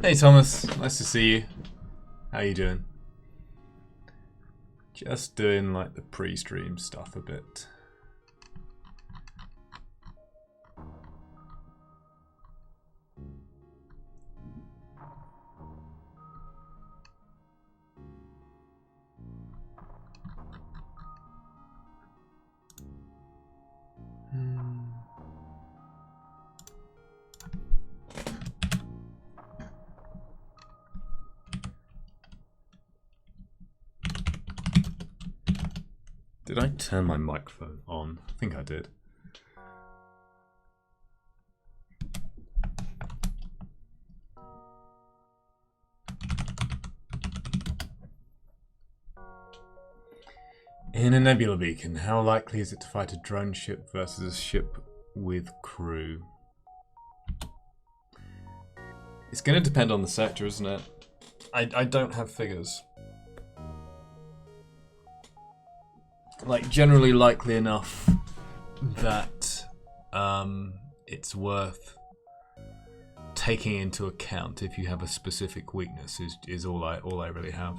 Hey Thomas, nice to see you. How you doing? Just doing like the pre-stream stuff a bit. Did I turn my microphone on? I think I did. In a nebula beacon, how likely is it to fight a drone ship versus a ship with crew? It's going to depend on the sector, isn't it? I don't have figures. Like, generally likely enough that it's worth taking into account if you have a specific weakness is all I really have.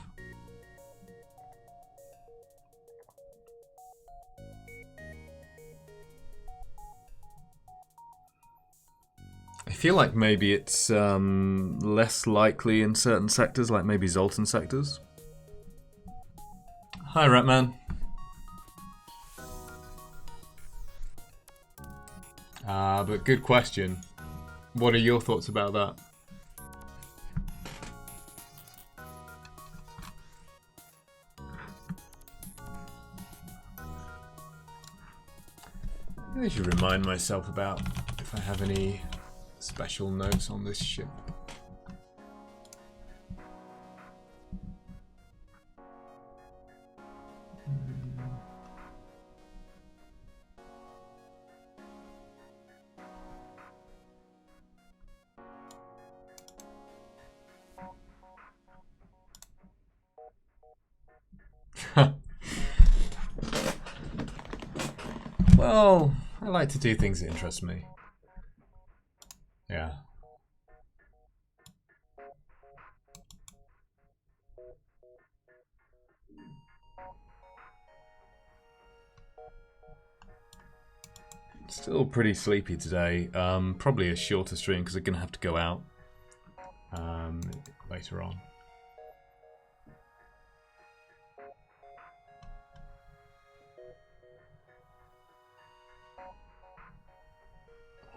I feel like maybe it's less likely in certain sectors, like maybe Zoltan sectors. Hi, Ratman. But good question. What are your thoughts about that? I should remind myself about if I have any special notes on this ship. Well, I like to do things that interest me. Yeah. Still pretty sleepy today. Probably a shorter stream because I'm going to have to go out later on.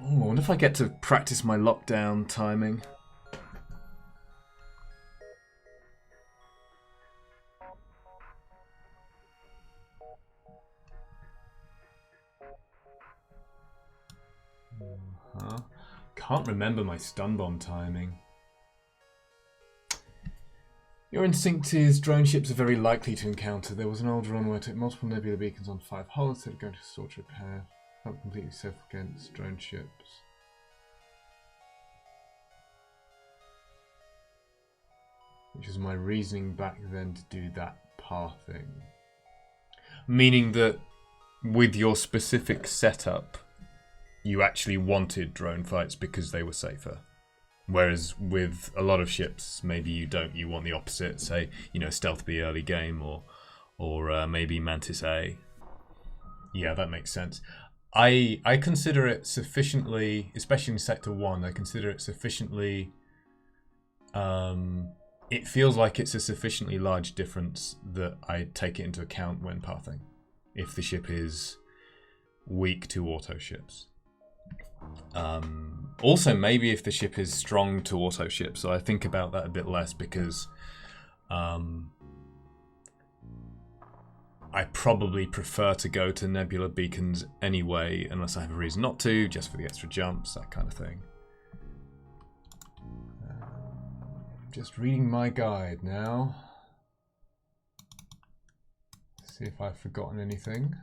Oh, I wonder if I get to practice my lockdown timing. Can't remember my stun bomb timing. Your instinct is drone ships are very likely to encounter. There was an old run where it took multiple nebula beacons on 5 hulls that are going to store to repair. Not completely safe against drone ships. Which is my reasoning back then to do that pathing. Meaning that with your specific setup, you actually wanted drone fights because they were safer. Whereas with a lot of ships, maybe you don't. You want the opposite. Say, you know, Stealth B early game or maybe Mantis A. Yeah, that makes sense. I consider it sufficiently, especially in Sector 1, I consider it sufficiently... it feels like it's a sufficiently large difference that I take it into account when pathing. If the ship is weak to auto ships. Also, maybe if the ship is strong to auto ships, so I think about that a bit less because I probably prefer to go to nebula beacons anyway, unless I have a reason not to, just for the extra jumps, that kind of thing. Just reading my guide now. See if I've forgotten anything.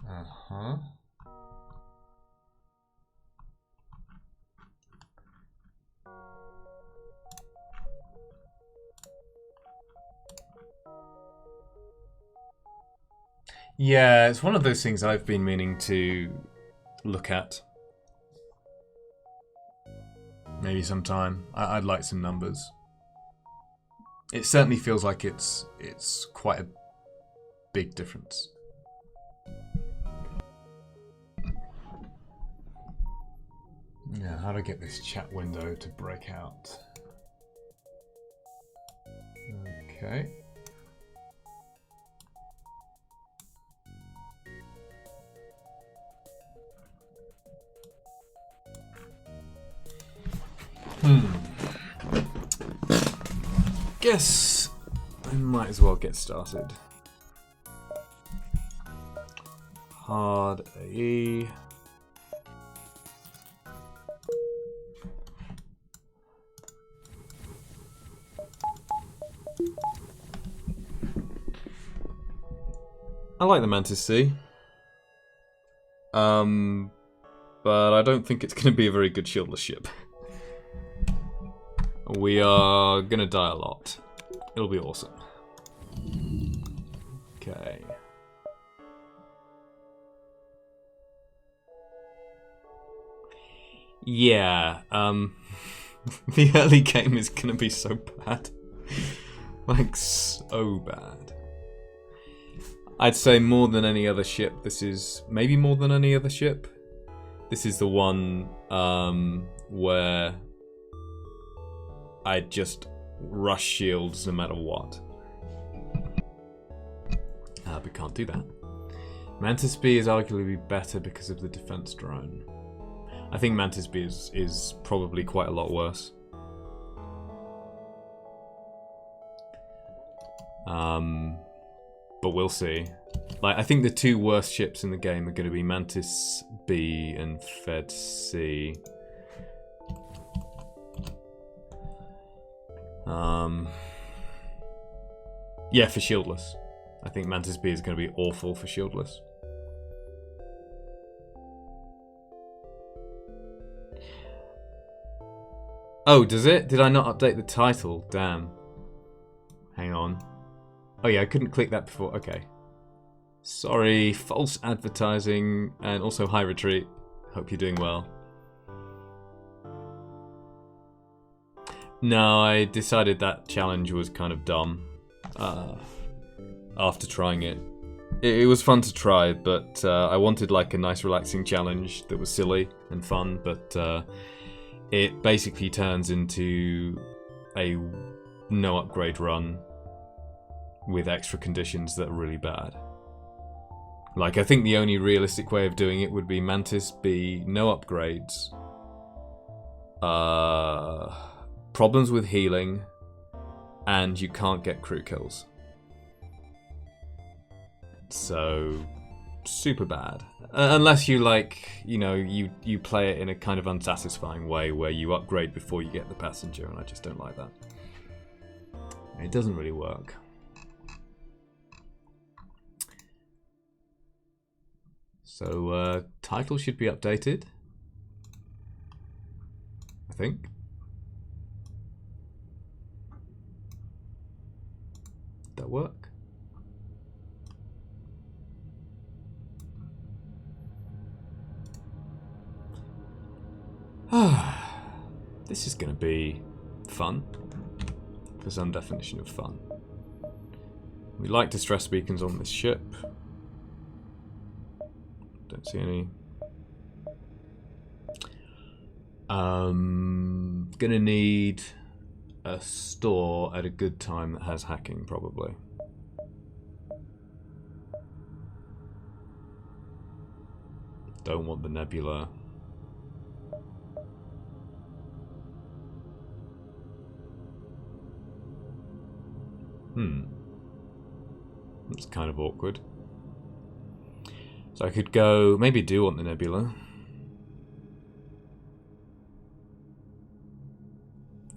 Uh-huh. Yeah, it's one of those things I've been meaning to look at. Maybe sometime. I'd like some numbers. It certainly feels like it's quite a big difference. Now, how do I get this chat window to break out? Okay. Guess I might as well get started. Hard AE. I like the Mantis C. But I don't think it's going to be a very good shieldless ship. We are going to die a lot. It'll be awesome. Okay. Yeah, the early game is going to be so bad. Like, so bad. I'd say more than any other ship, this is... Maybe more than any other ship. This is the one where I just rush shields no matter what. We can't do that. Mantis B is arguably better because of the defense drone. I think Mantis B is probably quite a lot worse. But we'll see. Like, I think the two worst ships in the game are going to be Mantis B and Fed C. Yeah, for shieldless. I think Mantis B is going to be awful for shieldless. Oh, does it? Did I not update the title? Damn. Hang on. Oh yeah, I couldn't click that before. Okay. Sorry, false advertising, and also hi retreat. Hope you're doing well. No, I decided that challenge was kind of dumb. After trying it. It was fun to try, but I wanted like a nice relaxing challenge that was silly and fun, but it basically turns into a no upgrade run with extra conditions that are really bad. Like, I think the only realistic way of doing it would be Mantis B, no upgrades, problems with healing, and you can't get crew kills. So, super bad. Unless you like, you know, you play it in a kind of unsatisfying way where you upgrade before you get the passenger, and I just don't like that. It doesn't really work. So, title should be updated. I think. Did that work? This is going to be fun, for some definition of fun. We like distress beacons on this ship. Don't see any. Gonna need a store at a good time that has hacking, probably. Don't want the nebula. That's kind of awkward. So I could go, maybe do want the nebula.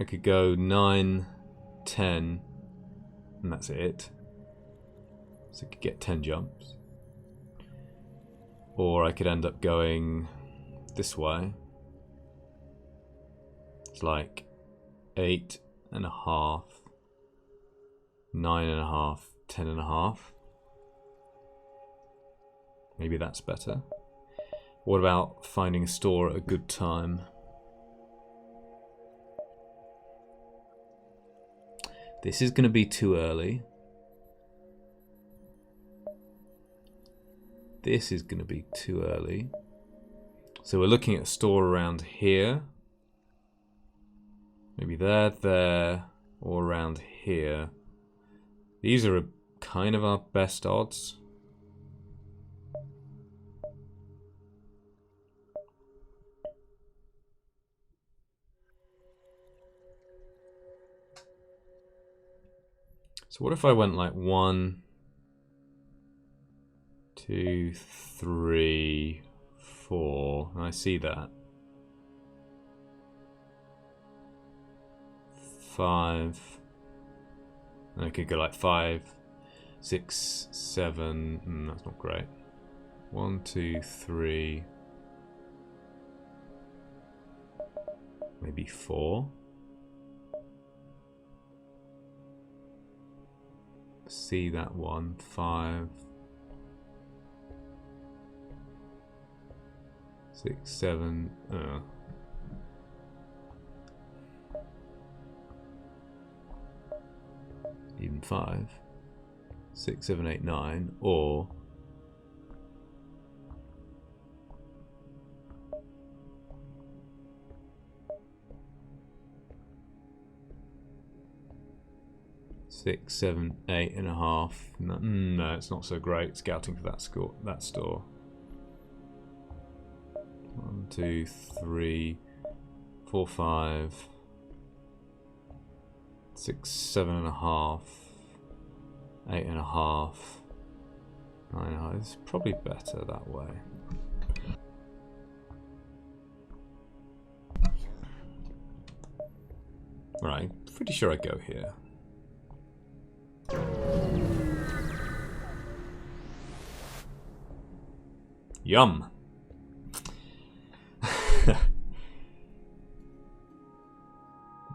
I could go 9, 10, and that's it. So I could get 10 jumps. Or I could end up going this way. It's like 8.5, 9.5, 10.5. Maybe that's better. What about finding a store at a good time? This is going to be too early. This is going to be too early. So we're looking at a store around here. Maybe there, or around here. These are kind of our best odds. So what if I went like 1, 2, 3, 4? I see that. 5. I could go like 5, 6, 7. That's not great. 1, 2, 3. Maybe 4. See that one. 5, 6, 7. Even 5, 6, 7, 8, 9, or 6, 7, 8.5. No, it's not so great. Scouting for that store. 1, 2, 3, 4, 5, 6, 7.5, 8.5, 9.5. It's probably better that way. Right, pretty sure I go here. Yum.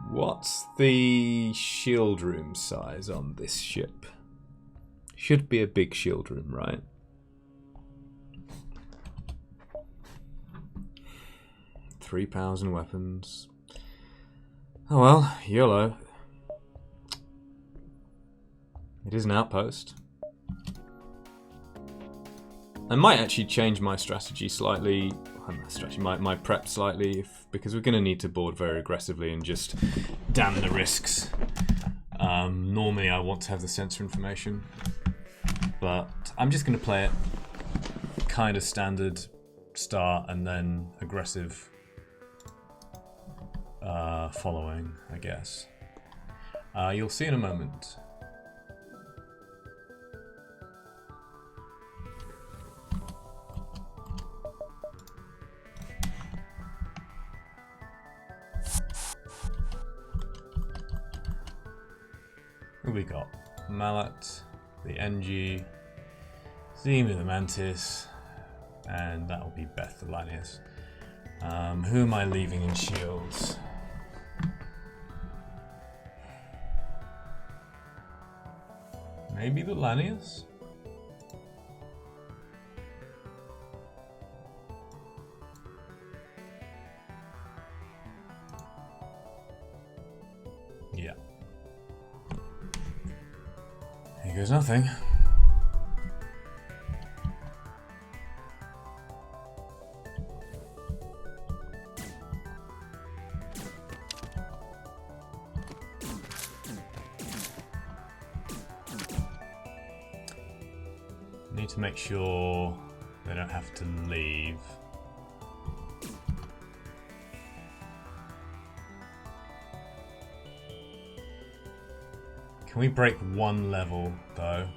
What's the shield room size on this ship? Should be a big shield room, right? Three powers and weapons. Oh well, YOLO. It is an outpost. I might actually change my strategy slightly. My prep slightly, because we're going to need to board very aggressively and just damn the risks. Normally I want to have the sensor information, but I'm just going to play it kind of standard start and then aggressive following, I guess. You'll see in a moment. Who we got? Mallet, the NG, Zima the Mantis, and that will be Beth the Lanius. Who am I leaving in shields? Maybe the Lanius? Yeah. Here goes nothing. Need to make sure they don't have to leave. Can we break one level though?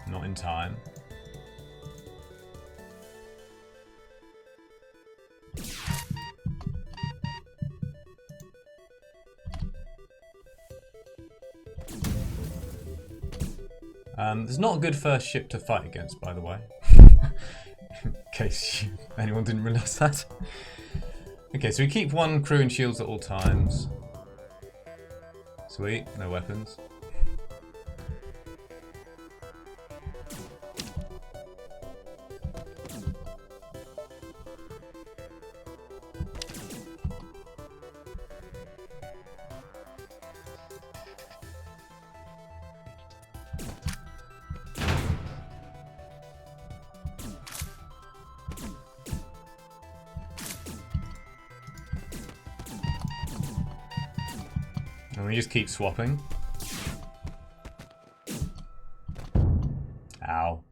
Not in time. There's not a good first ship to fight against, by the way. In case anyone didn't realise that. Okay, so we keep one crew and shields at all times. Sweet, no weapons. And we just keep swapping. Ow.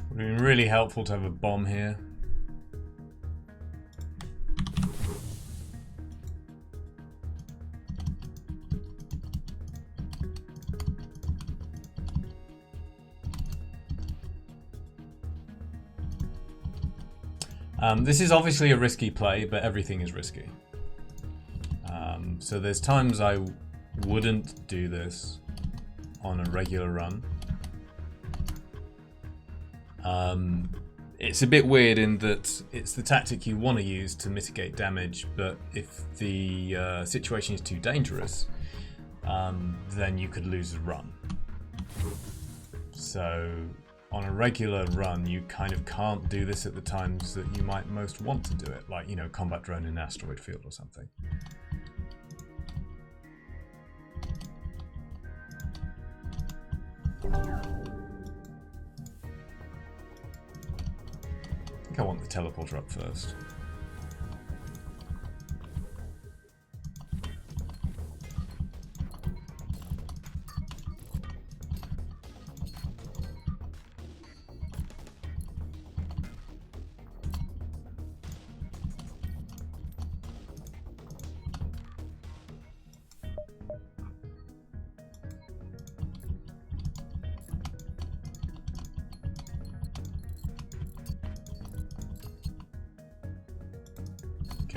It would have been really helpful to have a bomb here. This is obviously a risky play, but everything is risky. So there's times I wouldn't do this on a regular run. It's a bit weird in that it's the tactic you want to use to mitigate damage, but if the situation is too dangerous, then you could lose a run. So on a regular run, you kind of can't do this at the times that you might most want to do it, like, you know, combat drone in an asteroid field or something. I want the teleporter up first.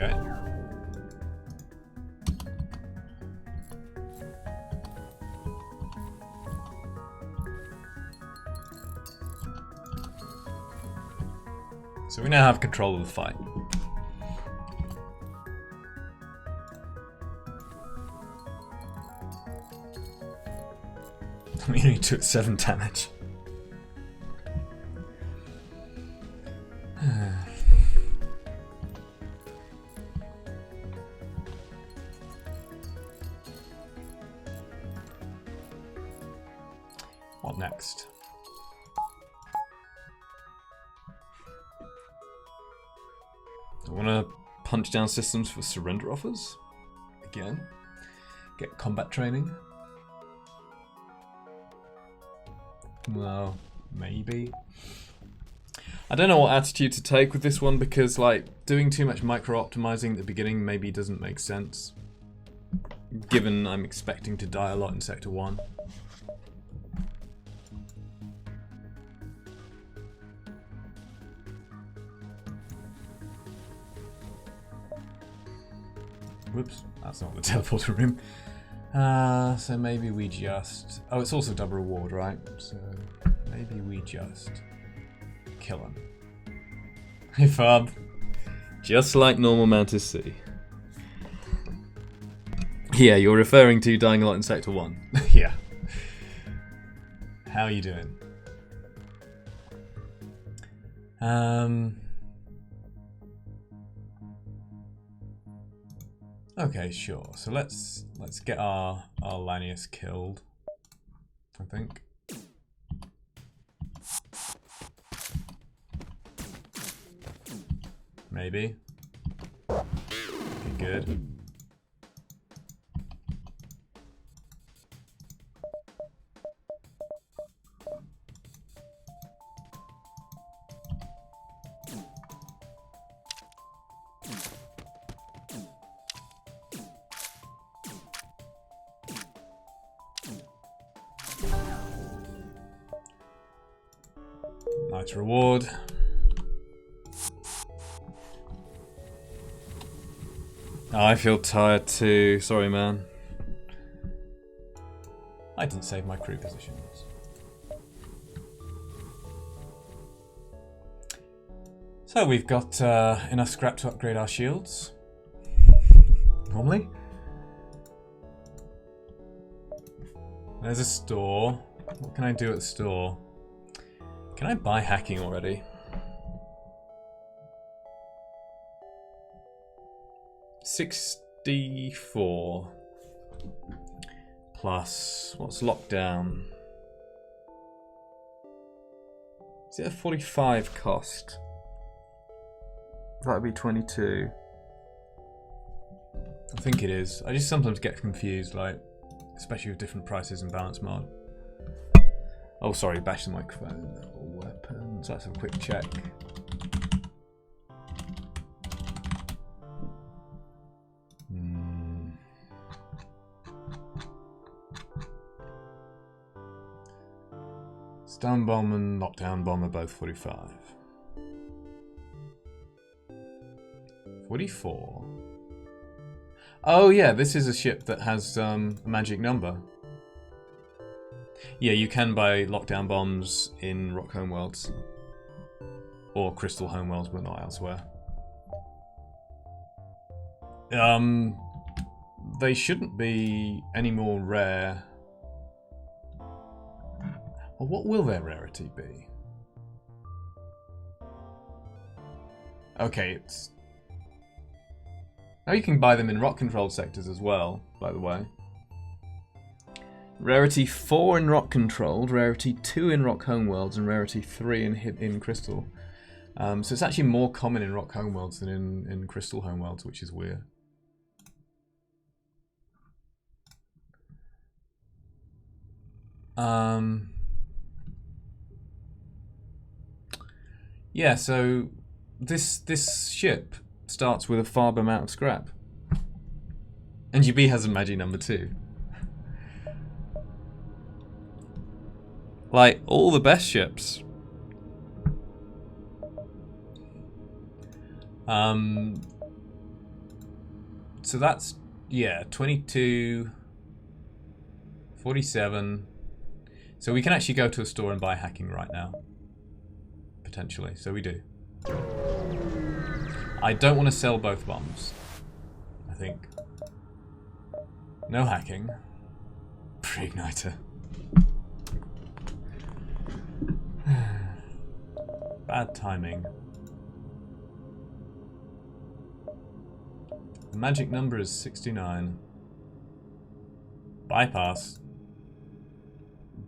Okay. So we now have control of the fight. We only took 7 damage. What next? I want to punch down systems for surrender offers. Again. Get combat training. Well, maybe. I don't know what attitude to take with this one because, like, doing too much micro-optimizing at the beginning maybe doesn't make sense. Given I'm expecting to die a lot in Sector 1. Whoops, that's not the teleporter room. So maybe we just... Oh, it's also double reward, right? So maybe we just kill him. Hey, Fab. Just like normal Mantis C. Yeah, you're referring to dying a lot in Sector 1. Yeah. How are you doing? Okay, sure. So let's get our Lanius killed, I think. Maybe. Okay, good. Nice reward. Oh, I feel tired too. Sorry, man. I didn't save my crew positions. So we've got enough scrap to upgrade our shields. Normally. There's a store. What can I do at the store? Can I buy hacking already? 64 plus what's lockdown? Is it a 45 cost? That would be 22. I think it is. I just sometimes get confused, like, especially with different prices in balance mod. Oh, sorry, bash the microphone. Weapons. Let's have a quick check. Stun bomb and knockdown bomb are both 45. 44. Oh yeah, this is a ship that has a magic number. Yeah, you can buy lockdown bombs in Rock Homeworlds. Or Crystal Homeworlds, but not elsewhere. They shouldn't be any more rare. Well, what will their rarity be? Okay, it's... Now you can buy them in rock-controlled sectors as well, by the way. Rarity 4 in rock-controlled, rarity 2 in Rock Homeworlds, and rarity 3 in Crystal. So it's actually more common in Rock Homeworlds than in Crystal Homeworlds, which is weird. Yeah, so this ship starts with a fab amount of scrap. And GB has a magic number too. Like, all the best ships. So that's, yeah, 22, 47. So we can actually go to a store and buy hacking right now. Potentially, so we do. I don't want to sell both bombs, I think. No hacking. Pre-igniter. Bad timing. The magic number is 69. Bypass.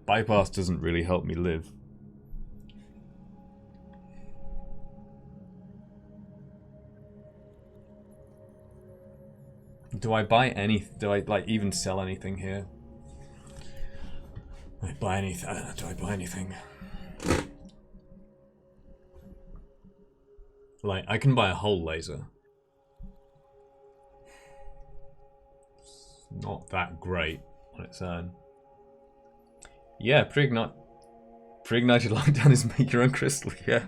Bypass doesn't really help me live. Do I buy any? Do I like even sell anything here? Do I buy anything? Like, I can buy a whole laser. It's not that great on its own. Yeah, pre-ignited lockdown is make your own crystal, yeah.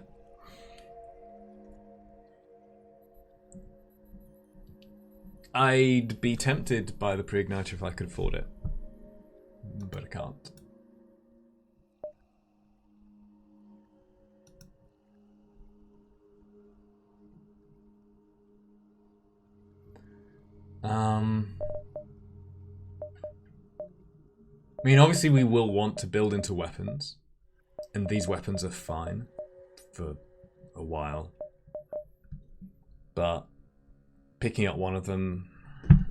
I'd be tempted by the pre-igniter if I could afford it. But I can't. I mean, obviously we will want to build into weapons. And these weapons are fine for a while. But picking up one of them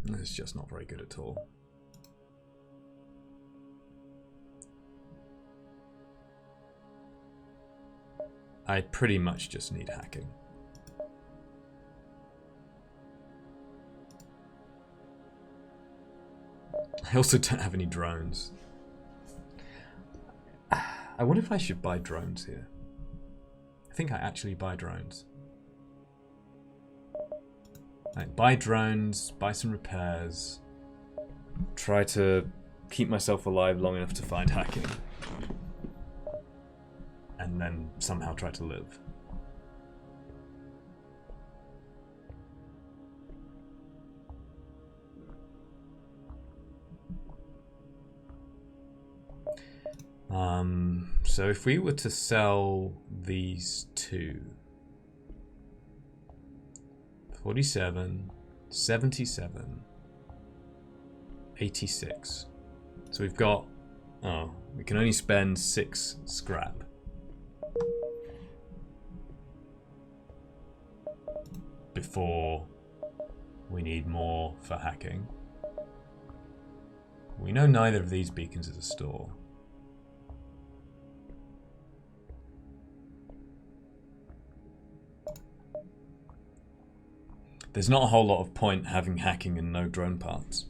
is just not very good at all. I pretty much just need hacking. I also don't have any drones. I wonder if I should buy drones here. I think I actually buy drones. Like, buy drones, buy some repairs, try to keep myself alive long enough to find hacking, and then somehow try to live. So if we were to sell these two, 47, 77, 86. So we've got, oh, we can only spend 6 scrap. Before we need more for hacking. We know neither of these beacons is a store. There's not a whole lot of point having hacking and no drone parts.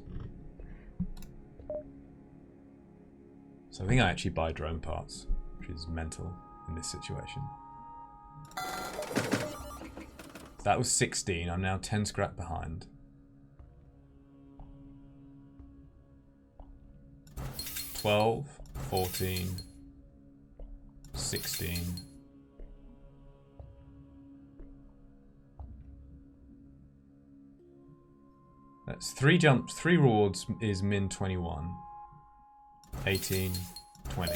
So I think I actually buy drone parts, which is mental in this situation. That was 16, I'm now 10 scrap behind. 12, 14, 16. That's 3 jumps, 3 rewards is min 21. 18, 20.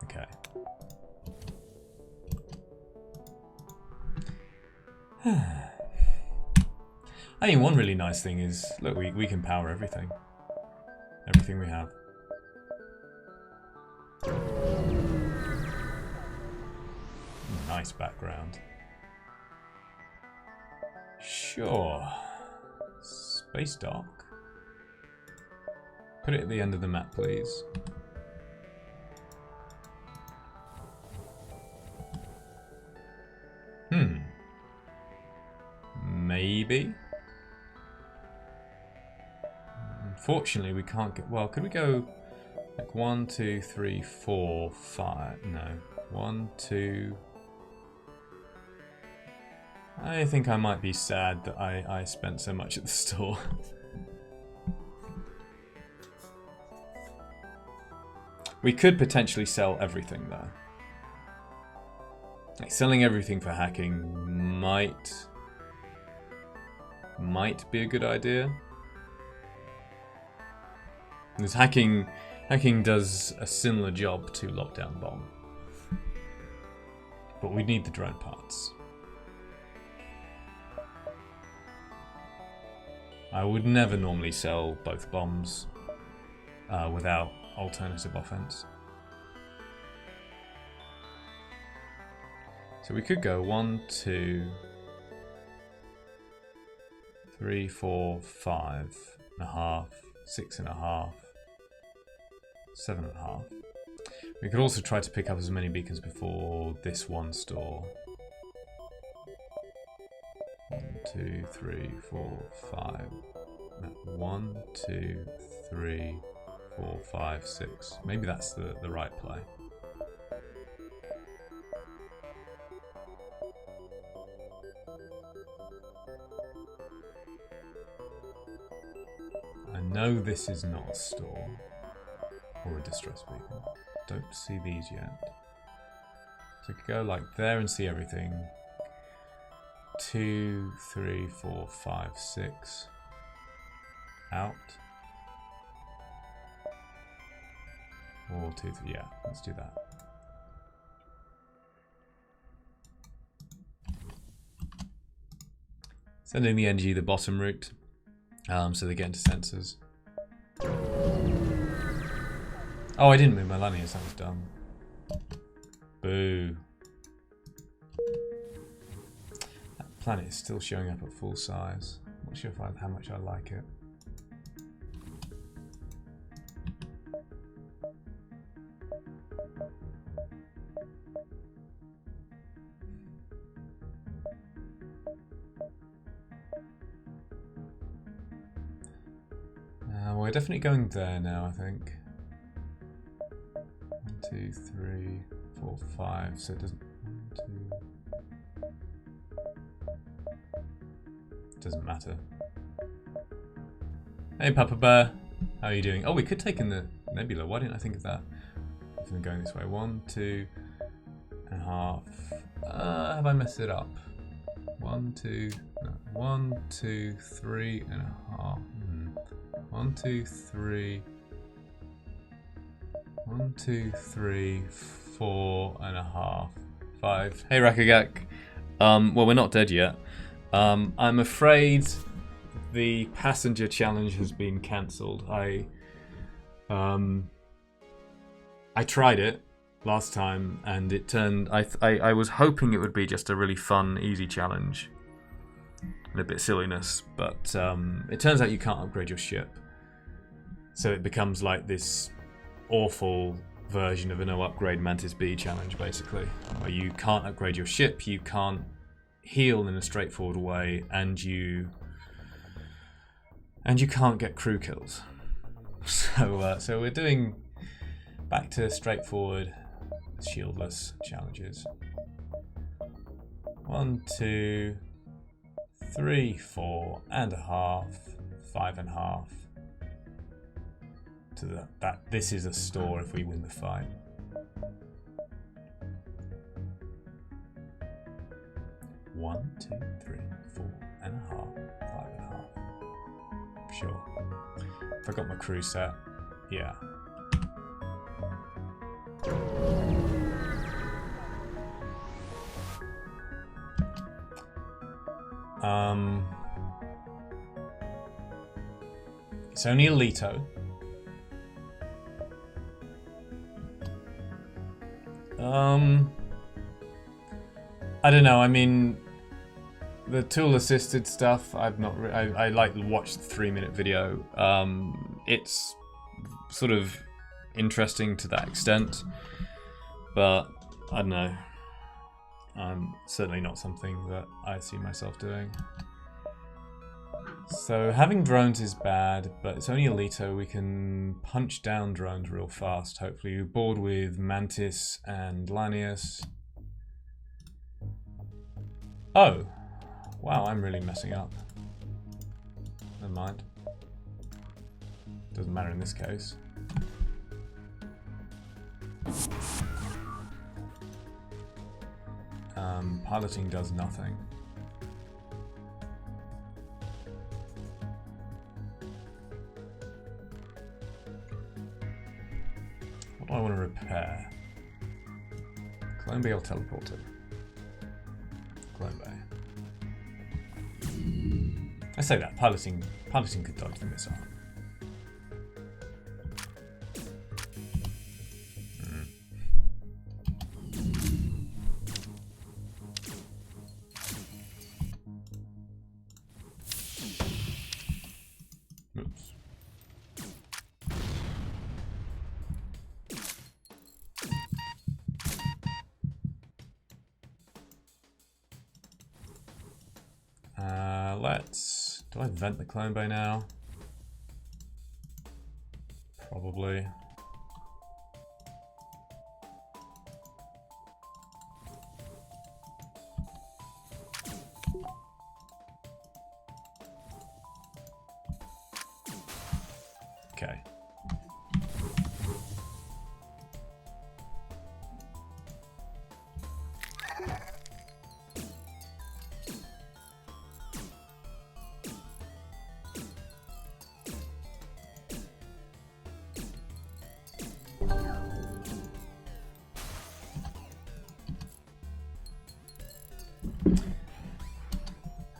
Okay. I mean, one really nice thing is, look, we can power everything. Everything we have. Nice background. Sure. Space dock. Put it at the end of the map, please. Maybe. Unfortunately, we can't get... Well, could we go like 1, 2, 3, 4, 5? No. 1, 2... I think I might be sad that I spent so much at the store. We could potentially sell everything though. Like selling everything for hacking might be a good idea. Because hacking does a similar job to Lockdown Bomb. But we need the drone parts. I would never normally sell both bombs without alternative offense. So we could go 1, 2, 3, 4, 5.5, 6.5, 7.5. We could also try to pick up as many beacons before this one store. 1, 2, 3, 4, 5. No, 1, 2, 3, 4, 5, 6. Maybe that's the right play. I know this is not a store or a distress beacon. Don't see these yet. So we could go like there and see everything. 2, 3, 4, 5, 6. Out. Or 2, 3. Yeah, let's do that. Sending the NG the bottom route, so they get into sensors. Oh, I didn't move my landing, that was dumb. Boo. That planet is still showing up at full size. I'm not sure how much I like it. We're definitely going there now, I think. 1, 2, 3, 4, 5. So it doesn't. 1, 2. Doesn't matter. Hey, Papa Bear. How are you doing? Oh, we could take in the nebula. Why didn't I think of that? If I'm going this way. 1, 2.5. Have I messed it up? 1, 2. No. 1, 2, 3.5. 1, 2, 3. 1, 2, 3, 4.5, 5. Hey Rakagak. Well, we're not dead yet. I'm afraid the passenger challenge has been cancelled. I tried it last time, and it turned. I was hoping it would be just a really fun, easy challenge, and a bit silliness, but it turns out you can't upgrade your ship, so it becomes like this awful version of a no upgrade Mantis B challenge, basically, where you can't upgrade your ship, you can't heal in a straightforward way, and you can't get crew kills. So we're doing back to straightforward shieldless challenges. 1, 2, 3, 4.5, 5.5. To that this is a store if we win the fight. 1, 2, 3, 4.5, 5.5. Sure. If I got my crew set, yeah. It's only a Leto. I don't know. I mean, the tool-assisted stuff, I've not. I like watched the 3-minute video. It's sort of interesting to that extent, but I don't know. Certainly not something that I see myself doing. So having drones is bad, but it's only a Leto. We can punch down drones real fast. Hopefully, you're bored with Mantis and Lanius. Oh, wow! I'm really messing up. Never mind. Doesn't matter in this case. Piloting does nothing. What do I want to repair? Clone Bay or teleporter? Clone Bay. I say that, piloting could dodge the missile. Oops. Do I vent the clone bay now? Probably. Okay.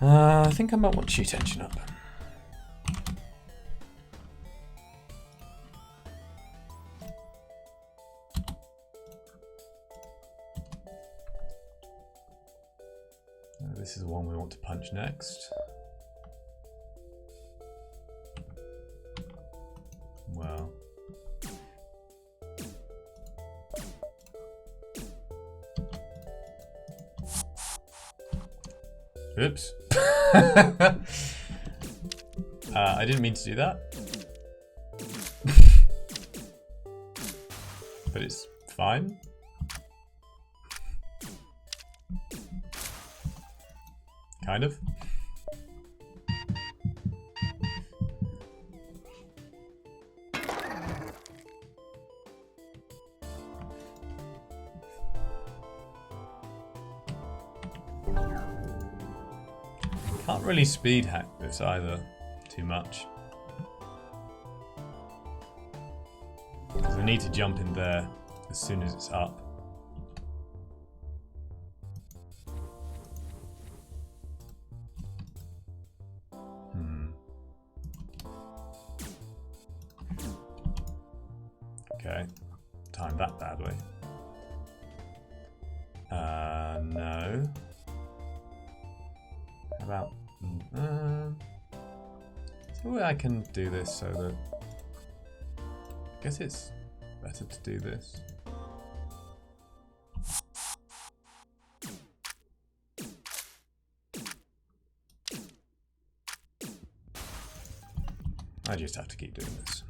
I think I might want shoot engine up. This is the one we want to punch next. Well. Oops. I didn't mean to do that. But it's fine. Kind of. Can't really speed hack this either too much. Because I need to jump in there as soon as it's up. Okay, timed that badly. No. How about... so I can do this so that... I guess it's better to do this. I just have to keep doing this.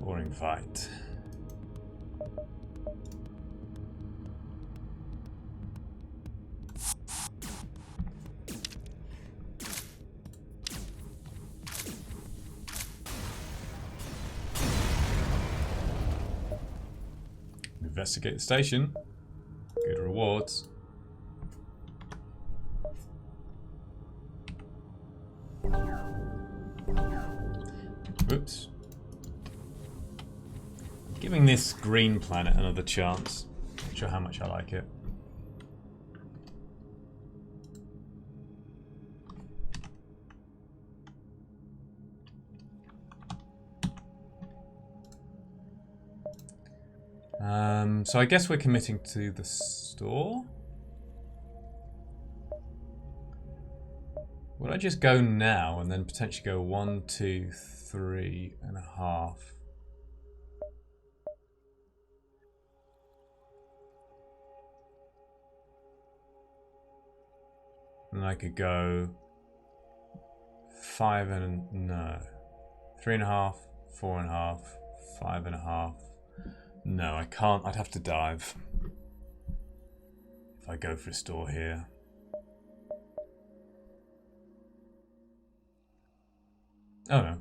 Boring fight. Investigate the station. Good rewards. Oops. Giving this green planet another chance. Not sure how much I like it. So I guess we're committing to the store. Would I just go now and then potentially go 1, 2, 3.5? And I could go 5 and no, 3.5, 4.5, 5.5. No, I can't. I'd have to dive if I go for a store here. Oh no.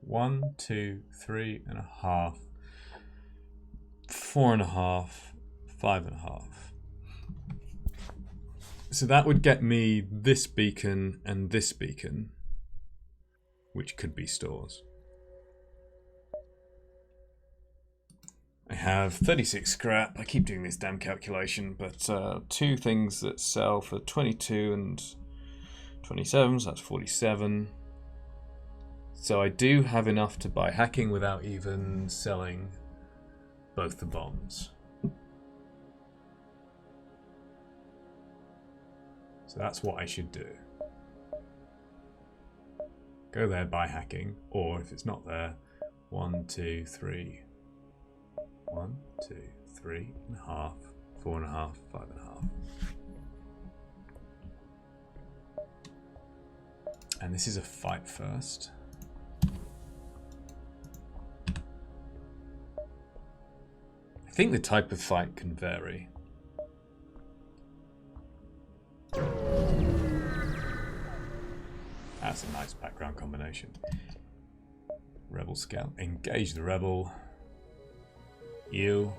1, 2, 3.5, 4.5, 5.5. So that would get me this beacon and this beacon, which could be stores. I have 36 scrap. I keep doing this damn calculation, but 2 things that sell for 22 and 27, so that's 47. So I do have enough to buy hacking without even selling both the bombs. So that's what I should do. Go there, buy hacking, or if it's not there, 1, 2, 3. 1, 2, 3.5, 4.5, 5.5. And this is a fight first. I think the type of fight can vary. That's a nice background combination. Rebel scout. Engage the rebel. You.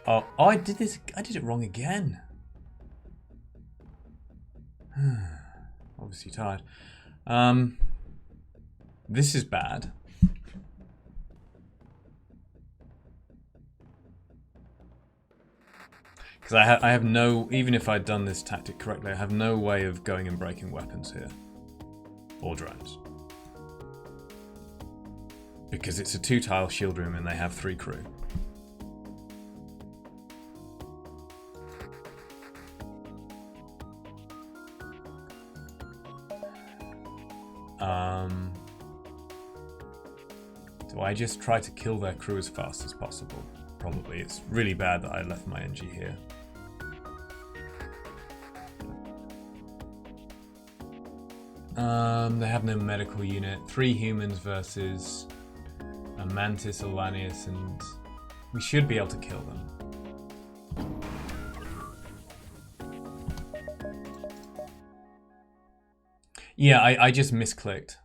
Oh, I did this. I did it wrong again. Obviously tired. This is bad. Because I have no, even if I'd done this tactic correctly, I have no way of going and breaking weapons here. Or drones. Because it's a 2-tile shield room and they have 3 crew. Do I just try to kill their crew as fast as possible? Probably. It's really bad that I left my NG here. They have no medical unit. 3 humans versus a Mantis, a Lanius, and we should be able to kill them. Yeah, I just misclicked.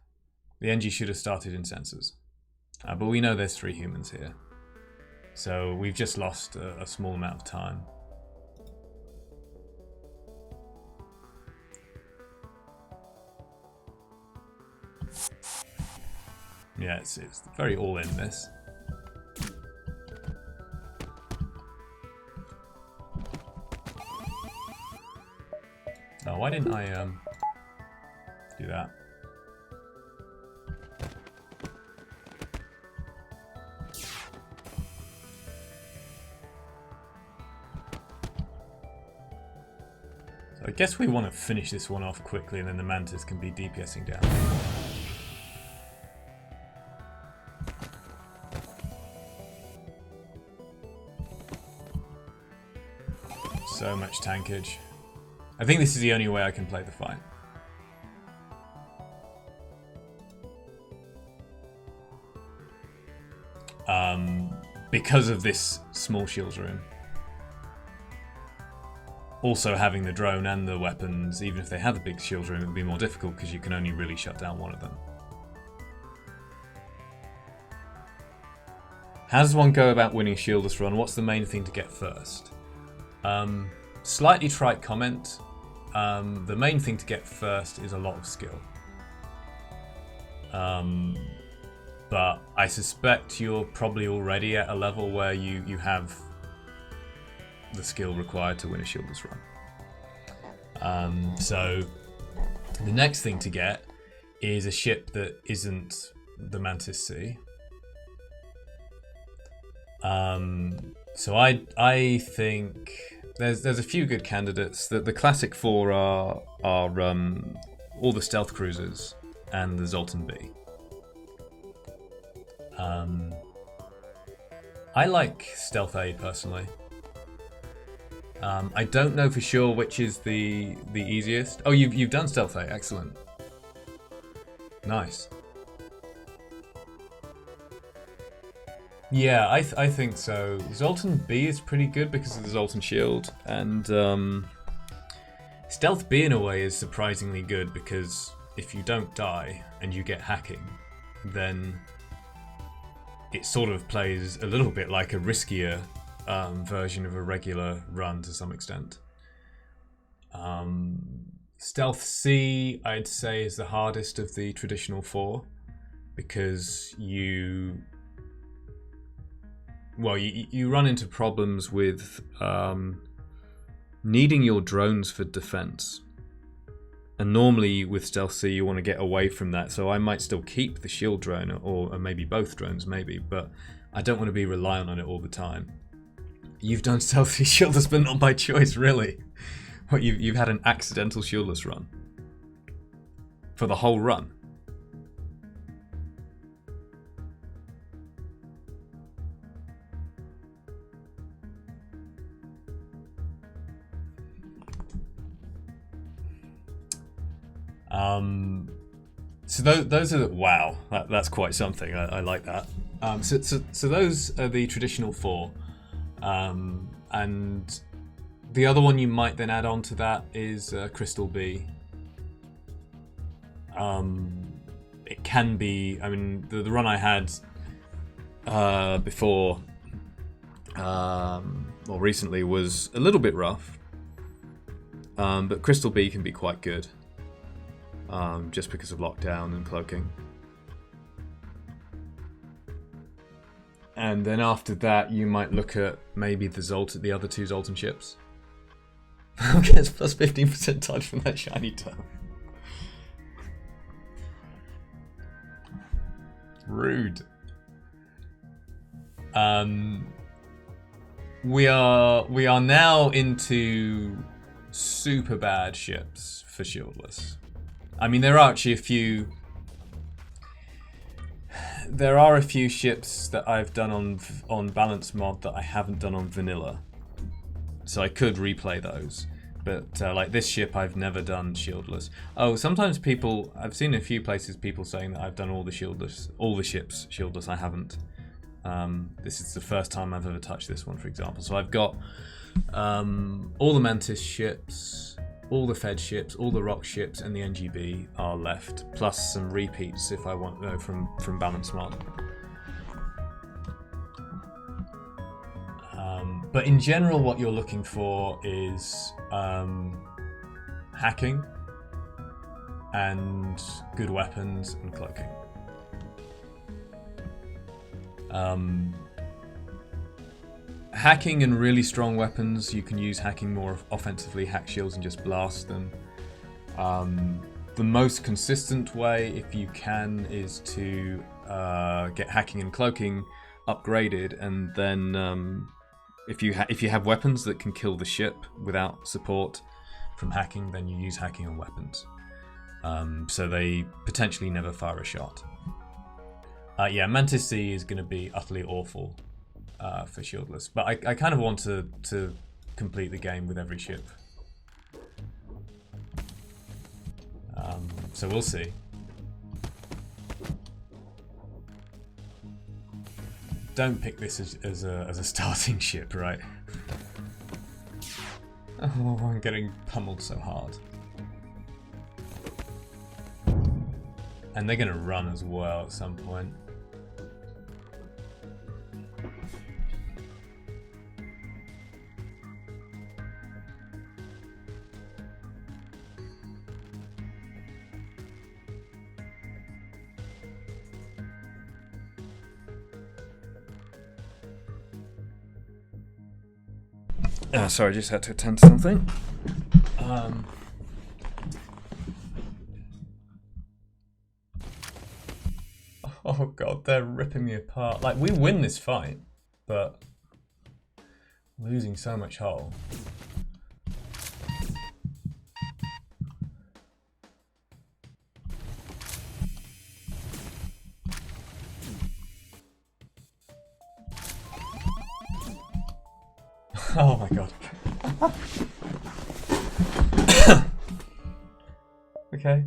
The NG should have started in sensors. But we know there's 3 humans here. So we've just lost a small amount of time. Yeah, it's very all in this. Oh, why didn't I do that? So I guess we want to finish this one off quickly and then the Mantis can be DPSing down. So much tankage. I think this is the only way I can play the fight. Because of this small shields room. Also having the drone and the weapons, even if they had the big shields room, it would be more difficult because you can only really shut down one of them. How does one go about winning shieldless run? What's the main thing to get first? Slightly trite comment. The main thing to get first is a lot of skill. But I suspect you're probably already at a level where you have the skill required to win a shieldless run. So the next thing to get is a ship that isn't the Mantis C. So I think there's a few good candidates. The classic 4 are all the stealth cruisers and the Zoltan B. I like Stealth A personally. I don't know for sure which is the easiest. Oh, you've done Stealth A, excellent. Nice. Yeah, I think so. Zoltan B is pretty good because of the Zoltan shield, and Stealth B in a way is surprisingly good because if you don't die and you get hacking, then it sort of plays a little bit like a riskier version of a regular run to some extent. Stealth C, I'd say, is the hardest of the traditional 4 because you run into problems with needing your drones for defense. And normally with Stealth C you want to get away from that, so I might still keep the shield drone, or maybe both drones maybe, but I don't want to be reliant on it all the time. You've done Stealth C shieldless, but not by choice, really. What, you've had an accidental shieldless run? For the whole run? So those are wow. That's quite something. I like that. So those are the traditional 4, and the other one you might then add on to that is Crystal B. It can be. I mean, the run I had before or recently was a little bit rough, but Crystal B can be quite good. Just because of lockdown and cloaking. And then after that, you might look at maybe the other 2 Zoltan ships. Gets plus 15% touch from that shiny toe. Rude. We are now into super bad ships for shieldless. I mean, there are actually a few ships that I've done on balance mod that I haven't done on vanilla, so I could replay those. But like this ship, I've never done shieldless. Oh, sometimes I've seen a few places people saying that I've done all the ships shieldless. I haven't. This is the first time I've ever touched this one, for example. So I've got all the Mantis ships. all the Fed ships, all the rock ships, and the NGB are left, plus some repeats if I want from balance mod. But in general, what you're looking for is hacking and good weapons and cloaking. Hacking and really strong weapons, you can use hacking more offensively, hack shields and just blast them. The most consistent way, if you can, is to get hacking and cloaking upgraded, and then if you have weapons that can kill the ship without support from hacking, then you use hacking on weapons. So they potentially never fire a shot. Yeah, Mantis C is going to be utterly awful for shieldless, but I kind of want to complete the game with every ship. So we'll see. Don't pick this as a starting ship, right? Oh, I'm getting pummeled so hard. And they're going to run as well at some point. Sorry, I just had to attend to something. Oh god, they're ripping me apart. Like, we win this fight, but losing so much hull. Oh my god. Okay.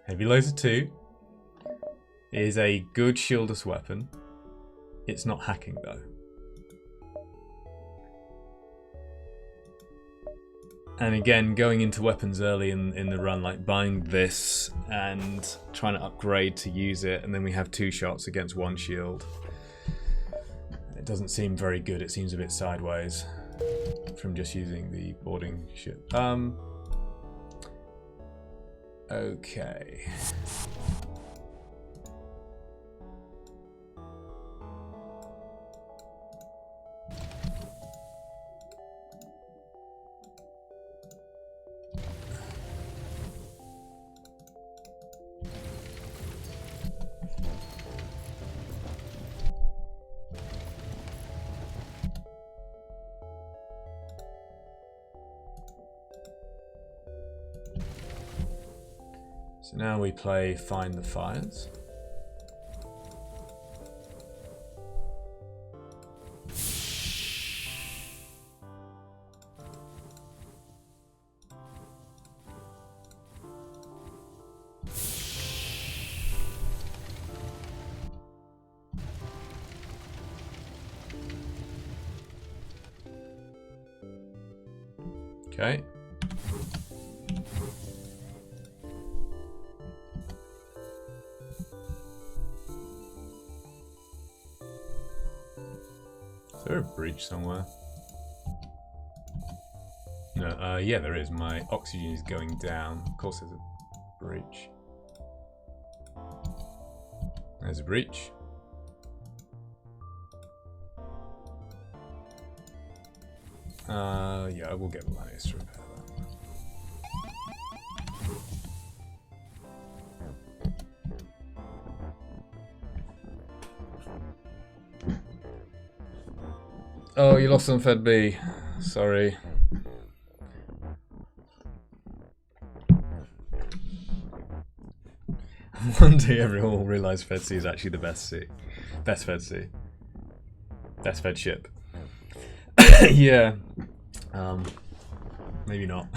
Heavy Laser 2 is a good shieldless weapon. It's not hacking though. And again, going into weapons early in the run, like buying this and trying to upgrade to use it, and then we have 2 shots against 1 shield. It doesn't seem very good. It seems a bit sideways from just using the boarding ship. Okay. So now we play Find the Fires. Okay. Is there a bridge somewhere? No, yeah there is. My oxygen is going down. Of course there's a bridge. There's a breach. Yeah, I will get Mantis to repair that. Oh, you lost on Fed B. Sorry. One day everyone will realise Fed C is actually the best C. Best Fed C. Best Fed ship. Yeah. Maybe not.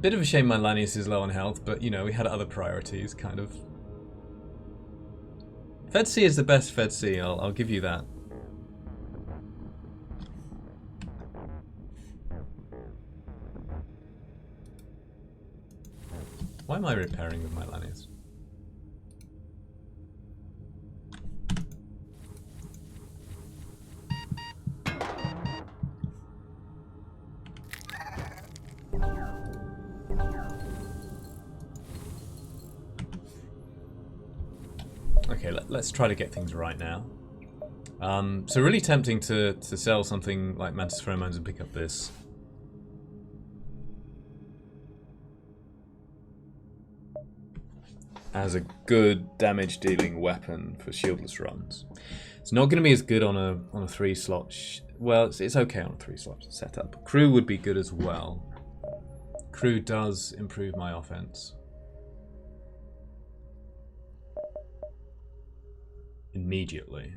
Bit of a shame my Lanius is low on health, but you know, we had other priorities, kind of. Fed C is the best Fed C, I'll give you that. Why am I repairing with my lanyards? Okay, let's try to get things right now. So really tempting to sell something like Mantis Pheromones and pick up this. As a good damage dealing weapon for shieldless runs. It's not going to be as good on a 3-slot. Well, it's okay on a 3-slot setup. Crew would be good as well. Crew does improve my offense. Immediately.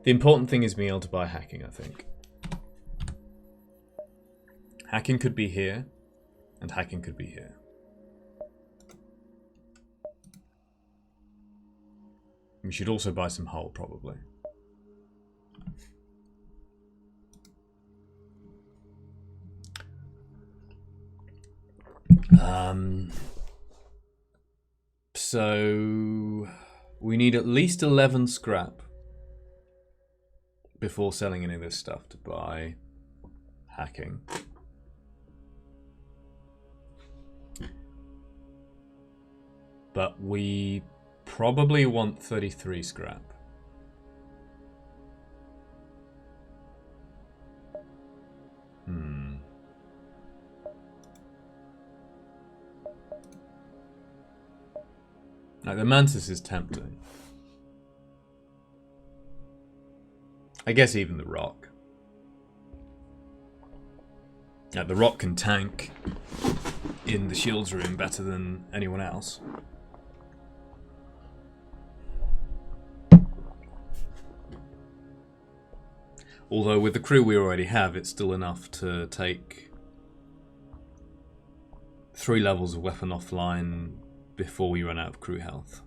The important thing is being able to buy hacking, I think. Hacking could be here, and hacking could be here. We should also buy some hull, probably. So we need at least 11 scrap before selling any of this stuff to buy hacking. But we probably want 33 scrap. Like, the Mantis is tempting. I guess even the Rock. Like, the Rock can tank in the shields room better than anyone else. Although with the crew we already have, it's still enough to take 3 levels of weapon offline before we run out of crew health.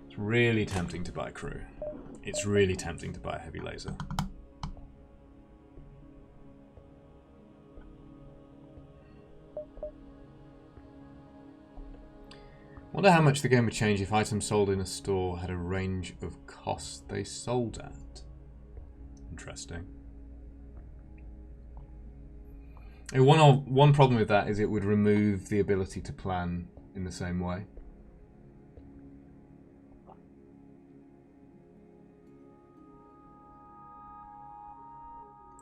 It's really tempting to buy crew. It's really tempting to buy a heavy laser. Wonder how much the game would change if items sold in a store had a range of costs they sold at. Interesting. And one problem with that is it would remove the ability to plan in the same way.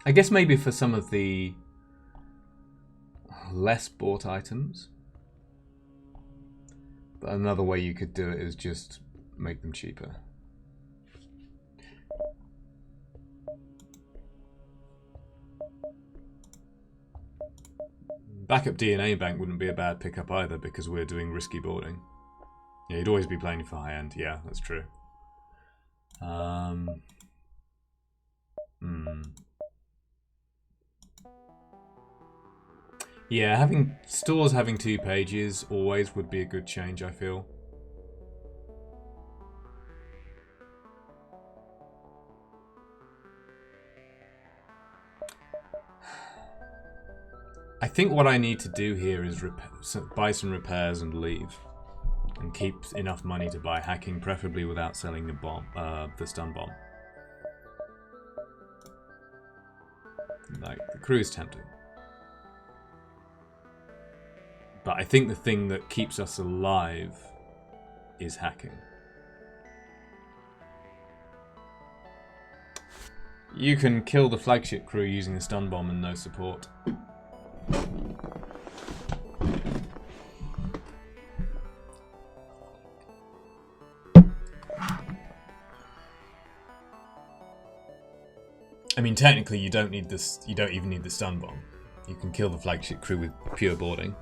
I guess maybe for some of the less bought items. But another way you could do it is just make them cheaper. Backup DNA bank wouldn't be a bad pickup either because we're doing risky boarding. Yeah, you'd always be playing for high end. Yeah, that's true. Yeah, having stores having 2 pages always would be a good change, I feel. I think what I need to do here is buy some repairs and leave. And keep enough money to buy hacking, preferably without selling the bomb, the stun bomb. Like, the crew is tempting. But I think the thing that keeps us alive is hacking. You can kill the flagship crew using a stun bomb and no support. I mean, technically, you don't need this. You don't even need the stun bomb. You can kill the flagship crew with pure boarding.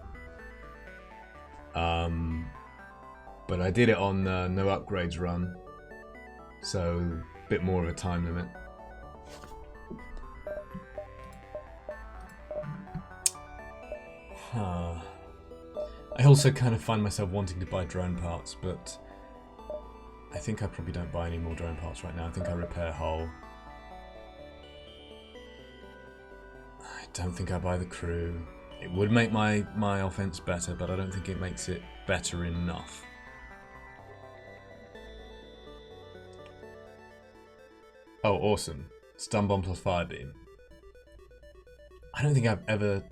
But I did it on no upgrades run, so bit more of a time limit. I also kind of find myself wanting to buy drone parts, but I think I probably don't buy any more drone parts right now. I think I repair hull. I don't think I buy the crew. It would make my offense better, but I don't think it makes it better enough. Oh, awesome. Stun bomb plus fire beam. I don't think I've ever...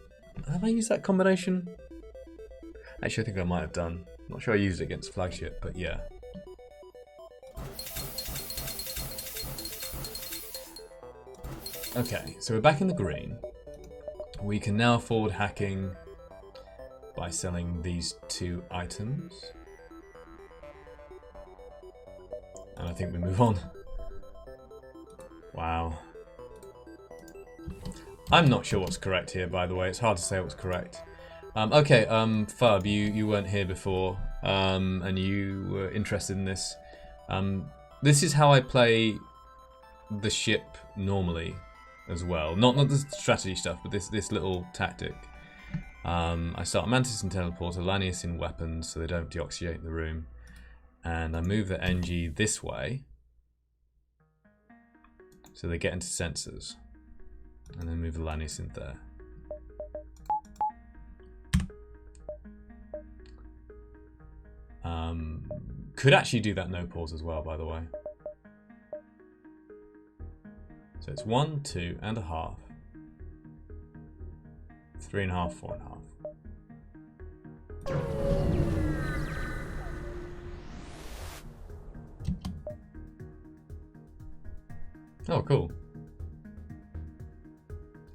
Have I used that combination? Actually, I think I might have done. I'm not sure I used it against flagship, but yeah. Okay, so we're back in the green. We can now afford hacking by selling these 2 items. And I think we move on. Wow. I'm not sure what's correct here, by the way. It's hard to say what's correct. Okay, Fub, you weren't here before, and you were interested in this. This is how I play the ship normally, as well. Not the strategy stuff, but this little tactic. I start Mantis in teleporter, Lanius in weapons, so they don't deoxygenate the room, and I move the NG this way, so they get into sensors, and then move the Lanius in there. Could actually do that no pause as well, by the way. So it's 1, 2.5, 3.5, 4.5. Oh, cool.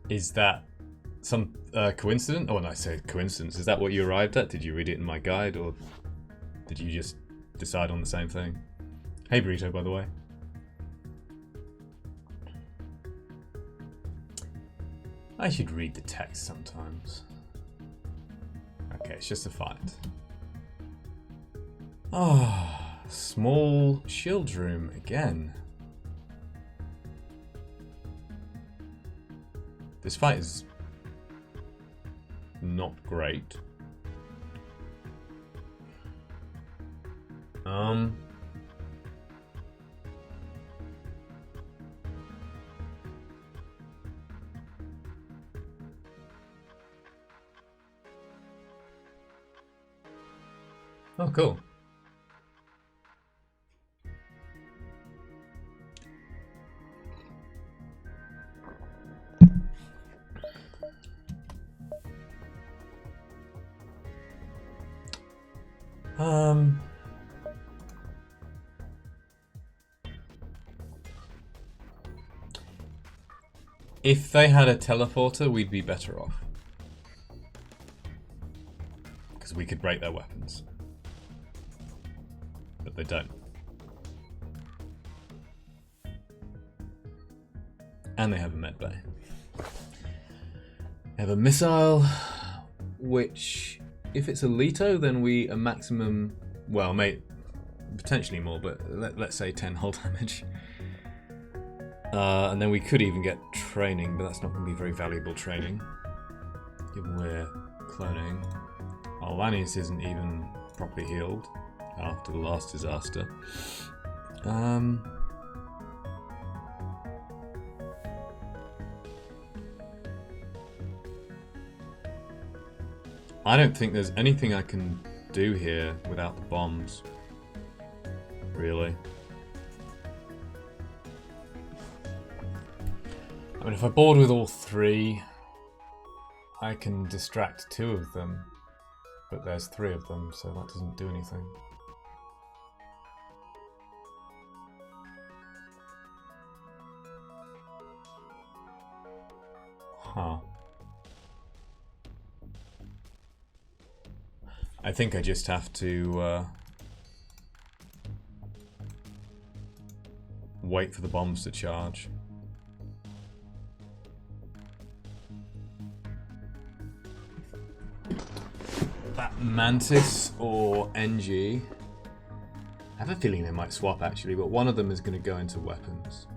Is that some coincidence? Oh, no, I say coincidence. Is that what you arrived at? Did you read it in my guide, or did you just decide on the same thing? Hey, Burrito, by the way. I should read the text sometimes. Okay, it's just a fight. Ah, oh, small shield room again. This fight is not great. Oh, cool. If they had a teleporter, we'd be better off. Because we could break their weapons. But they don't. And they have a med bay. They have a missile, which, if it's a Leto, then we a maximum, well, potentially more, but let's say 10 hull damage. And then we could even get training, but that's not going to be very valuable training, given we're cloning. Our Lanius isn't even properly healed after the last disaster. I don't think there's anything I can do here without the bombs, really. I mean, if I board with all 3, I can distract 2 of them, but there's 3 of them, so that doesn't do anything. Huh. I think I just have to wait for the bombs to charge. That Mantis or NG have a feeling they might swap actually, but one of them is going to go into weapons.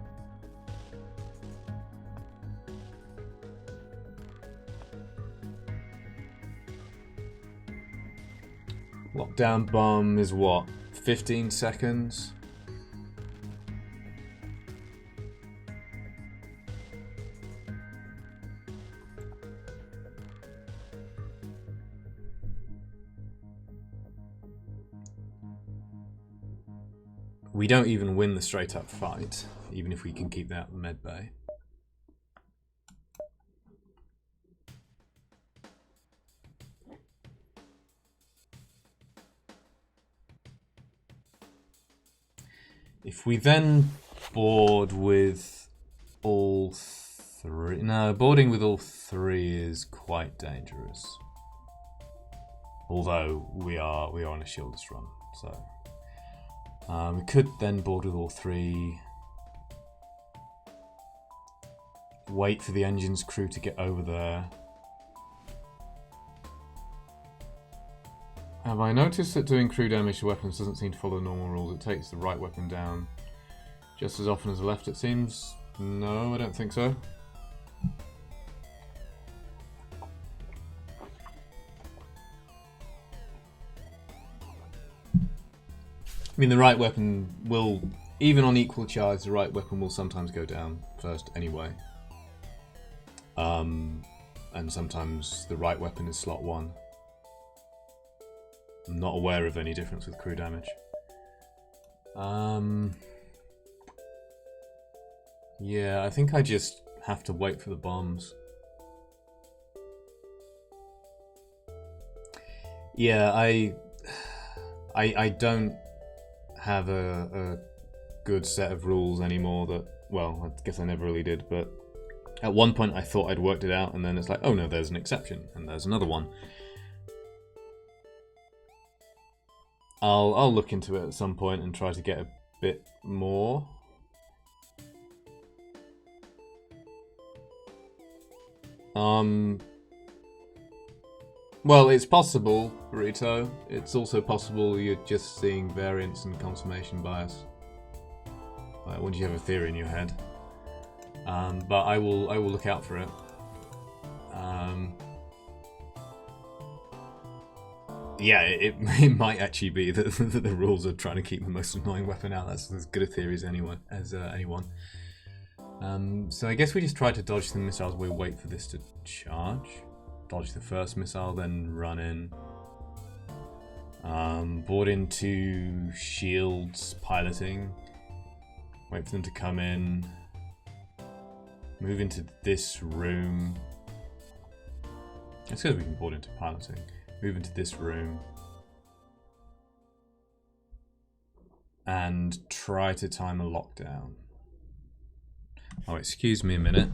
Lockdown bomb is what? 15 seconds? We don't even win the straight up fight, even if we can keep that med bay. If we then board with all three... No, boarding with all three is quite dangerous. Although we are on a shieldless run, so... we could then board with all three. Wait for the engine's crew to get over there. Have I noticed that doing crew damage to weapons doesn't seem to follow normal rules? It takes the right weapon down just as often as the left, it seems. No, I don't think so. I mean, the right weapon will, even on equal charge, the right weapon will sometimes go down first anyway. And sometimes the right weapon is slot 1. I'm not aware of any difference with crew damage. Yeah, I think I just have to wait for the bombs. Yeah, I don't have a good set of rules anymore that, well, I guess I never really did, but at one point I thought I'd worked it out, and then it's like, oh no, there's an exception, and there's another one. I'll look into it at some point and try to get a bit more. Well, it's possible, Rito. It's also possible you're just seeing variance and confirmation bias. Like, once you have a theory in your head. But I will look out for it. Yeah, it might actually be that the rules are trying to keep the most annoying weapon out. That's as good a theory as anyone. So I guess we just try to dodge the missiles. We wait for this to charge. Dodge the first missile, then run in. Board into shields piloting. Wait for them to come in. Move into this room. It's because we can board into piloting. Move into this room. And try to time a lockdown. Oh, excuse me a minute.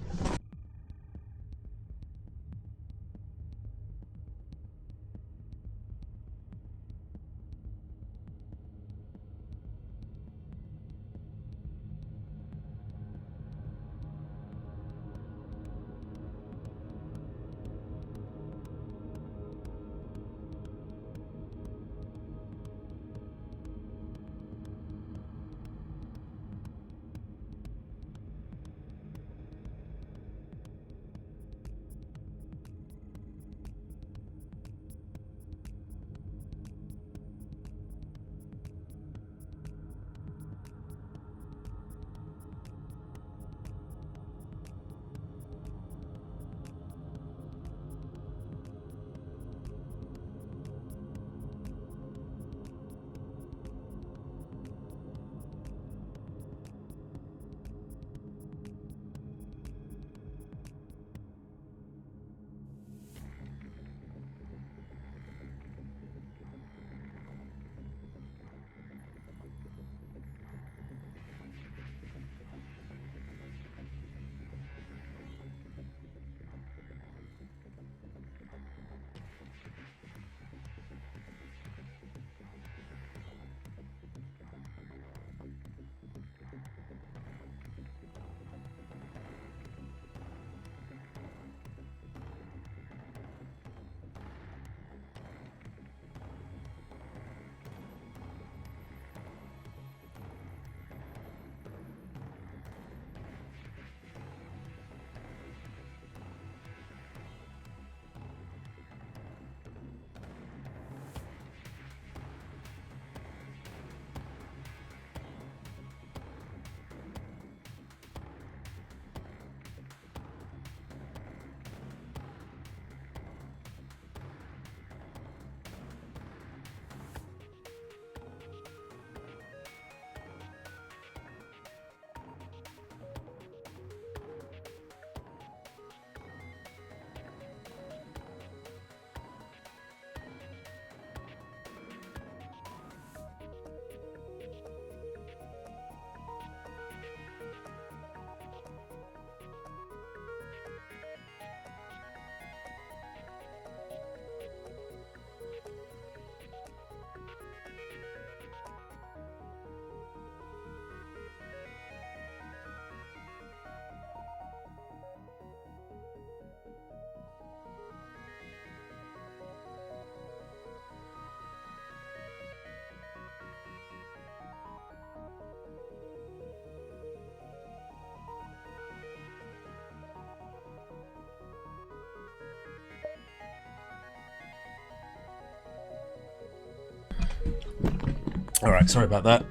Alright, sorry about that.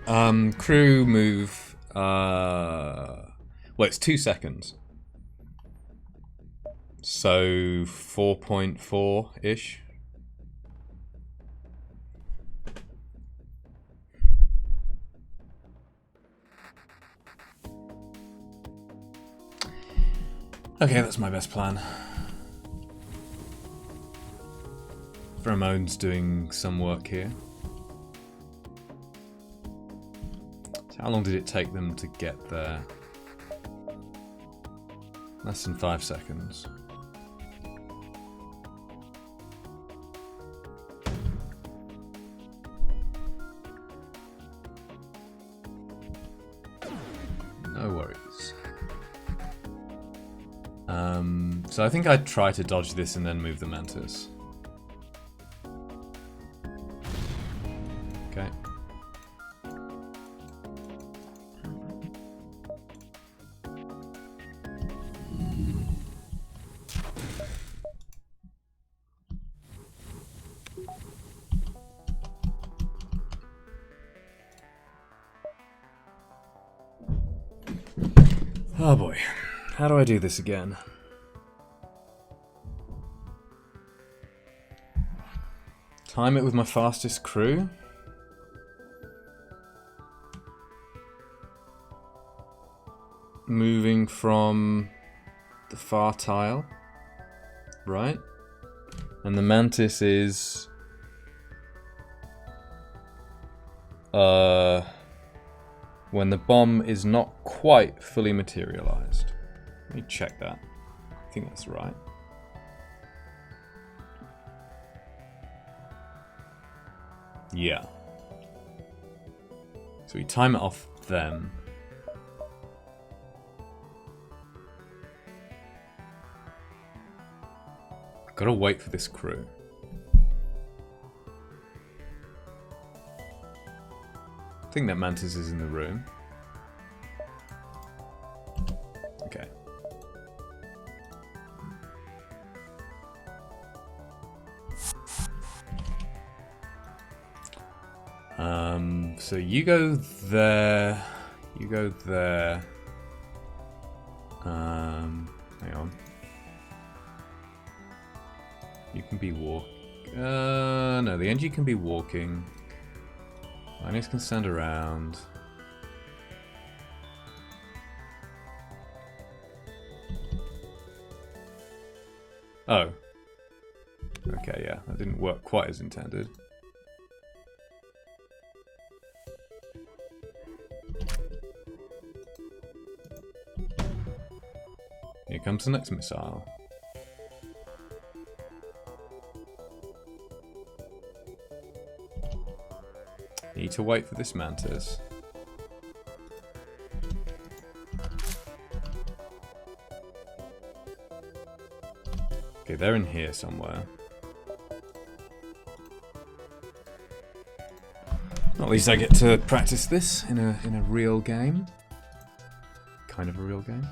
Crew move. Well, it's 2 seconds. So 4.4-ish. Okay, that's my best plan. Pheromone's doing some work here. So how long did it take them to get there? Less than 5 seconds. No worries. So I think I'd try to dodge this and then move the Mantis. Okay. Oh boy. How do I do this again? Time it with my fastest crew. Moving from the far tile. Right. And the Mantis is... when the bomb is not quite fully materialized. Let me check that. I think that's right. Yeah. So we time it off them. Gotta wait for this crew. I think that Mantis is in the room. Okay. So you go there. You go there. Hang on. You can be no, the NG can be walking. Linus can stand around. Oh. Okay, yeah, that didn't work quite as intended. Here comes the next missile. Need to wait for this Mantis. Okay, they're in here somewhere. At least I get to practice this in a real game. Kind of a real game.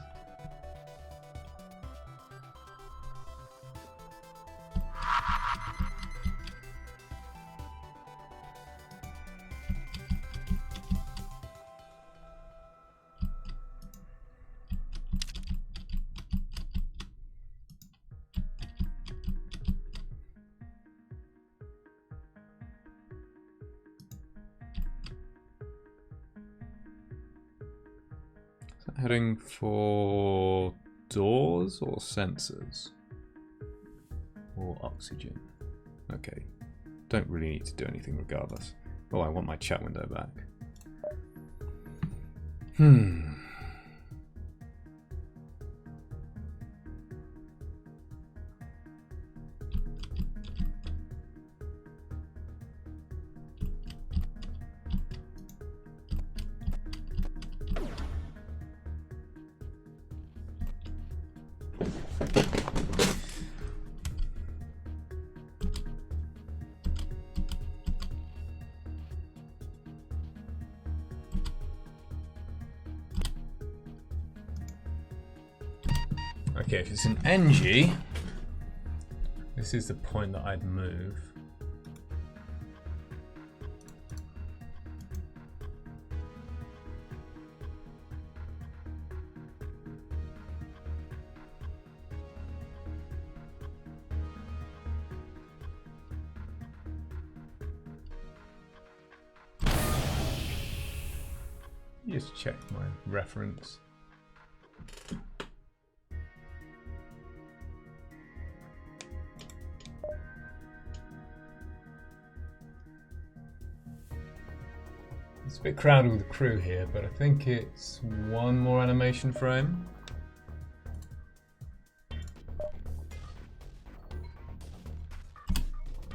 Heading for doors or sensors? Or oxygen? Okay. Don't really need to do anything regardless. Oh, I want my chat window back. Okay, if it's an NG, this is the point that I'd move. Just check my reference. It's a bit crowded with the crew here, but I think it's one more animation frame.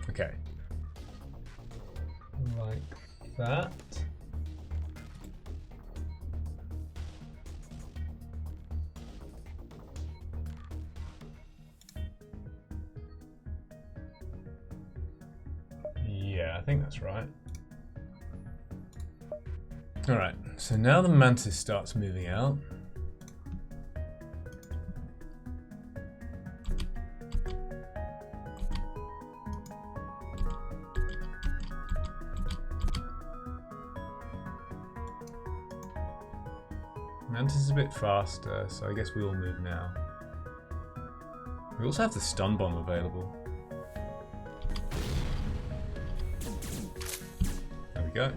Okay. Like that. Yeah, I think that's right. Alright, so now the Mantis starts moving out. Mantis is a bit faster, so I guess we all move now. We also have the stun bomb available. There we go.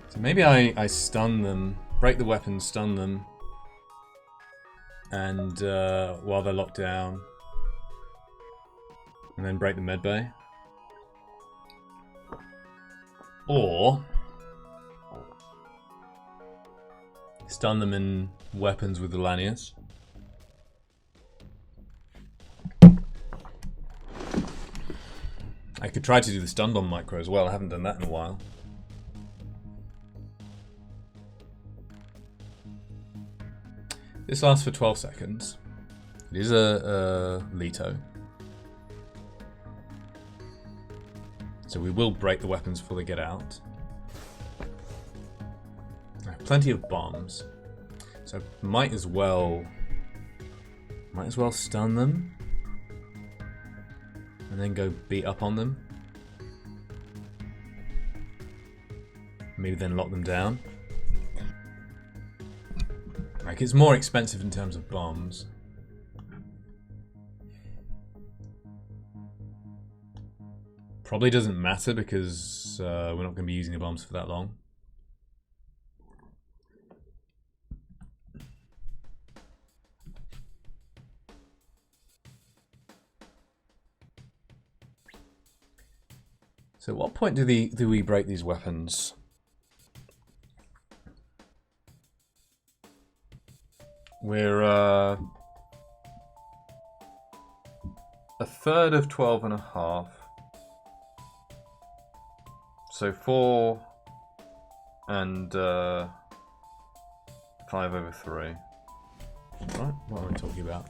So maybe I stun them, break the weapon, stun them, and while they're locked down, and then break the medbay. Or stun them in weapons with the lanyards. I could try to do the stun bomb micro as well. I haven't done that in a while. This lasts for 12 seconds. It is a Leto. So we will break the weapons before they get out. I have plenty of bombs. So might as well stun them. And then go beat up on them. Maybe then lock them down. Like, it's more expensive in terms of bombs. Probably doesn't matter because we're not going to be using the bombs for that long. So at what point do we break these weapons? We're a third of 12 and a half. So 4 and 5 over 3. Right, what am I talking about?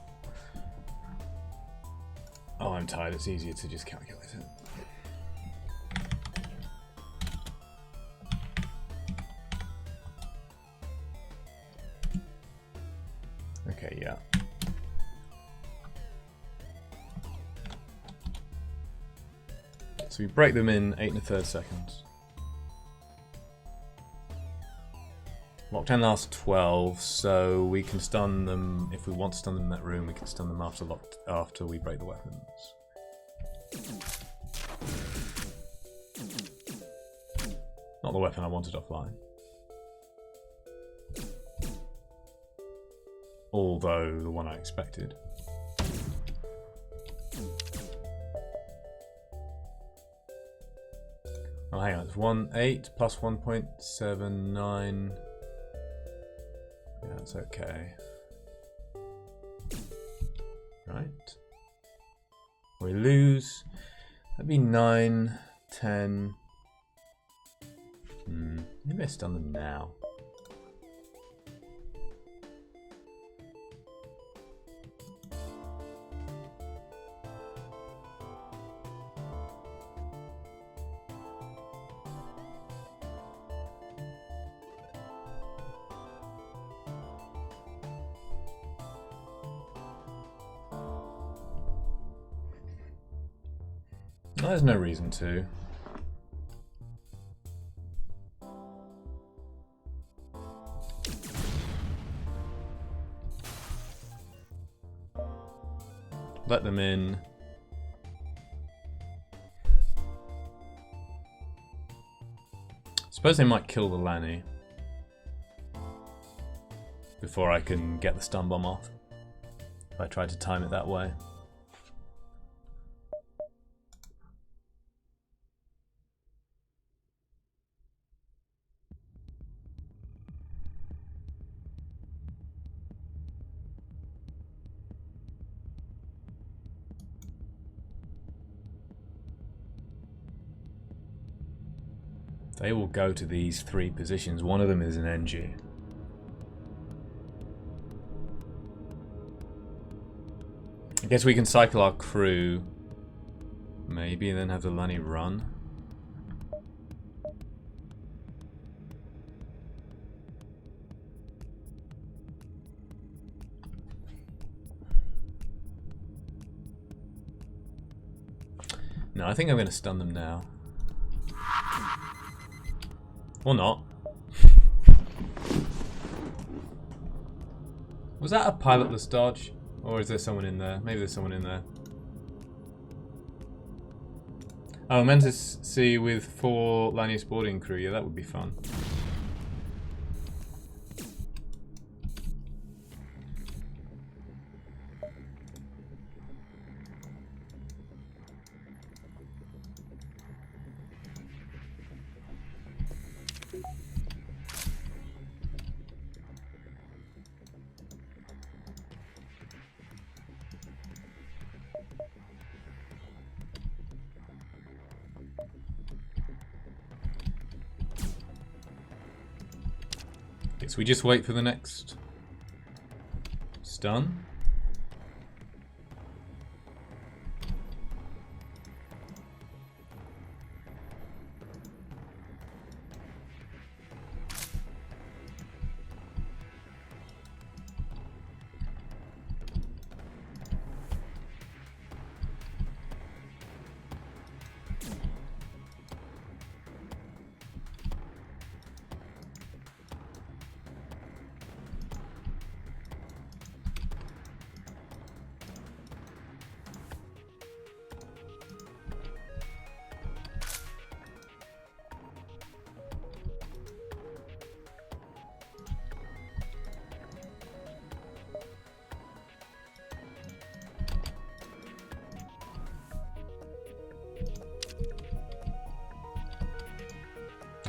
Oh, I'm tired. It's easier to just calculate it. Okay, yeah. So we break them in 8 1/3 seconds. Lockdown lasts 12, so we can stun them if we want to stun them in that room. We can stun them after we break the weapons. Not the weapon I wanted offline. Although the one I expected. Oh, hang on, it's 1.8 plus 1.79. Yeah, that's okay. Right. We lose. That'd be 9, 10. Maybe I stun them now. There's no reason to. Let them in. Suppose they might kill the Lanny before I can get the stun bomb off, if I try to time it that way. They will go to these 3 positions. One of them is an NG. I guess we can cycle our crew, maybe, and then have the Lanny run. No, I think I'm going to stun them now. Or not. Was that a pilotless dodge? Or is there someone in there? Maybe there's someone in there. Oh, Mantis C with 4 Lanius boarding crew. Yeah, that would be fun. So we just wait for the next stun.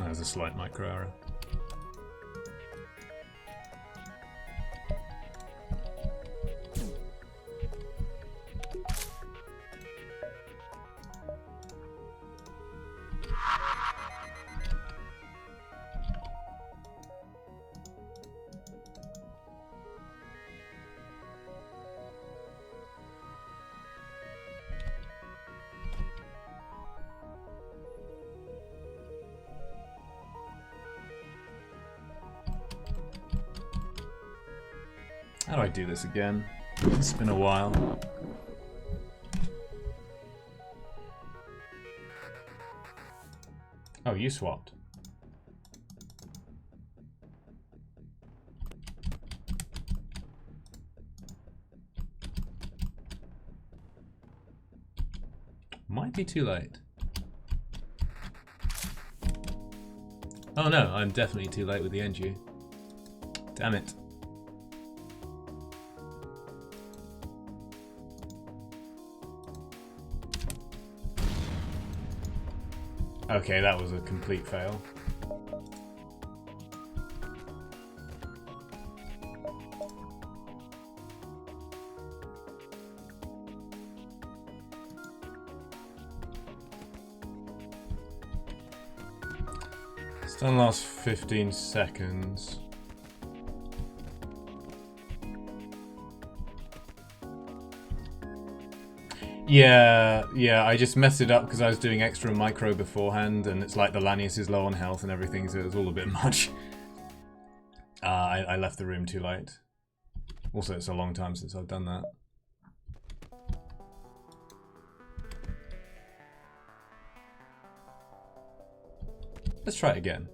There's a slight micro error. How do I do this again? It's been a while. Oh, you swapped. Might be too late. Oh no, I'm definitely too late with the NG. Damn it. Okay, that was a complete fail. Stun lasts 15 seconds. Yeah, I just messed it up because I was doing extra micro beforehand, and it's like the Lanius is low on health and everything, so it was all a bit much. I left the room too late. Also, it's a long time since I've done that. Let's try it again.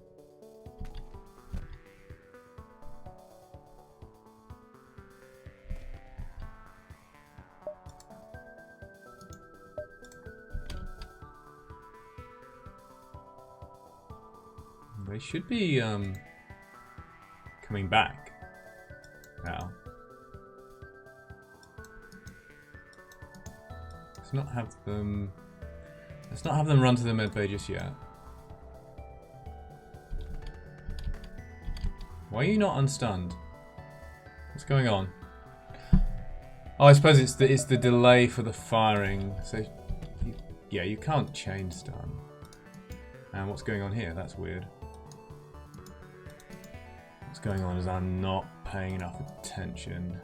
They should be coming back now. Let's not have them run to the medbay just yet. Why are you not unstunned? What's going on? Oh, I suppose it's the delay for the firing. So, yeah, you can't chain stun. And what's going on here? That's weird. What's going on is I'm not paying enough attention.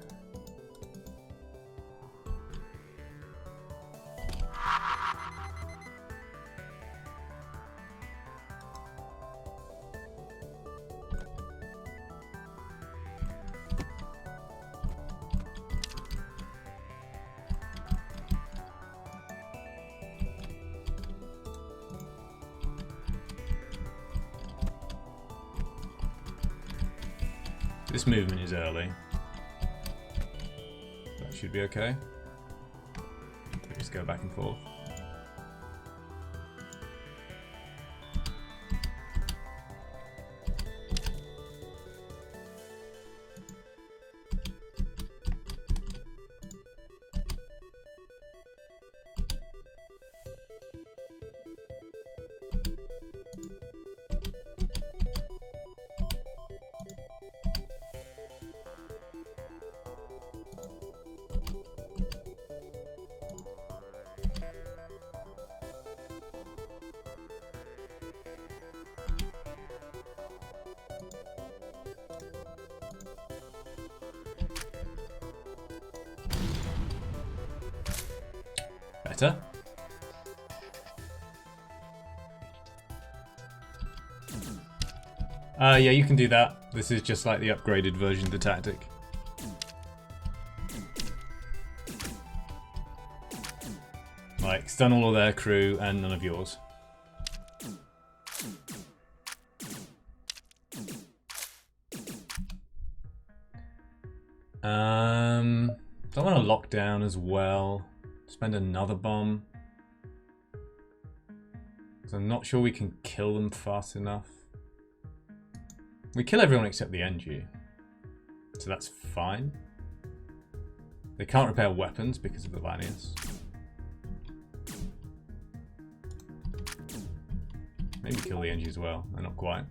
This movement is early. That should be okay. We just go back and forth. Better. Yeah, you can do that. This is just like the upgraded version of the tactic. Like, stun all of their crew and none of yours. Don't want to lock down as well. Spend another bomb. So I'm not sure we can kill them fast enough. We kill everyone except the NG. So that's fine. They can't repair weapons because of the Lanius. Maybe kill the NG as well. No, not quite.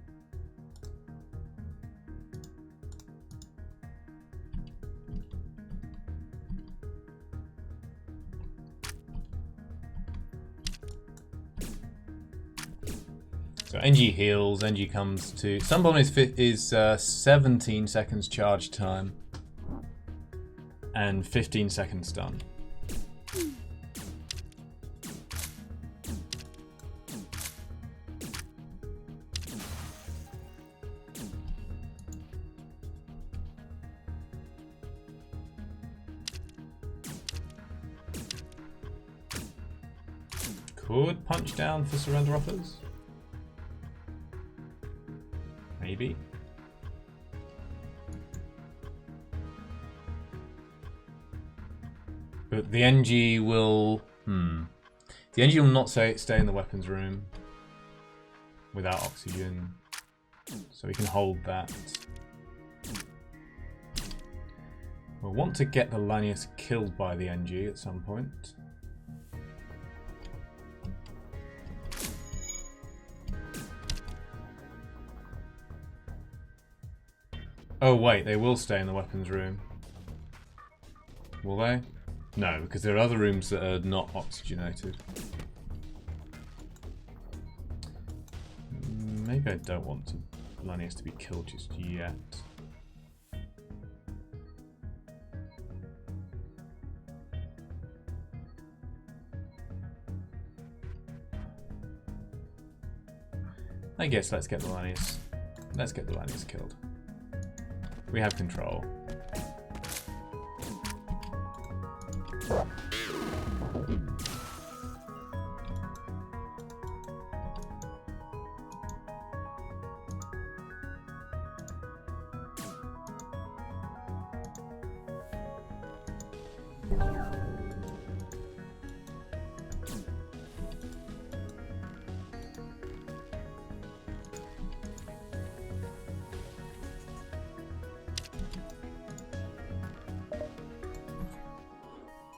So NG heals, NG comes to... Sunbomb is 17 seconds charge time and 15 seconds stun. Could punch down for surrender offers. Maybe. But the NG will... The NG will not stay in the weapons room without oxygen. So we can hold that. We'll want to get the Lanius killed by the NG at some point. Oh wait, they will stay in the weapons room. Will they? No, because there are other rooms that are not oxygenated. Maybe I don't want Lanius to be killed just yet. I guess let's get the Lanius. Let's get the Lanius killed. We have control.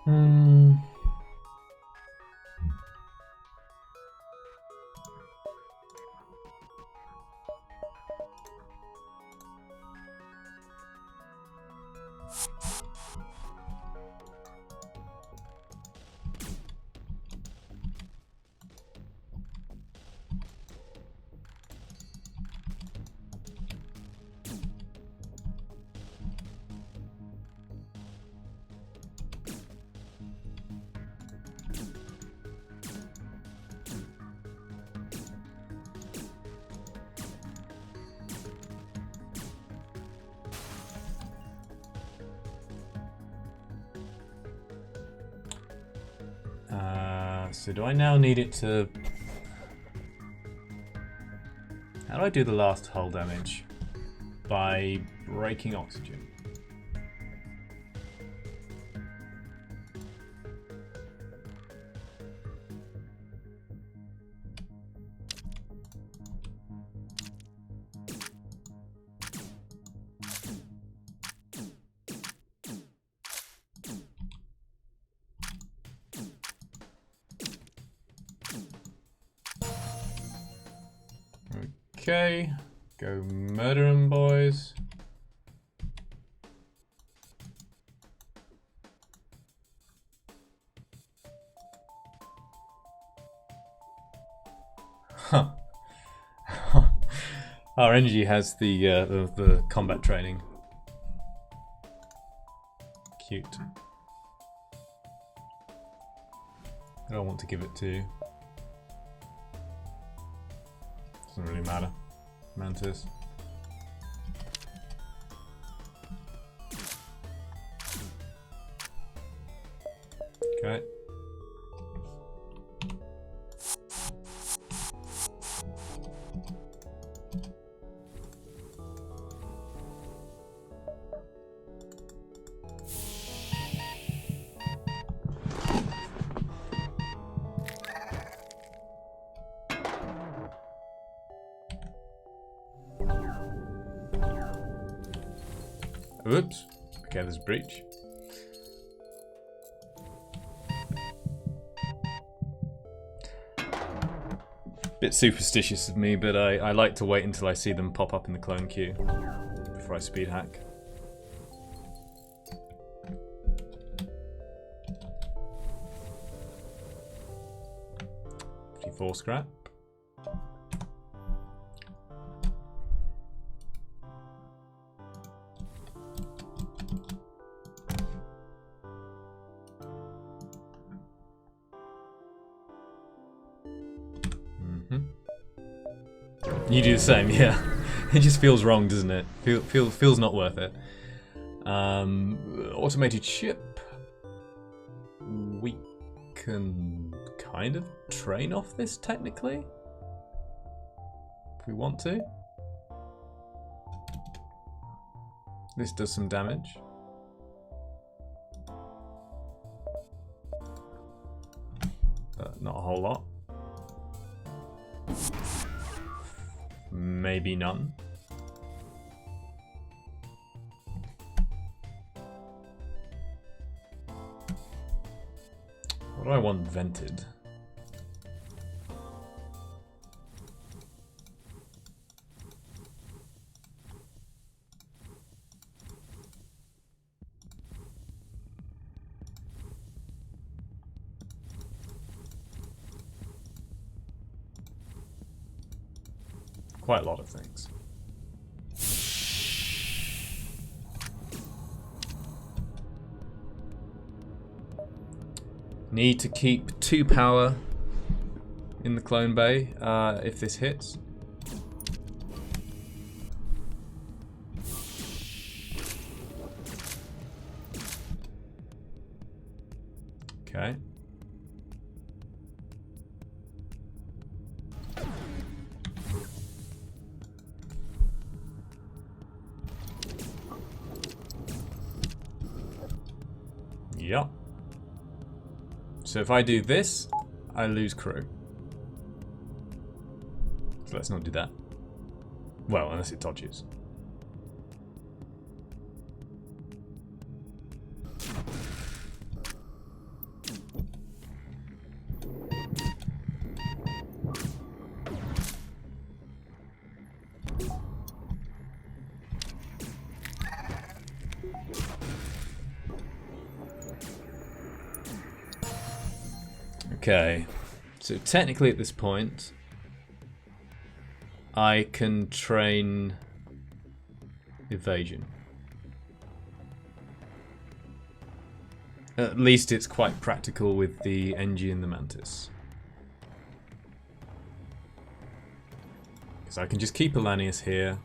Hmm. So do I now need it to... How do I do the last hull damage? By breaking oxygen. Okay, go murder 'em, boys. Huh. Our energy has the combat training. Cute. I don't want to give it to... Doesn't really matter. Mantis. Okay. Oops. Okay, there's breach. Bit superstitious of me, but I like to wait until I see them pop up in the clone queue before I speed hack. .54 scrap. You do the same, yeah. It just feels wrong, doesn't it? Feels not worth it. Automated ship. We can kind of train off this technically, if we want to. This does some damage. But not a whole lot. Maybe none. What do I want vented? Quite a lot of things. Need to keep 2 power in the clone bay if this hits. Okay. Yep. So if I do this, I lose crew. So let's not do that. Well, unless it dodges. Okay, so technically at this point, I can train evasion. At least it's quite practical with the NG and the Mantis. Because I can just keep Elanius here.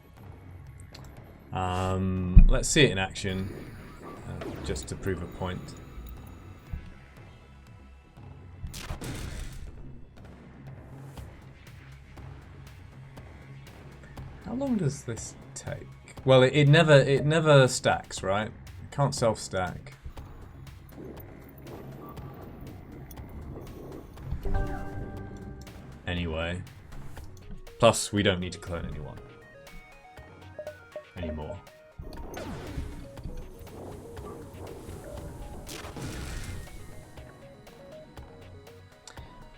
Let's see it in action, just to prove a point. How long does this take? Well, it never stacks, right? It can't self-stack. Anyway. Plus, we don't need to clone anyone. Anymore.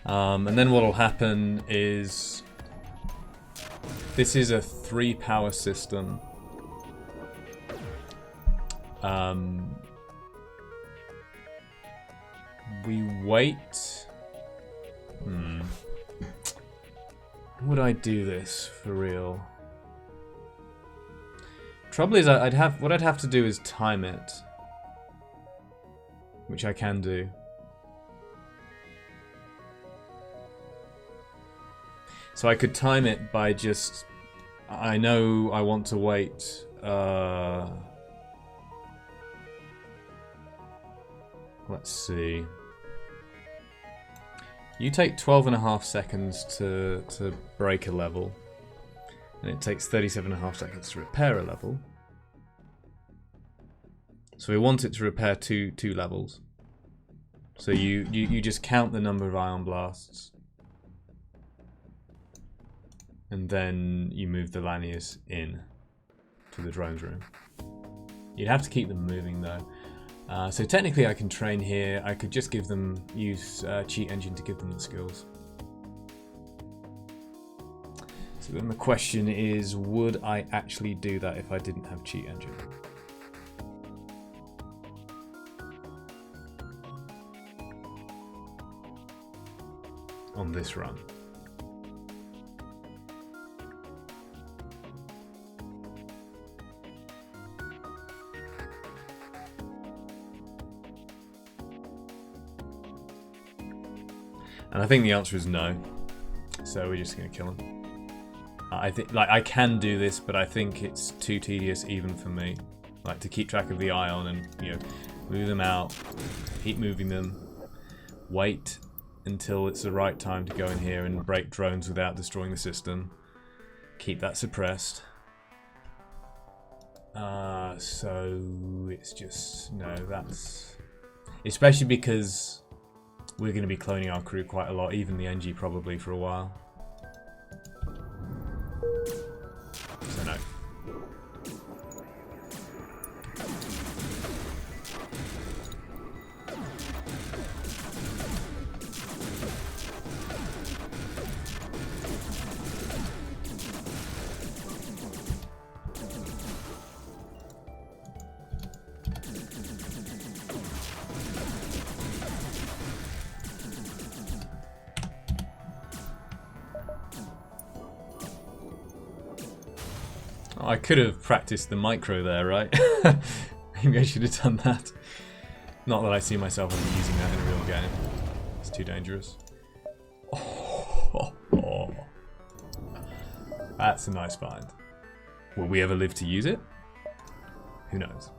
And then what'll happen is... This is a 3-power system. We wait... Would I do this for real? Trouble is, what I'd have to do is time it, which I can do. So I could time it by just. I know I want to wait. Let's see. You take 12.5 seconds to break a level, and it takes 37.5 seconds to repair a level. So we want it to repair two levels. So you just count the number of ion blasts, and then you move the Lanius in to the drones room. You'd have to keep them moving though. So technically I can train here. I could just give them, use Cheat Engine to give them the skills. So then the question is, would I actually do that if I didn't have Cheat Engine? On this run. And I think the answer is no. So we're just gonna kill him. I think, like, I can do this, but I think it's too tedious even for me. Like, to keep track of the ion and, you know, move them out, keep moving them, wait until it's the right time to go in here and break drones without destroying the system. Keep that suppressed. So it's just, no, that's... Especially because we're going to be cloning our crew quite a lot, even the NG probably for a while. So no. I could have practiced the micro there, right? Maybe I should have done that. Not that I see myself as using that in a real game. It's too dangerous. Oh. That's a nice find. Will we ever live to use it? Who knows?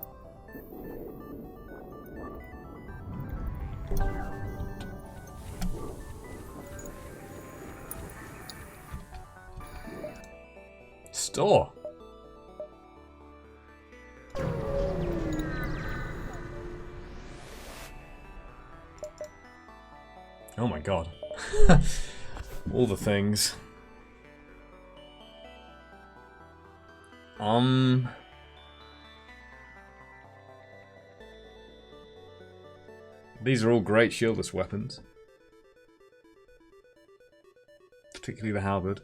Store. Oh my god. All the things. These are all great shieldless weapons. Particularly the halberd.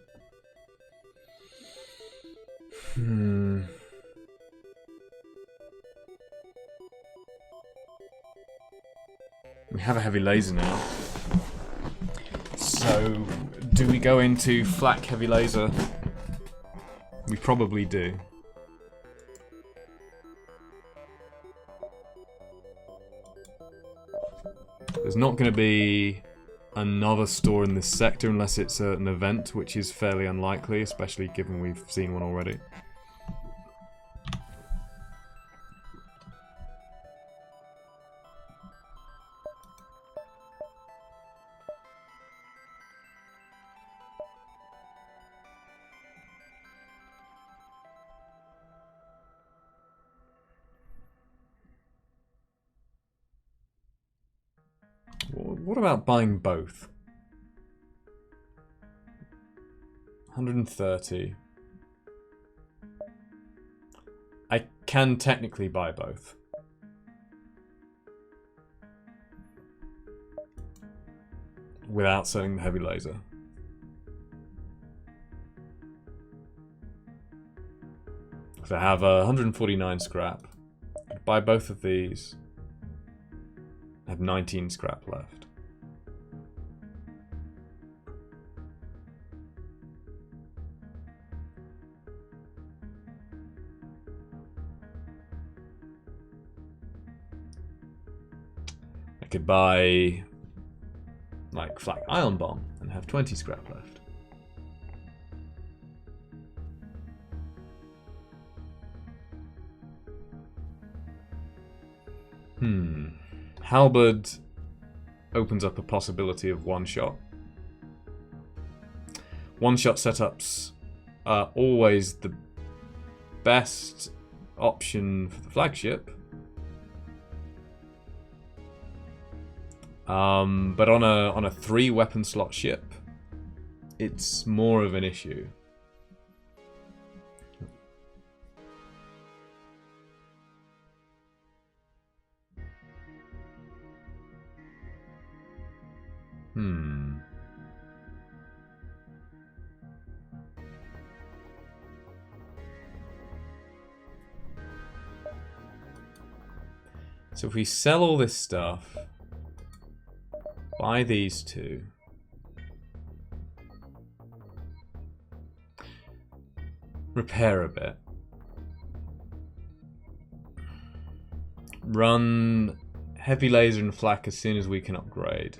We have a heavy laser now. So, do we go into flak heavy laser? We probably do. There's not going to be another store in this sector unless it's an event, which is fairly unlikely, especially given we've seen one already. What about buying both? 130. I can technically buy both. Without selling the heavy laser. Because I have 149 scrap. Buy both of these. I have 19 scrap left. I could buy like flak ion bomb and have 20 scrap left. Halberd opens up a possibility of one-shot. One-shot setups are always the best option for the flagship. But on a 3-weapon slot ship, it's more of an issue. So if we sell all this stuff, buy these two, repair a bit, run heavy laser and flak as soon as we can upgrade.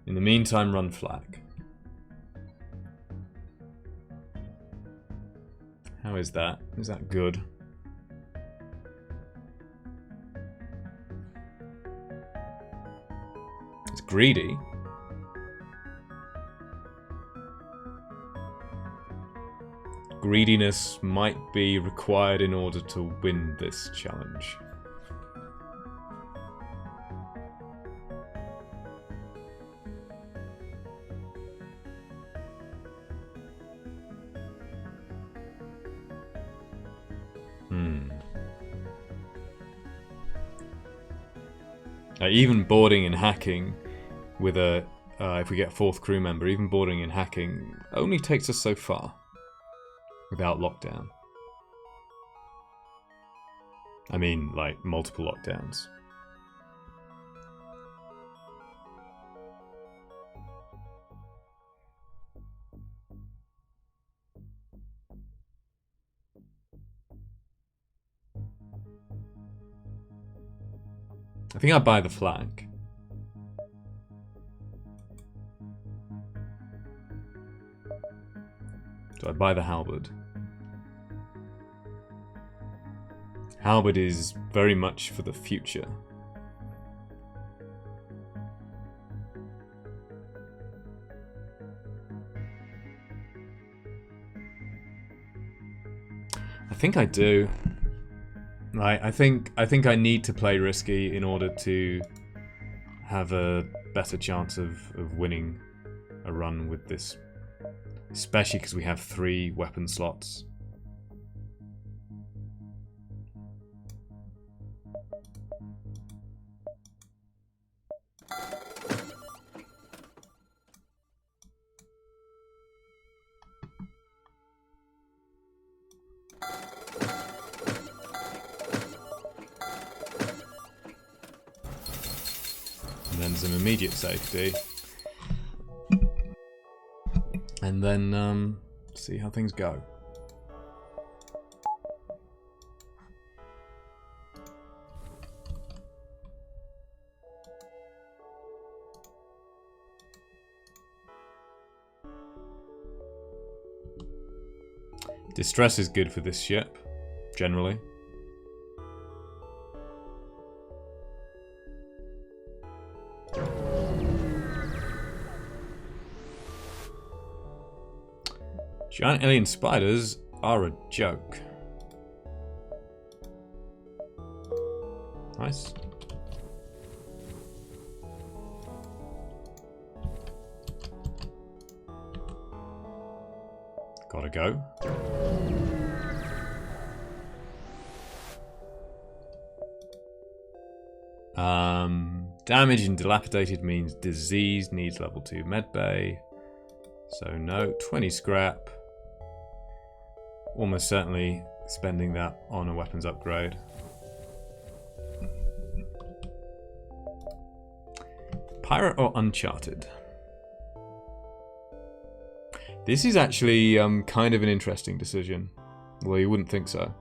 In the meantime, run flak. How is that? Is that good? It's greedy. Greediness might be required in order to win this challenge. Even boarding and hacking with a, if we get a 4th crew member, even boarding and hacking only takes us so far without lockdown. I mean, like, multiple lockdowns. I think I'd buy the flag. So I'd buy the halberd. Halberd is very much for the future. I think I do. I think I need to play risky in order to have a better chance of winning a run with this. Especially because we have 3 weapon slots. then some immediate safety. And then see how things go. Distress is good for this ship, generally. Giant alien spiders are a joke. Nice. Gotta go. Damage and dilapidated means disease, needs level 2 medbay. So no, 20 scrap. Almost certainly spending that on a weapons upgrade. Pirate or Uncharted? This is actually kind of an interesting decision. Well, you wouldn't think so.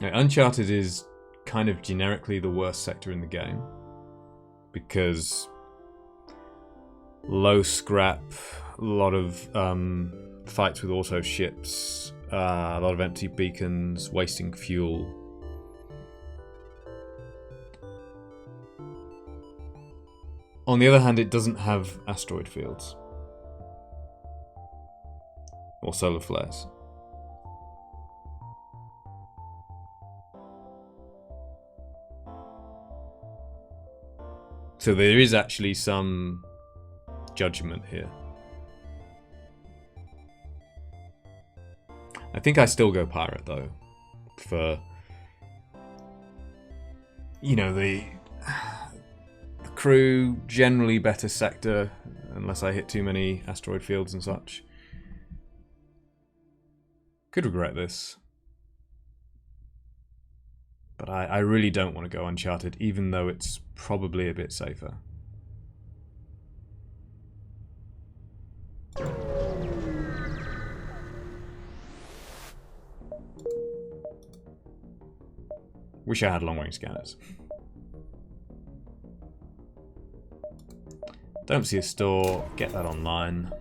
Now, Uncharted is kind of generically the worst sector in the game. Because low scrap, a lot of fights with auto ships, a lot of empty beacons, wasting fuel. On the other hand, it doesn't have asteroid fields. Or solar flares. So there is actually some judgment here. I think I still go pirate though. For, you know, the crew, generally better sector, unless I hit too many asteroid fields and such. Could regret this. But I really don't want to go Uncharted, even though it's probably a bit safer. Wish I had long-range scanners. Don't see a store, get that online.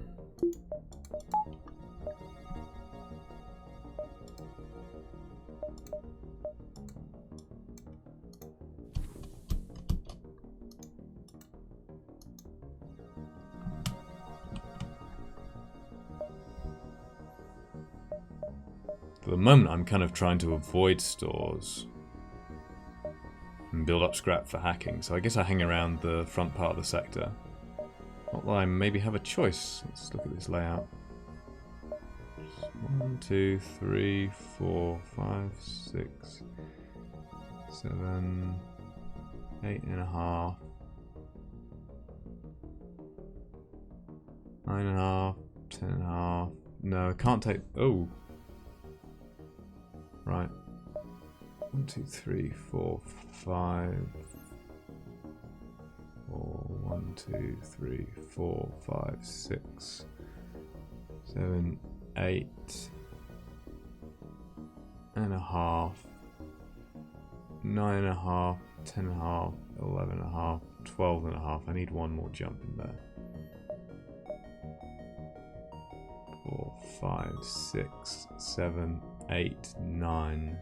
For the moment, I'm kind of trying to avoid stores and build up scrap for hacking, so I guess I hang around the front part of the sector. Not that I maybe have a choice. Let's look at this layout. 1, 2, 3, 4, 5, 6, 7, 8.5, 9.5, 10.5. No, I can't take. Oh. Right. 1, 2, 3, 4, 5. 1, 2, 3, 4, 5, 6, 7, 8 and a half, 9.5, 10.5, 11.5, 12.5. I need one more jump in there. 4, 5, 6, 7, 8, 9.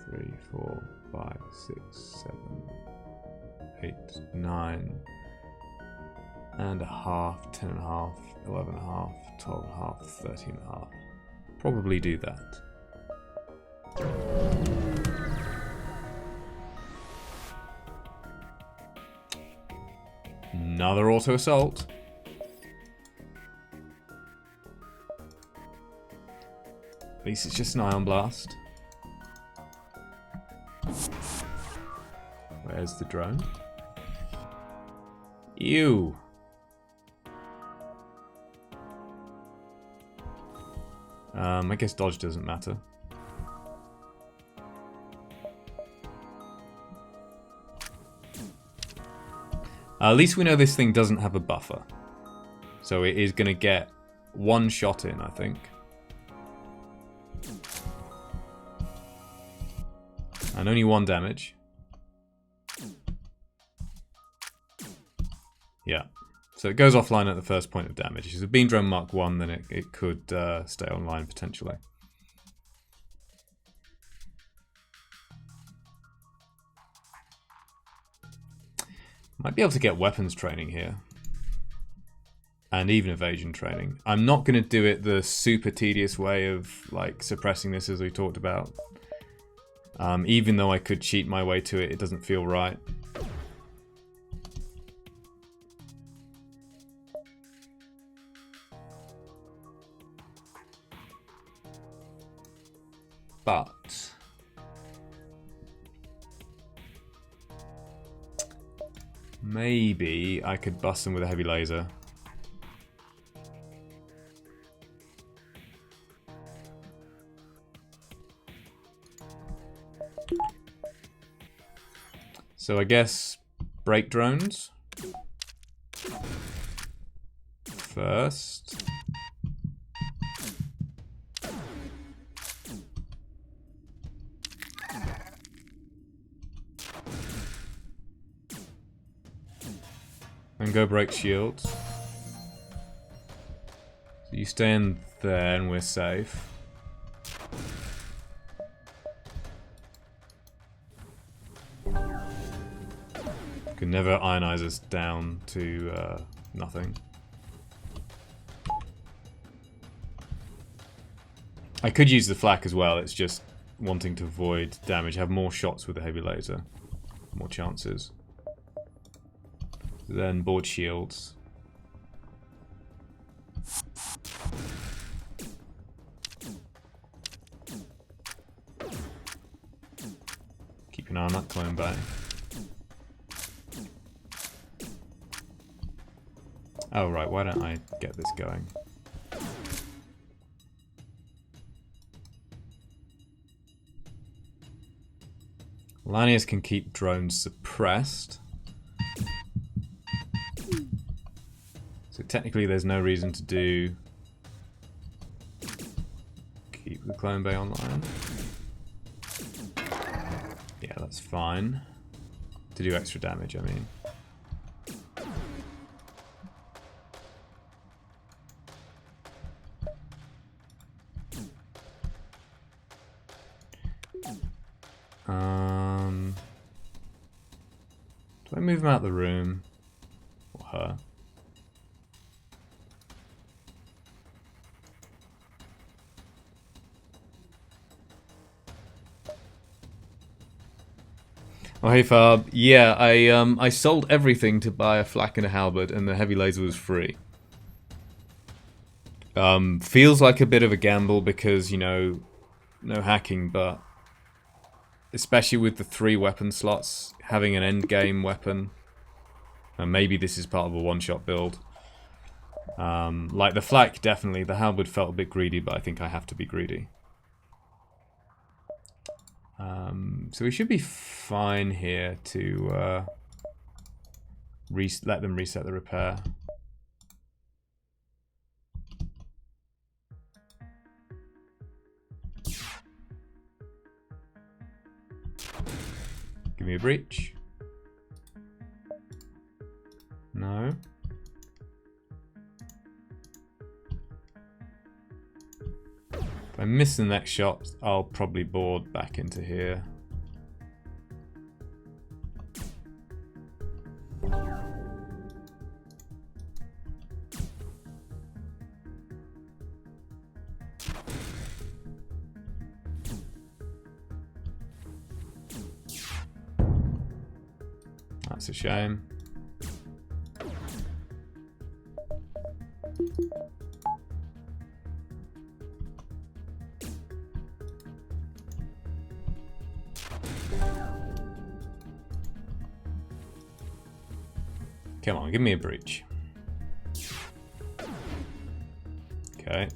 3, 4, 5, 6, 7, 8, 9 and a half, 10.5, 11.5, 12.5, 13.5. Probably do that. Another auto assault. At least it's just an ion blast. Where's the drone? Ew. I guess dodge doesn't matter. At least we know this thing doesn't have a buffer. So it is going to get one shot in, I think. And only one damage. Yeah. So it goes offline at the first point of damage. If it's a Beam Drone Mark 1, then it could stay online potentially. Might be able to get weapons training here. And even evasion training. I'm not going to do it the super tedious way of like suppressing this as we talked about. Even though I could cheat my way to it, it doesn't feel right. But maybe I could bust them with a heavy laser. So I guess break drones first. And go break shields. So you stay in there and we're safe. Can never ionize us down to nothing. I could use the flak as well, it's just wanting to avoid damage, have more shots with the heavy laser. More chances. Then board shields. Keep an eye on that clone bay. Oh right, why don't I get this going? Lanius can keep drones suppressed. So technically there's no reason to do... Keep the clone bay online. Yeah, that's fine. To do extra damage, I mean. Do I move him out of the room? Or her? Oh hey Farb, yeah, I sold everything to buy a flak and a halberd, and the heavy laser was free. Feels like a bit of a gamble because, you know, no hacking, but especially with the 3 weapon slots, having an end game weapon, and maybe this is part of a one-shot build. Like the flak, definitely. The halberd felt a bit greedy, but I think I have to be greedy. So we should be fine here to let them reset the repair. Give me a breach. No. If I miss the next shot, I'll probably board back into here. That's a shame. Come on, give me a breach. Okay.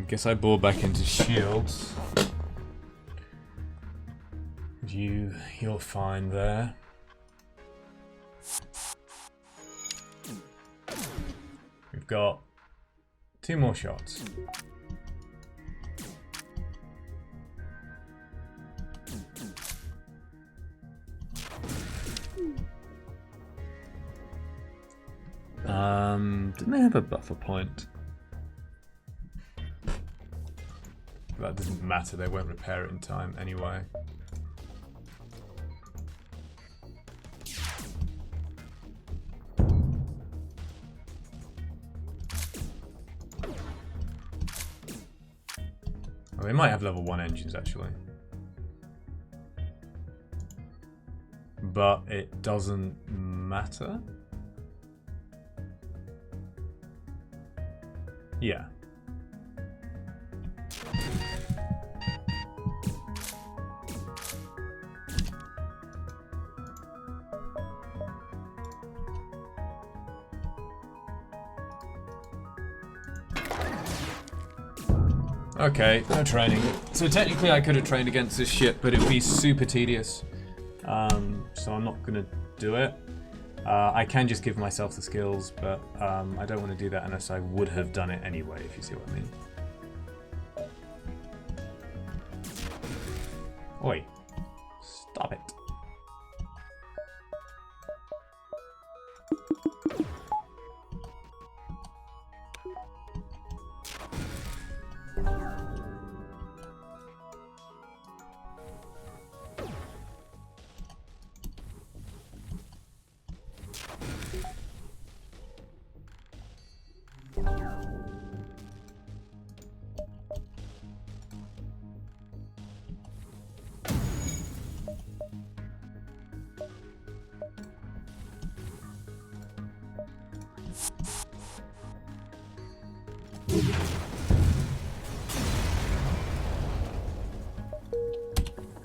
guess I bore back into shields. You're fine there. We've got 2 more shots. Didn't they have a buffer point? That doesn't matter, they won't repair it in time anyway. Oh, they might have level 1 engines actually. But it doesn't matter. Yeah. Okay, no training. So technically I could have trained against this ship, but it would be super tedious. So I'm not going to do it. I can just give myself the skills, but I don't want to do that unless I would have done it anyway, if you see what I mean. Oi. Stop it.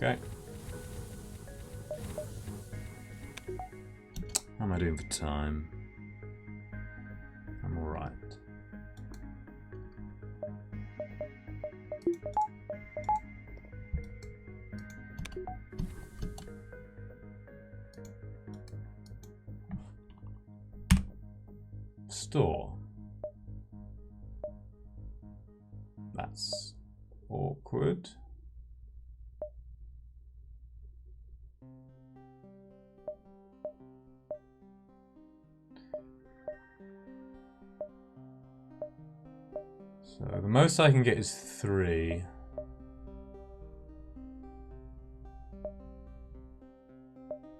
Okay. How am I doing for time? I'm alright. Store. That's awkward. So the most I can get is 3.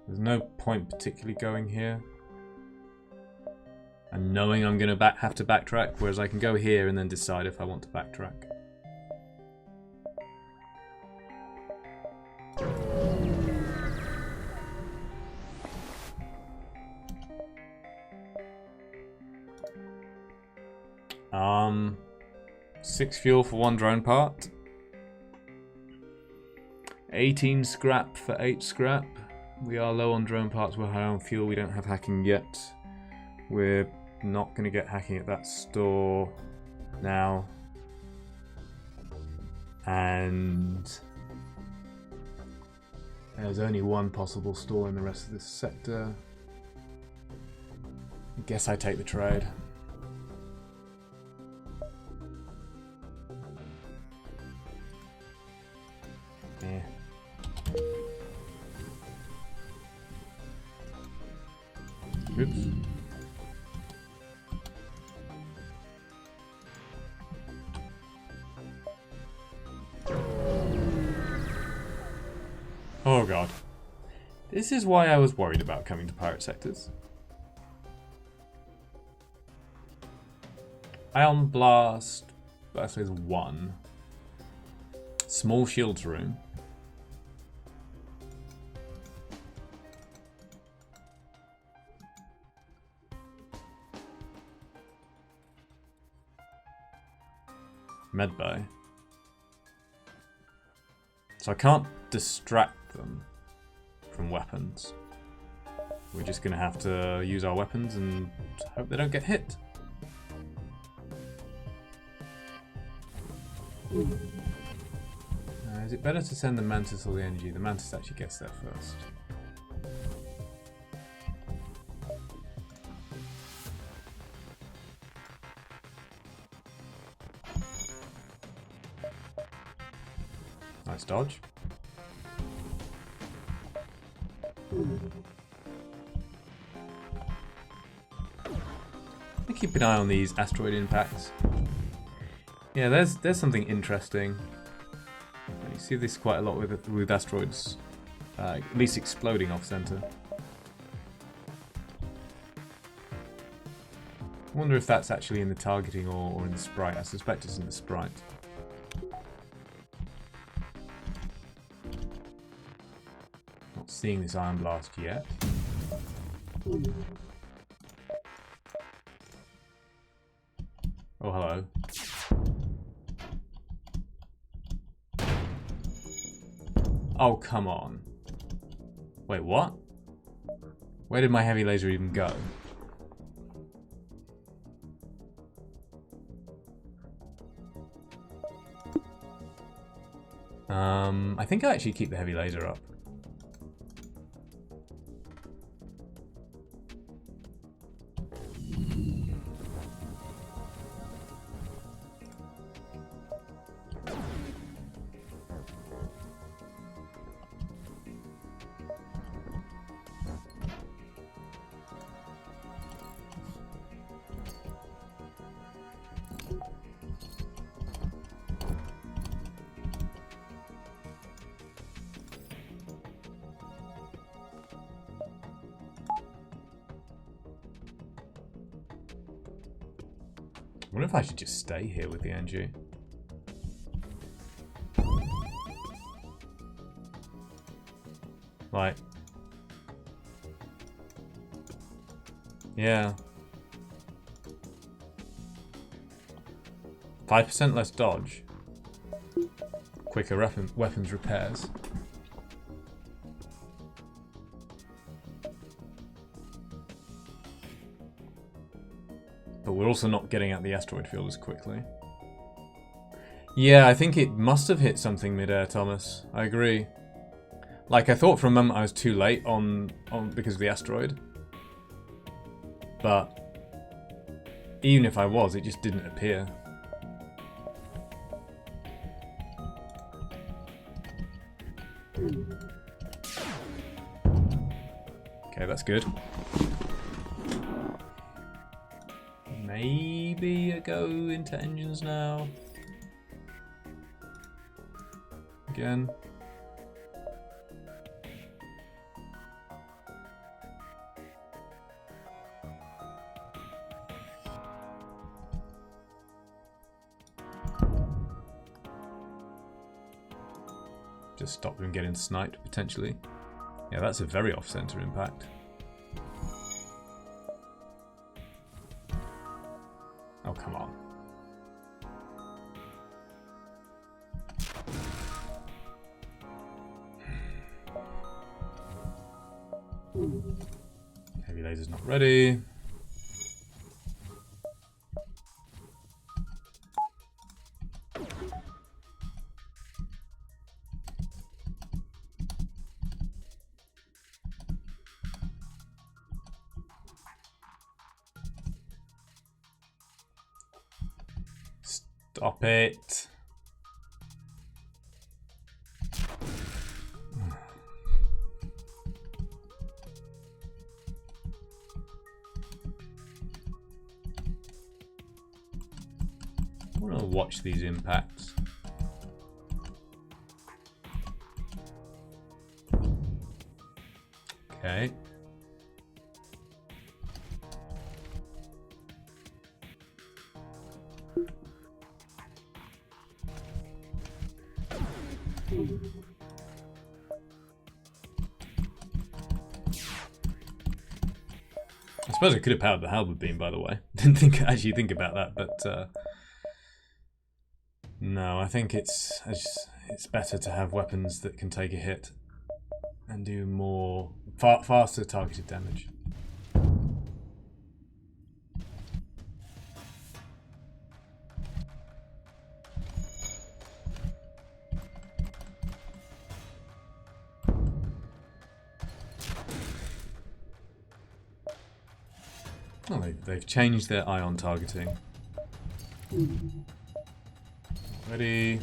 There's no point particularly going here. And knowing I'm going to have to backtrack, whereas I can go here and then decide if I want to backtrack. Um, 6 fuel for 1 drone part. 18 scrap for 8 scrap. We are low on drone parts, we're high on fuel, we don't have hacking yet. We're not going to get hacking at that store now. And there's only one possible store in the rest of this sector. I guess I take the trade. Yeah. Oops. Oh god. This is why I was worried about coming to pirate sectors. Ion Blast, that says 1. Small shields room. Medbay. So I can't distract them from weapons. We're just going to have to use our weapons and hope they don't get hit. Is it better to send the Mantis or the energy? The Mantis actually gets there first. Nice dodge. I keep an eye on these asteroid impacts. Yeah, there's something interesting. You see this quite a lot with asteroids, at least exploding off center. I wonder if that's actually in the targeting or in the sprite. I suspect it's in the sprite. Not seeing this Iron Blast yet. Oh, hello. Oh, come on. Wait, what? Where did my heavy laser even go? I think I actually keep the heavy laser up. I wonder if I should just stay here with the NG. Like... yeah. 5% less dodge. Quicker weapons repairs. But we're also not getting out the asteroid field as quickly. Yeah, I think it must have hit something mid-air, Thomas. I agree. Like, I thought for a moment I was too late on because of the asteroid. But even if I was, it just didn't appear. Okay, that's good. Maybe a go into engines now. Again. Just stop them getting sniped, potentially. Yeah, that's a very off-center impact. Oh, come on. Heavy laser's not ready. Stop it. I want to watch these impacts. Okay. I suppose I could have powered the halberd beam, by the way. Didn't actually think about that, but no, I think it's better to have weapons that can take a hit and do more faster targeted damage. Oh, they've changed their ion targeting. Ready.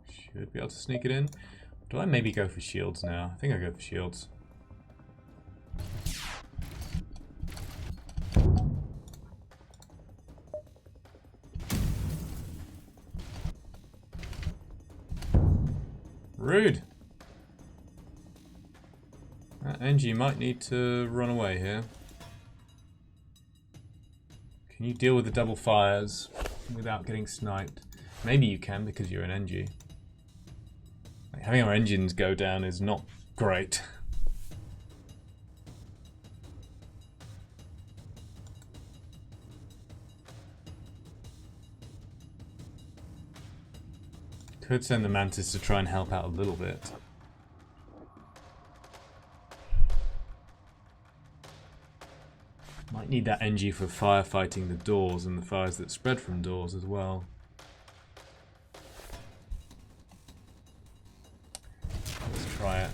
Should be able to sneak it in. Do I maybe go for shields now? I think I go for shields. Rude. That NG might need to run away here. Can you deal with the double fires without getting sniped? Maybe you can because you're an NG. Like, having our engines go down is not great. Could send the Mantis to try and help out a little bit. Might need that NG for firefighting the doors and the fires that spread from doors as well. Let's try it.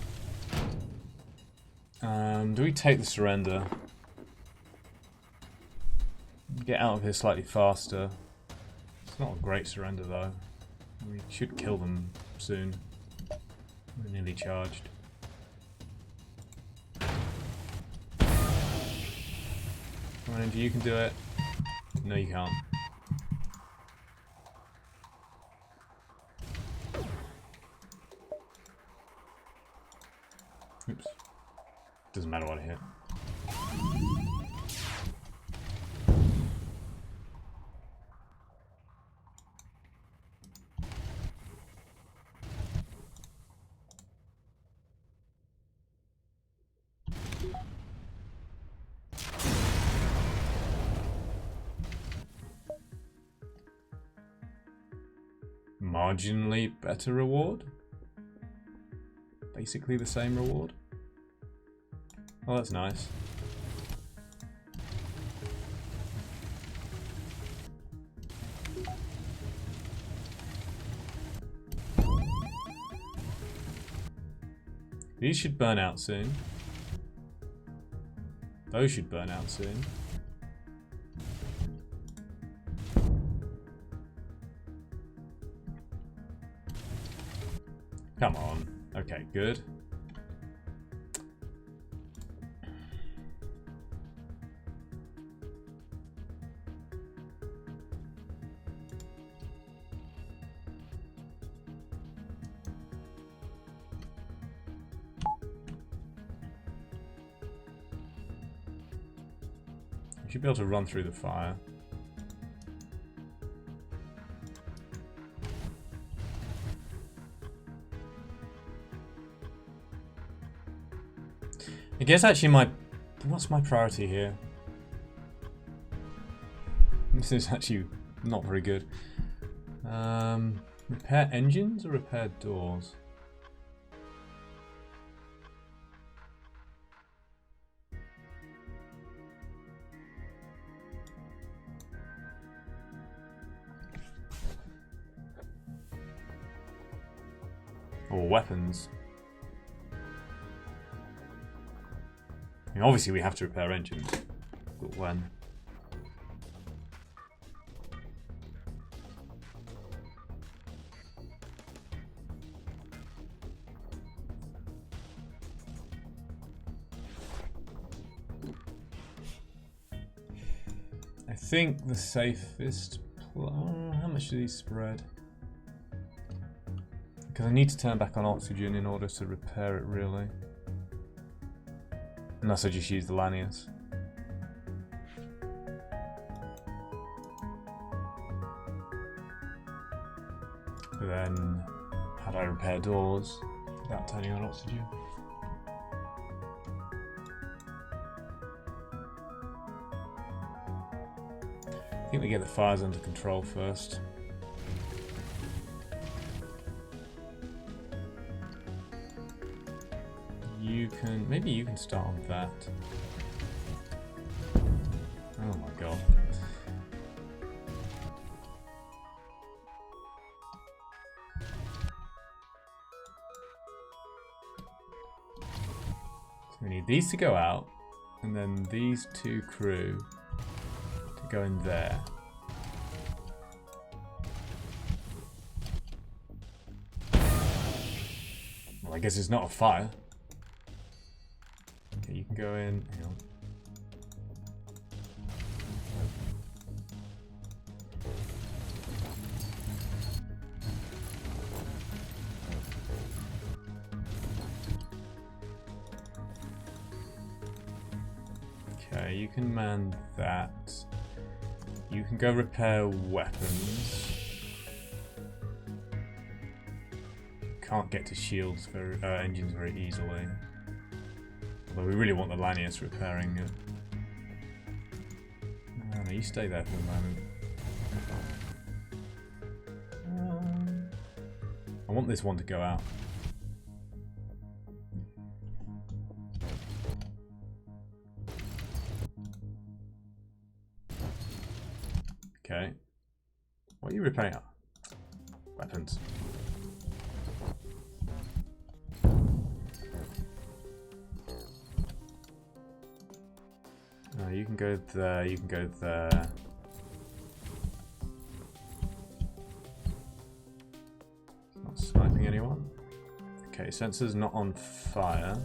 Do we take the surrender? Get out of here slightly faster. It's not a great surrender though. We should kill them soon. We're nearly charged. Come on, you can do it. No, you can't. Oops. Doesn't matter what I hit. Marginally better reward? Basically the same reward? Oh, that's nice. These should burn out soon. Those should burn out soon. Come on. Okay, good. We should be able to run through the fire. I guess actually what's my priority here? This is actually not very good. Repair engines or repair doors? Or weapons? I mean, obviously we have to repair engines, but when? I think the safest... how much do these spread? Because I need to turn back on oxygen in order to repair it, really. Unless I just use the lanyards. But then, how do I repair doors without turning on oxygen? I think we get the fires under control first. Maybe you can start on that. Oh my god. need these to go out, and then these two crew to go in there. Well, I guess it's not a fire. Okay, you can go in. Hang on. Okay, you can man that. You can go repair weapons. Can't get to shields for engines very easily. Although we really want the Lanius repairing it. Oh, no, you stay there for the moment. I want this one to go out. Okay. What are you repairing? Weapons. You can go there, you can go there. Not sniping anyone. Okay, sensor's not on fire.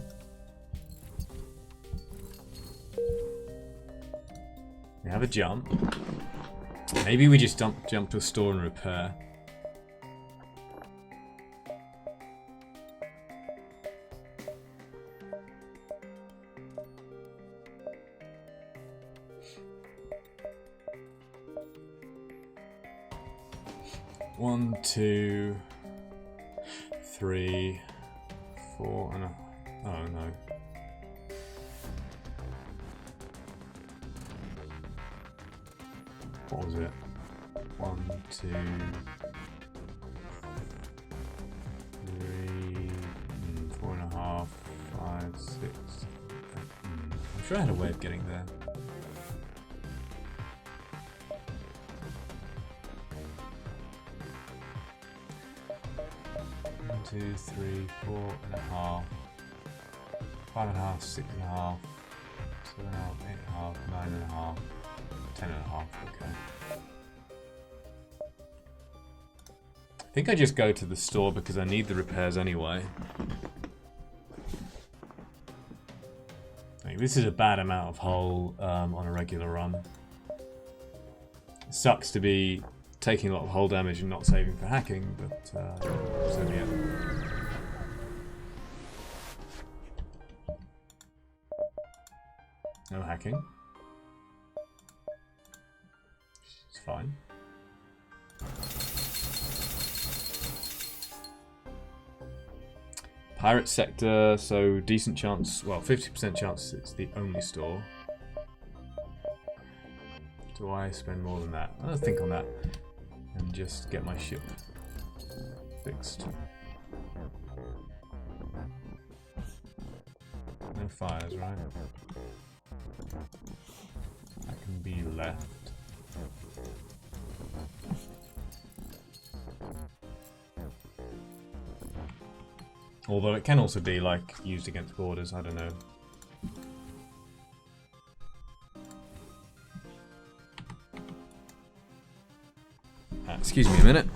We have a jump. Maybe we just jump to a store and repair. One, two, three, four, and oh no. What was it? 1, 2, 3, 4.5, 5, 6. I'm sure I had a way of getting there. One, 2, 3, 4.5, 5.5, 6.5, 7.5, 8.5, 9.5, 10.5. Okay. I think I just go to the store because I need the repairs anyway. I think this is a bad amount of hull on a regular run. It sucks to be taking a lot of hull damage and not saving for hacking, but so yeah. No hacking. It's fine. Pirate sector, so decent chance, well, 50% chance it's the only store. Do I spend more than that? I'll think on that and just get my ship fixed. No fires, right? That can be left. Although it can also be like used against borders, I don't know. Excuse me a minute.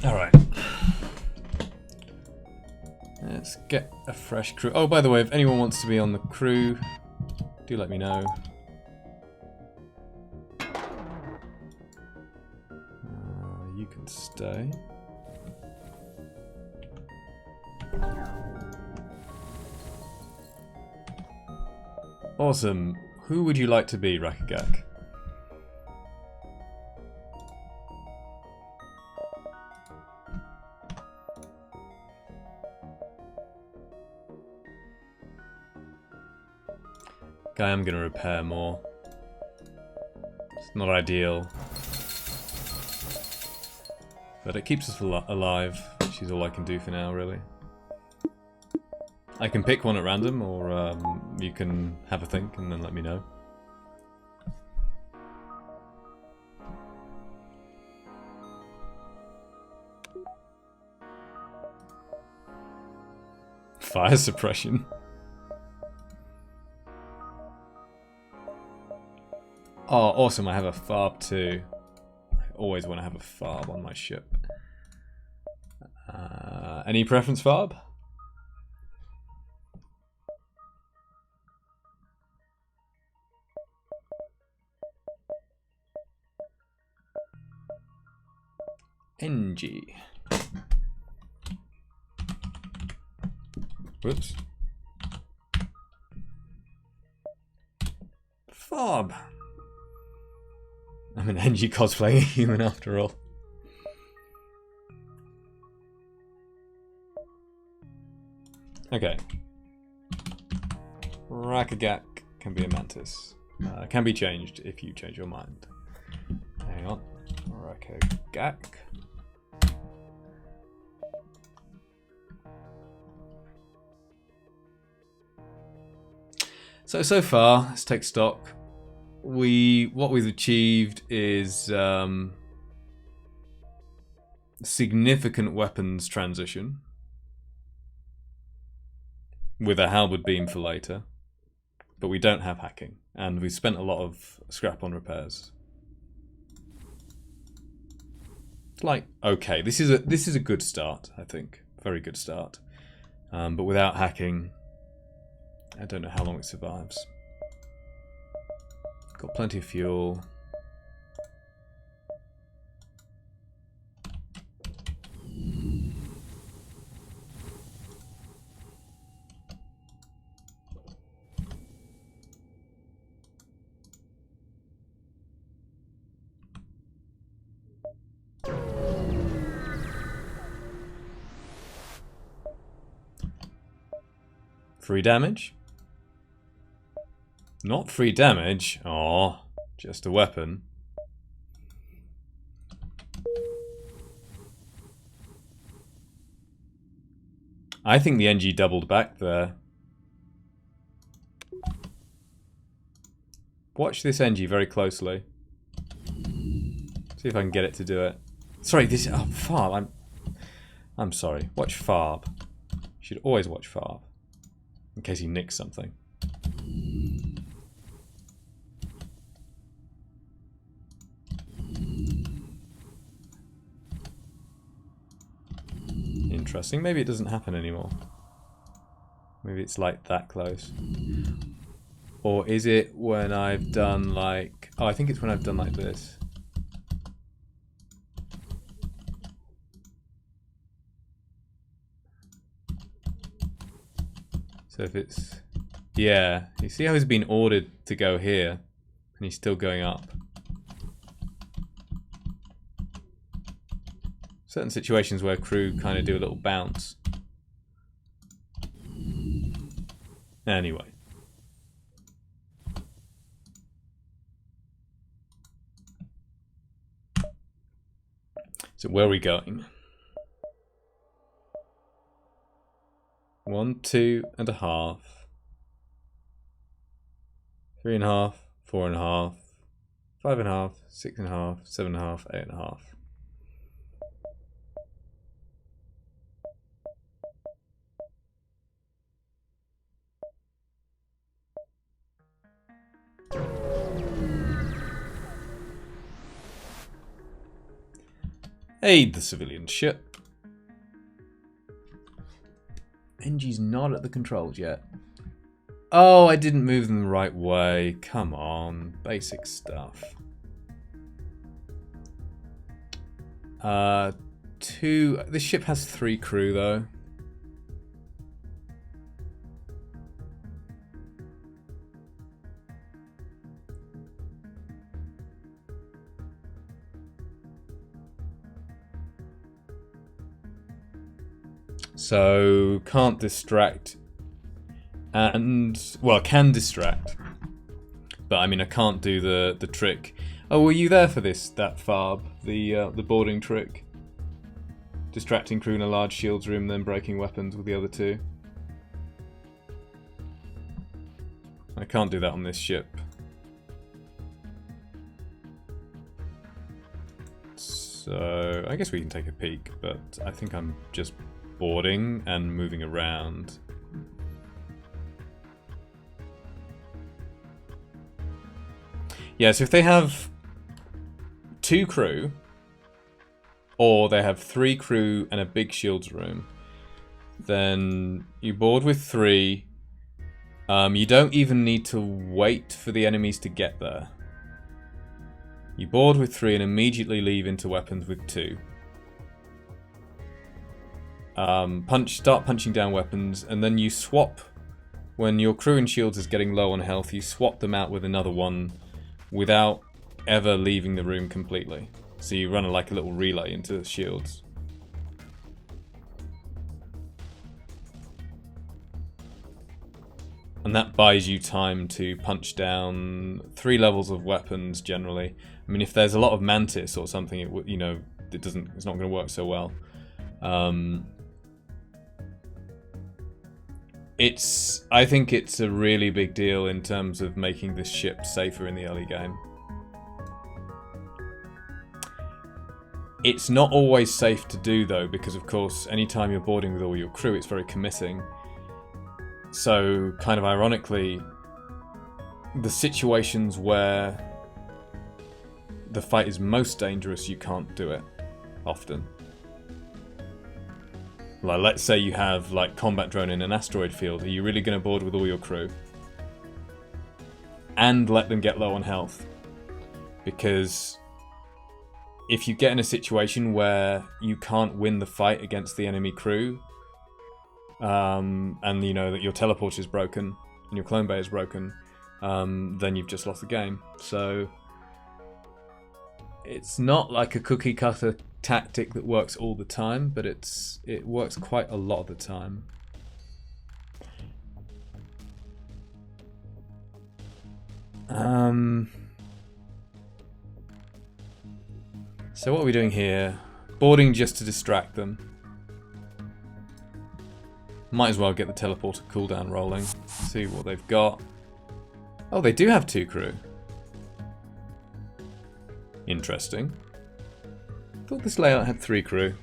Alright. Let's get a fresh crew. Oh, by the way, if anyone wants to be on the crew, do let me know. You can stay. Awesome. Who would you like to be, Rakagak? I am going to repair more. It's not ideal. But it keeps us alive, which is all I can do for now, really. I can pick one at random, or you can have a think and then let me know. Fire suppression. Oh, awesome, I have a Farb too. I always want to have a Farb on my ship. Any preference, Farb? NG. Whoops. Farb. I'm an NG cosplaying human after all. Okay. Rakagak can be a Mantis. Can be changed if you change your mind. Hang on. Rakagak. So far, let's take stock. What we've achieved is significant weapons transition with a halberd beam for later, but we don't have hacking, and we've spent a lot of scrap on repairs. It's like, okay, this is a good start, I think, very good start, but without hacking, I don't know how long it survives. Got plenty of fuel. Free damage? Not free damage. Oh, just a weapon. I think the NG doubled back there. Watch this NG very closely. See if I can get it to do it. Sorry, this Farb. I'm sorry. Watch Farb. You should always watch Farb in case he nicks something. Interesting. Maybe it doesn't happen anymore. Maybe it's like that close. Or is it when I've done like... Oh, I think it's when I've done like this. So if it's... Yeah. You see how he's been ordered to go here? And he's still going up. Certain situations where crew kind of do a little bounce. Anyway. So where are we going? 1, 2.5. 3.5, 4.5, 5.5, 6.5, 7.5, 8.5. Aid the civilian ship. NG's not at the controls yet. Oh, I didn't move them the right way. Come on. Basic stuff. This ship has 3 crew though. So can't distract, and well, can distract, but I mean I can't do the trick. Oh, were you there for that Farb, the boarding trick? Distracting crew in a large shields room, then breaking weapons with the other 2. I can't do that on this ship. So I guess we can take a peek, but I think I'm just boarding and moving around. Yeah, so if they have 2 crew, or they have 3 crew and a big shields room, then you board with 3. You don't even need to wait for the enemies to get there. You board with 3 and immediately leave into weapons with 2. Start punching down weapons, and then you swap. When your crew and shields is getting low on health, you swap them out with another one without ever leaving the room completely. So you run like a little relay into shields. And that buys you time to punch down 3 levels of weapons generally. I mean, if there's a lot of Mantis or something, it's not going to work so well. I think it's a really big deal in terms of making this ship safer in the early game. It's not always safe to do though, because of course anytime you're boarding with all your crew it's very committing. So kind of ironically, the situations where the fight is most dangerous, you can't do it often. Like, let's say you have like combat drone in an asteroid field. Are you really going to board with all your crew and let them get low on health? Because if you get in a situation where you can't win the fight against the enemy crew, and you know that your teleport is broken and your clone bay is broken, then you've just lost the game. So it's not like a cookie cutter tactic that works all the time, but it works quite a lot of the time. So what are we doing here? Boarding just to distract them. Might as well get the teleporter cooldown rolling. See what they've got. Oh, they do have 2 crew. Interesting. Thought this layout had 3 crew.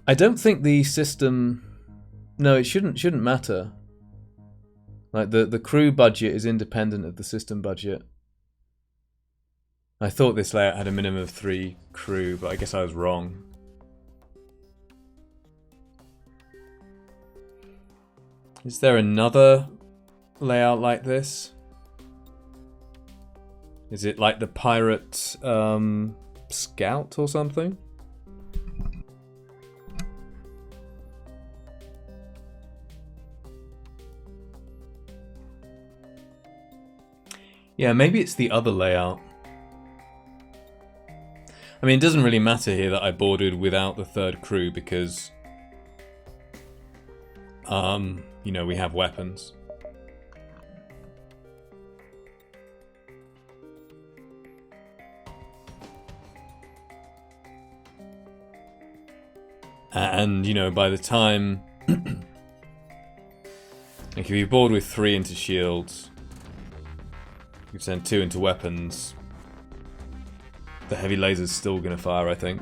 I don't think the system. No, it shouldn't matter. Like the crew budget is independent of the system budget. I thought this layout had a minimum of 3 crew, but I guess I was wrong. Is there another layout like this? Is it like the pirate scout or something? Yeah, maybe it's the other layout. I mean, it doesn't really matter here that I boarded without the 3rd crew because, you know, we have weapons. And, you know, by the time... like, if you board with 3 into shields, you send 2 into weapons, the heavy laser's still going to fire, I think.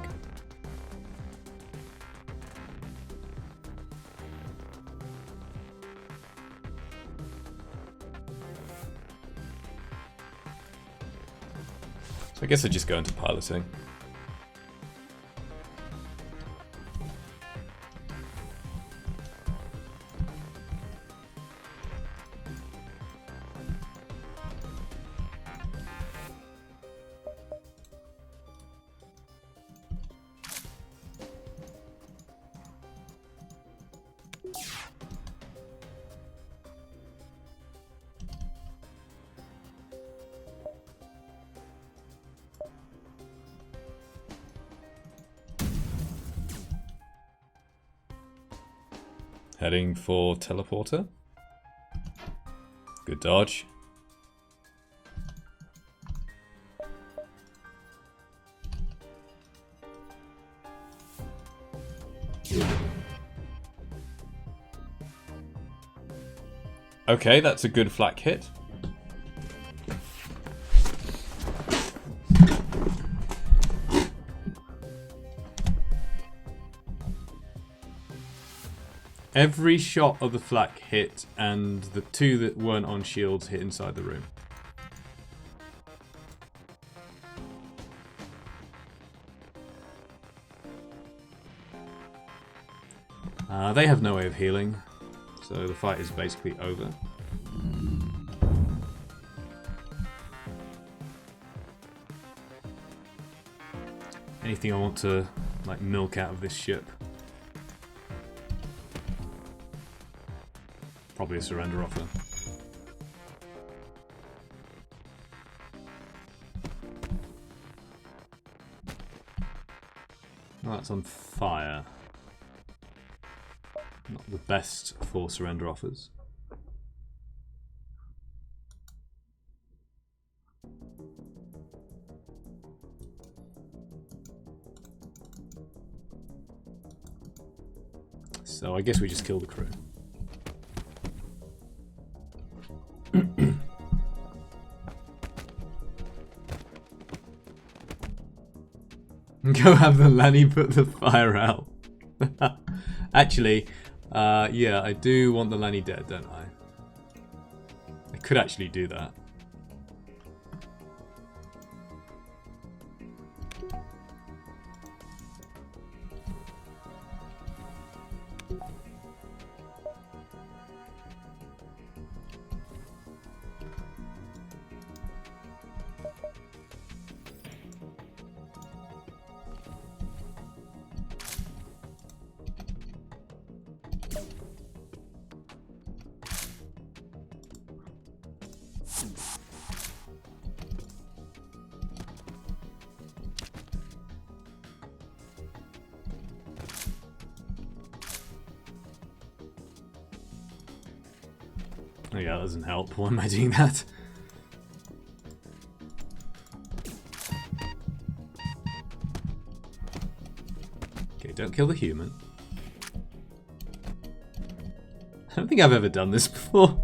I guess I just go into piloting. Heading for teleporter. Good dodge. Okay, that's a good flak hit. Every shot of the flak hit, and the two that weren't on shields hit inside the room. They have no way of healing, so the fight is basically over. Anything I want to like milk out of this ship? Probably a surrender offer. Well, that's on fire. Not the best for surrender offers. So I guess we just kill the crew. Go have the Lanny put the fire out. Actually, yeah, I do want the Lanny dead, don't I? I could actually do that. Oh yeah, that doesn't help. Why am I doing that? Okay, don't kill the human. I don't think I've ever done this before.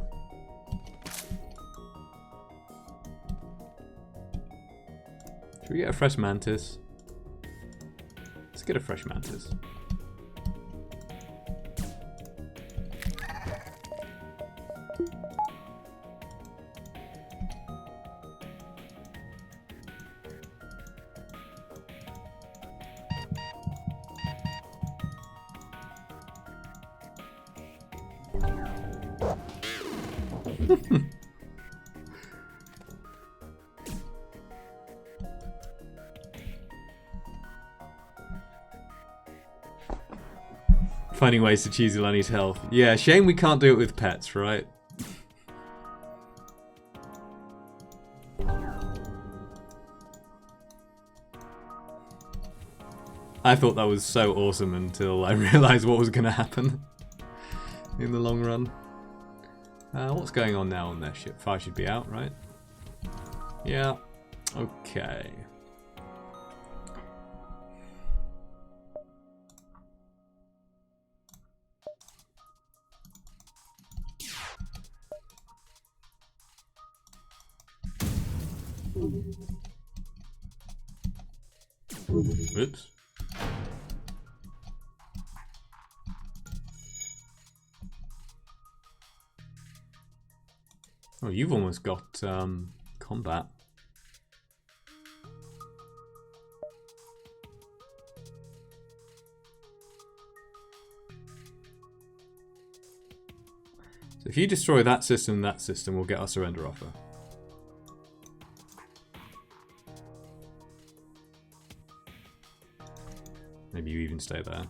Should we get a fresh mantis? Let's get a fresh mantis. Finding ways to cheese Ilani's health. Yeah, shame we can't do it with pets, right? I thought that was so awesome until I realised what was going to happen in the long run. What's going on now on their ship? Fire should be out, right? Yeah. Okay. Oops. Oh, you've almost got combat. If you destroy that system, we'll get our surrender offer. Maybe you even stay there.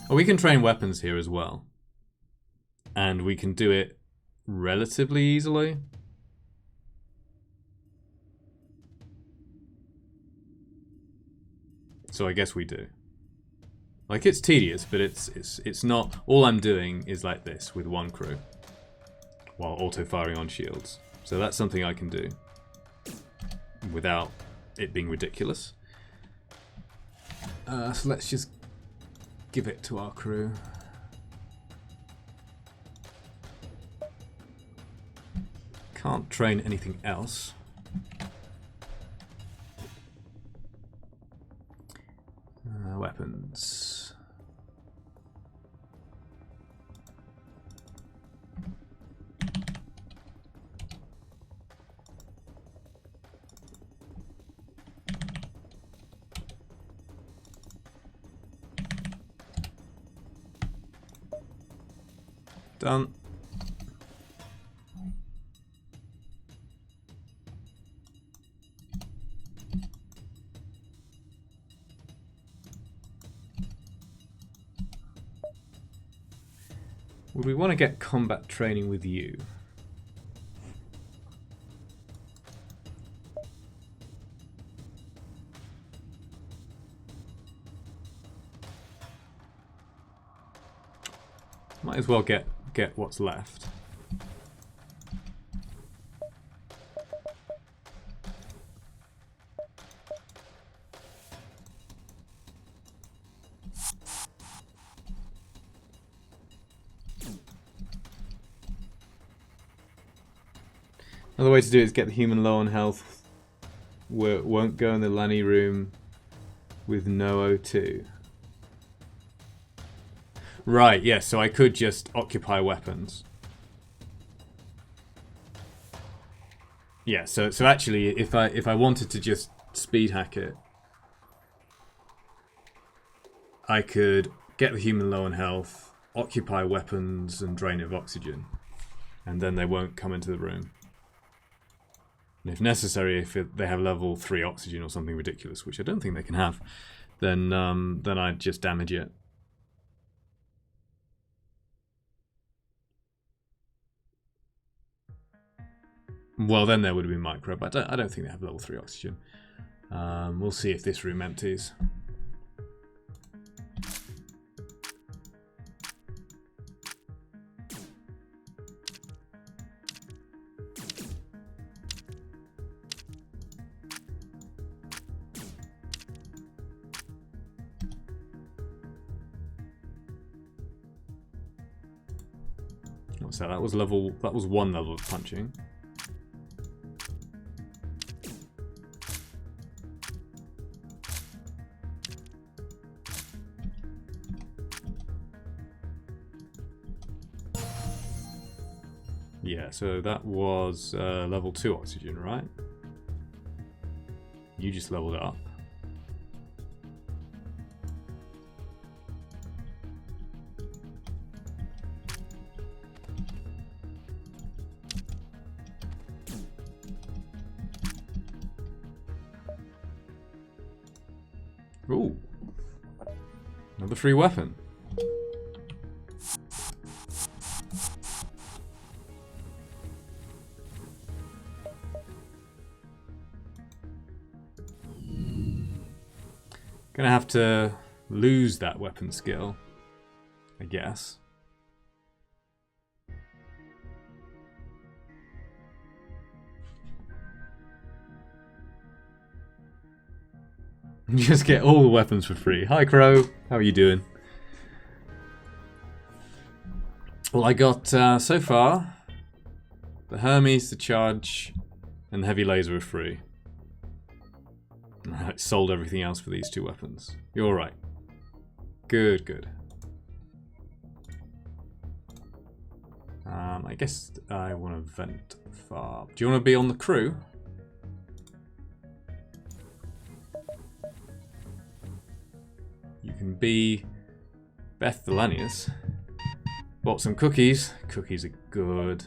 Oh, we can train weapons here as well. And we can do it relatively easily. So I guess we do. Like, it's tedious, but it's not. All I'm doing is like this with one crew while auto-firing on shields. So that's something I can do without it being ridiculous. So let's just give it to our crew. Can't train anything else. Weapons. Done. Would we want to get combat training with you? Might as well get what's left. Another way to do it is get the human low on health. Won't go in the Lanny room with no O2. Right, yes, yeah, so I could just occupy weapons. Yeah, so actually if I wanted to just speed hack it, I could get the human low on health, occupy weapons and drain it of oxygen. And then they won't come into the room. And if necessary, if they have level 3 oxygen or something ridiculous, which I don't think they can have, then I'd just damage it. Well, then there would have been micro, but I don't think they have level 3 oxygen. We'll see if this room empties. So that was one level of punching. Yeah, so that was level 2 oxygen, right? You just leveled it up. Ooh. Another free weapon. Gonna have to lose that weapon skill, I guess. Just get all the weapons for free. Hi Crow, how are you doing? Well, I got, so far, the Hermes, the Charge, and the Heavy Laser are free. I sold everything else for these 2 weapons. You're right. Good, good. I guess I want to vent far. Do you want to be on the crew? You can be Beth Thelanius. Bought some cookies. Cookies are good.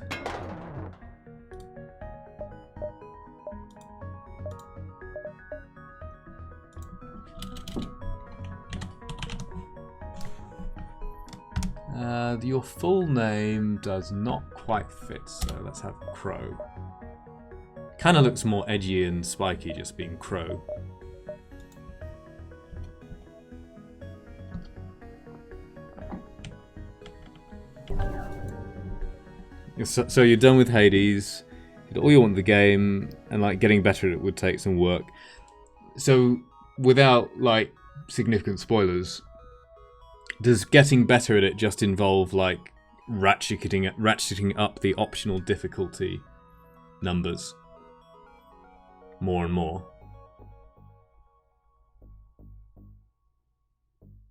Your full name does not quite fit, so let's have Crow. Kind of looks more edgy and spiky just being Crow. So you're done with Hades, you did all you want in the game, and like getting better at it would take some work. So without like significant spoilers, does getting better at it just involve like ratcheting up the optional difficulty numbers more and more?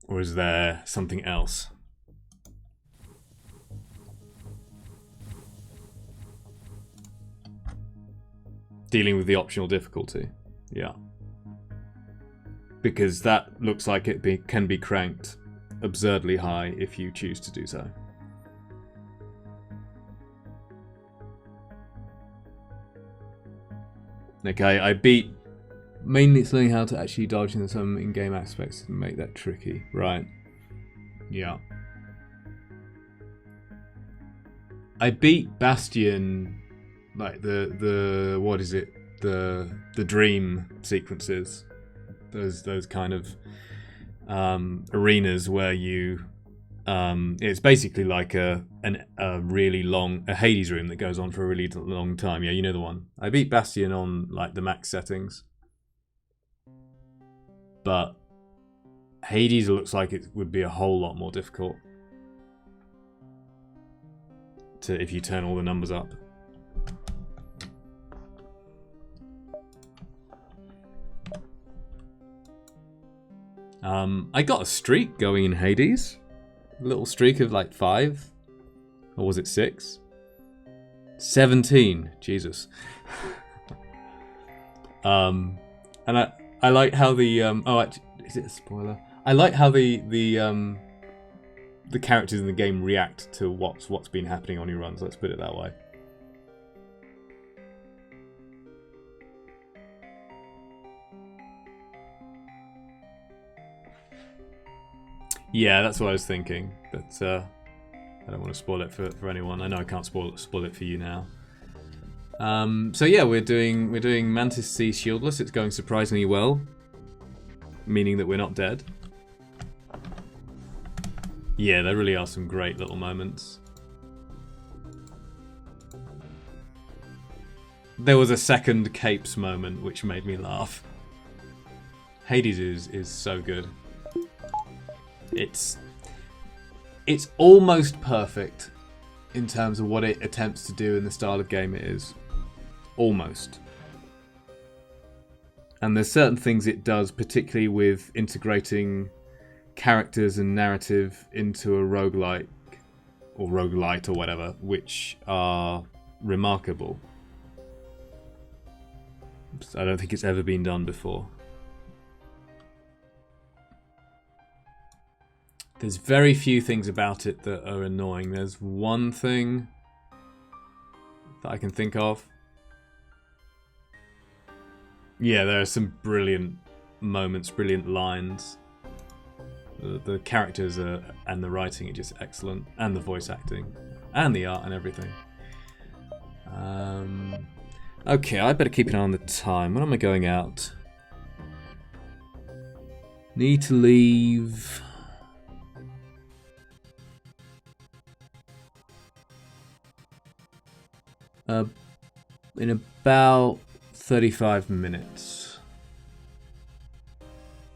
Or is there something else? Dealing with the optional difficulty, yeah. Because that looks like it can be cranked absurdly high if you choose to do so. Okay, I beat mainly it's learning how to actually dodge into some in-game aspects and make that tricky, right? Yeah. I beat Bastion, like the what is it? The dream sequences. Those kind of arenas where you it's basically like a really long Hades room that goes on for a really long time. Yeah, you know the one. I beat Bastion on like the max settings, but Hades looks like it would be a whole lot more difficult if you turn all the numbers up. I got a streak going in Hades. A little streak of like 5. Or was it 6? 17. Jesus. And I like how the oh, actually, is it a spoiler? I like how the characters in the game react to what's been happening on your runs. Let's put it that way. Yeah, that's what I was thinking, but I don't want to spoil it for anyone. I know I can't spoil it for you now. So yeah, we're doing Mantis C shieldless. It's going surprisingly well, meaning that we're not dead. Yeah, there really are some great little moments. There was a second Capes moment which made me laugh. Hades is so good. It's almost perfect in terms of what it attempts to do and the style of game it is. Almost. And there's certain things it does, particularly with integrating characters and narrative into a roguelike or roguelite or whatever, which are remarkable. I don't think it's ever been done before. There's very few things about it that are annoying. There's one thing that I can think of. Yeah, there are some brilliant moments, brilliant lines. The characters and the writing are just excellent. And the voice acting. And the art and everything. Okay, I better keep an eye on the time. When am I going out? Need to leave... in about 35 minutes.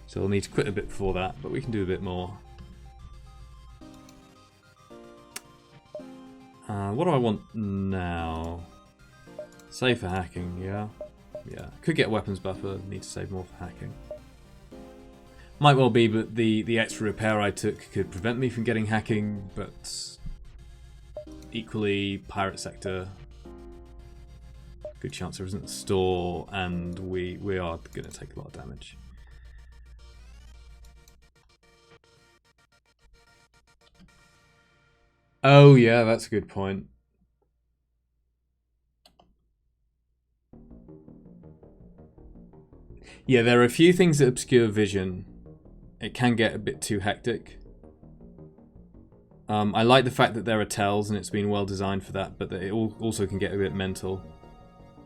So I'll need to quit a bit before that, but we can do a bit more. What do I want now? Save for hacking, yeah. Yeah, could get weapons buffer, need to save more for hacking. Might well be, but the extra repair I took could prevent me from getting hacking, but equally pirate sector. Good chance there isn't a store, and we are going to take a lot of damage. Oh yeah, that's a good point. Yeah, there are a few things that obscure vision. It can get a bit too hectic. I like the fact that there are tells and it's been well designed for that, but it also can get a bit mental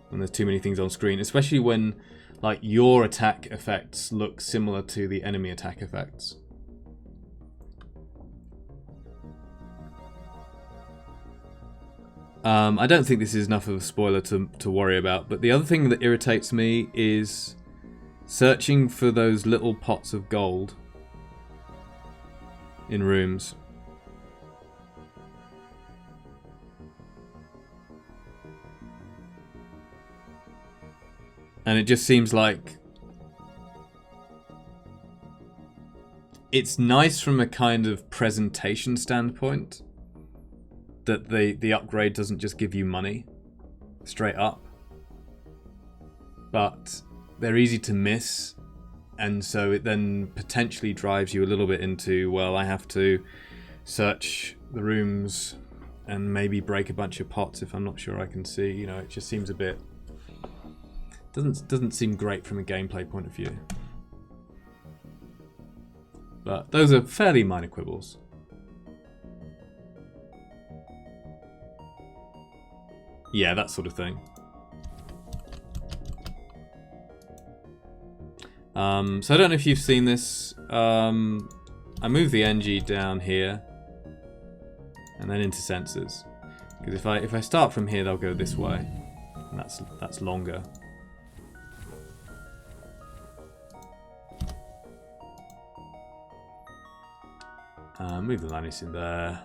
when there's too many things on screen, especially when like your attack effects look similar to the enemy attack effects. I don't think this is enough of a spoiler to worry about, but the other thing that irritates me is searching for those little pots of gold in rooms. And it just seems like it's nice from a kind of presentation standpoint that the upgrade doesn't just give you money straight up, but they're easy to miss, and so it then potentially drives you a little bit into, well, I have to search the rooms and maybe break a bunch of pots if I'm not sure I can see. You know, it just seems a bit doesn't seem great from a gameplay point of view. But those are fairly minor quibbles. Yeah, that sort of thing. So I don't know if you've seen this. I move the NG down here and then into sensors, because if I start from here, they'll go this way, and that's longer. Move the Lannis in there.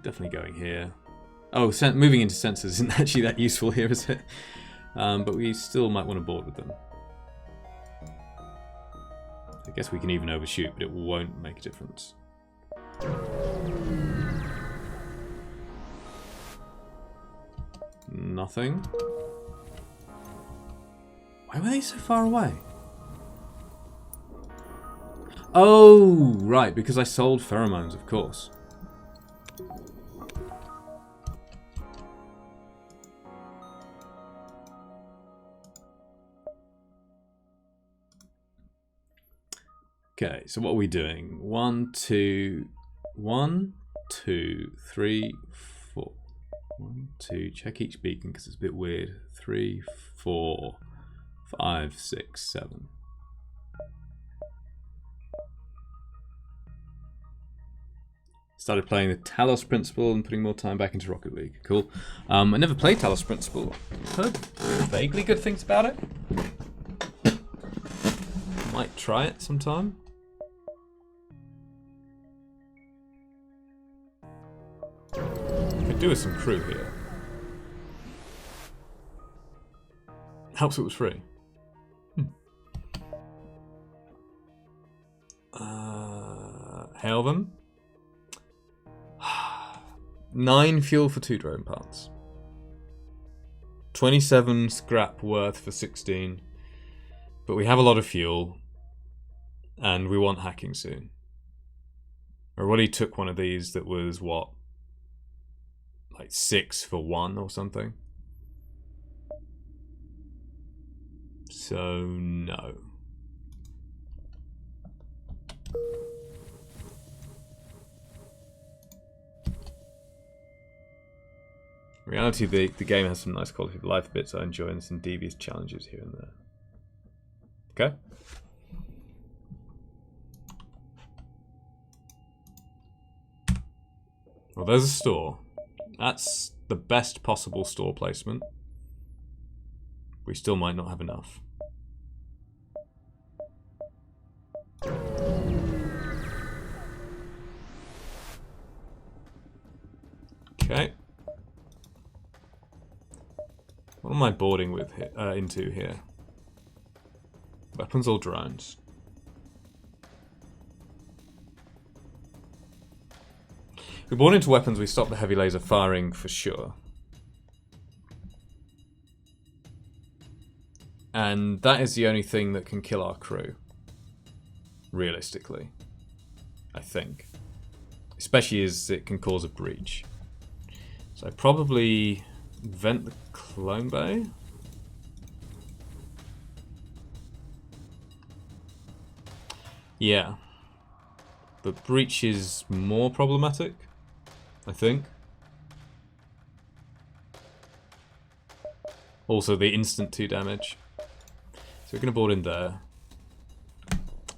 Definitely going here. Oh, moving into sensors isn't actually that useful here, is it? But we still might want to board with them. I guess we can even overshoot, but it won't make a difference. Nothing. Why were they so far away? Oh, right, because I sold pheromones, of course. Okay, so what are we doing? 1, 2, 1, 2, 3, 4. 1, 2, check each beacon because it's a bit weird. 3, 4, 5, 6, 7. Started playing the Talos Principle and putting more time back into Rocket League. Cool. I never played Talos Principle. Heard vaguely good things about it. Might try it sometime. Could do with some crew here. Helps it was free. Hail them. 9 fuel for 2 drone parts. 27 scrap worth for 16. But we have a lot of fuel. And we want hacking soon. I already took one of these that was, what? Like 6 for 1 or something. So, no. In reality, the game has some nice quality of life bits I enjoy and some devious challenges here and there. Okay. Well, there's a store. That's the best possible store placement. We still might not have enough. Okay. What am I boarding with into here? Weapons or drones? If we board into weapons, we stop the heavy laser firing for sure. And that is the only thing that can kill our crew. Realistically. I think. Especially as it can cause a breach. So probably vent the clone bay. Yeah. The breach is more problematic, I think. Also the instant 2 damage. So we're going to board in there.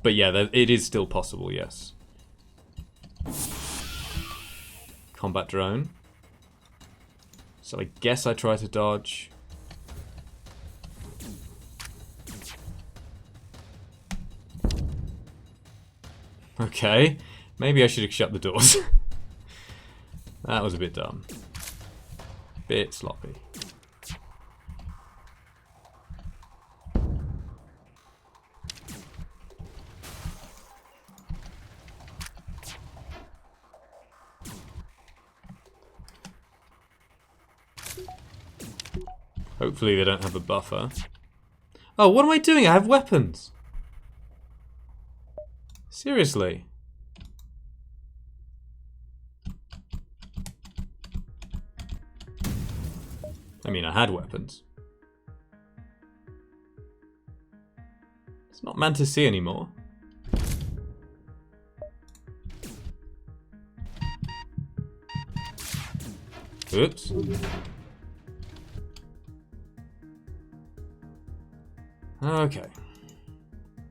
But yeah, it is still possible, yes. Combat drone. So I guess I try to dodge. Okay, maybe I should have shut the doors. That was a bit dumb. Bit sloppy. Hopefully they don't have a buffer. Oh, what am I doing? I have weapons. Seriously. I mean, I had weapons. It's not Mantis C anymore. Oops. Okay.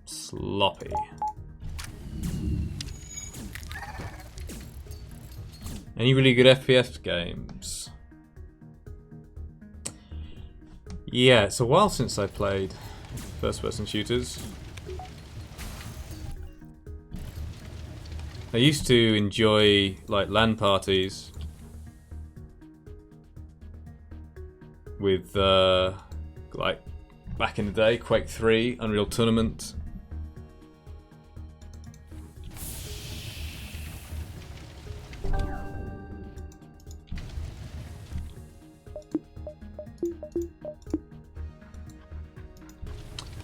Sloppy. Any really good FPS games? Yeah, it's a while since I played first-person shooters. I used to enjoy like LAN parties with like back in the day, Quake 3, Unreal Tournament.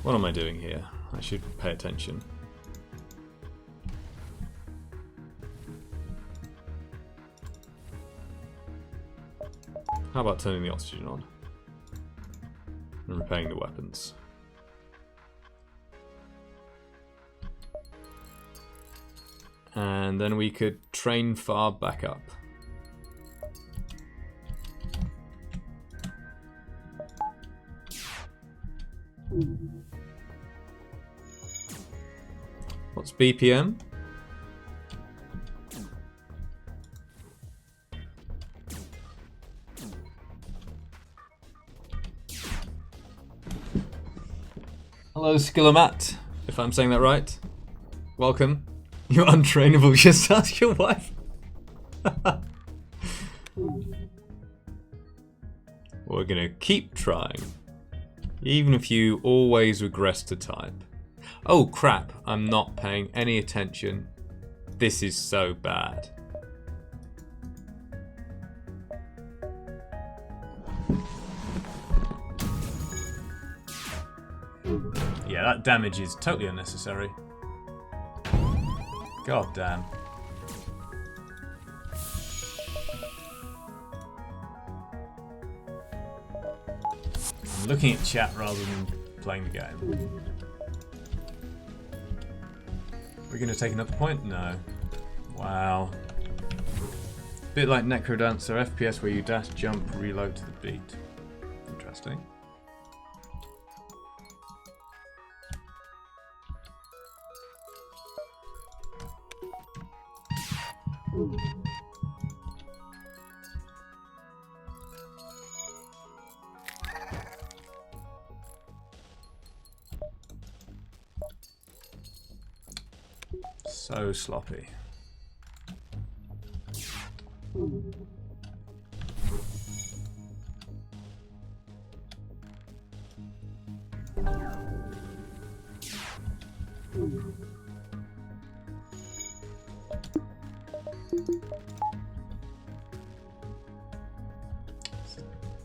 What am I doing here? I should pay attention. How about turning the oxygen on? And repairing the weapons. And then we could train far back up. What's BPM? Hello, Skillomat, if I'm saying that right. Welcome. You're untrainable, just ask your wife. We're gonna keep trying. Even if you always regress to type. Oh crap, I'm not paying any attention. This is so bad. Yeah, that damage is totally unnecessary. God damn. I'm looking at chat rather than playing the game. We're going to take another point? No. Wow. Bit like Necrodancer, FPS where you dash, jump, reload to the beat. Interesting. So sloppy.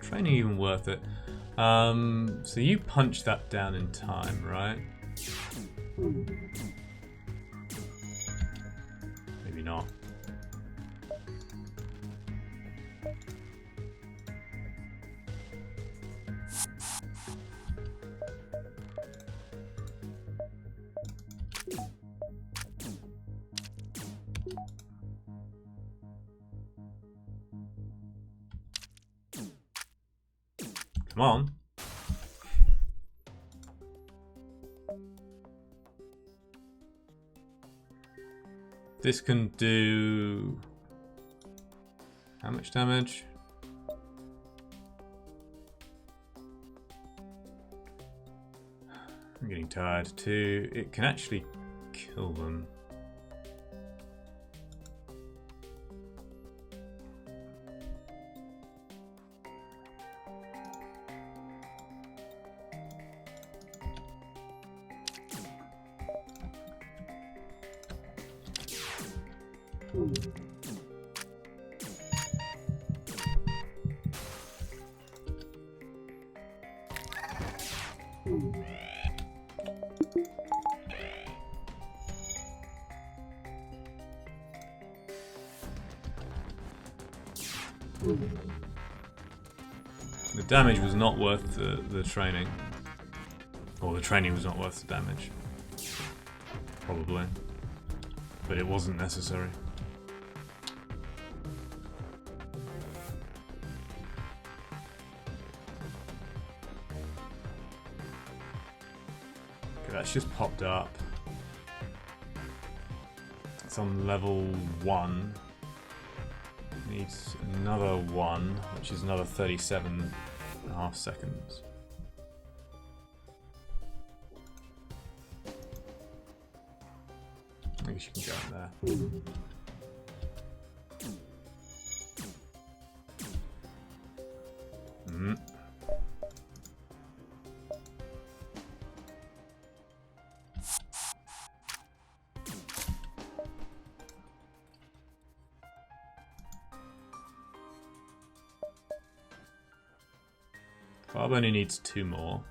training even worth it? So you punch that down in time, right? Maybe not. Come on. This can do... how much damage? I'm getting tired too. It can actually kill them. The damage was not worth the training. Or the training was not worth the damage. Probably. But it wasn't necessary. Okay, that's just popped up. It's on level 1. Needs another 1, which is another 37.5 seconds. I guess you can go in there. Farb only needs 2 more.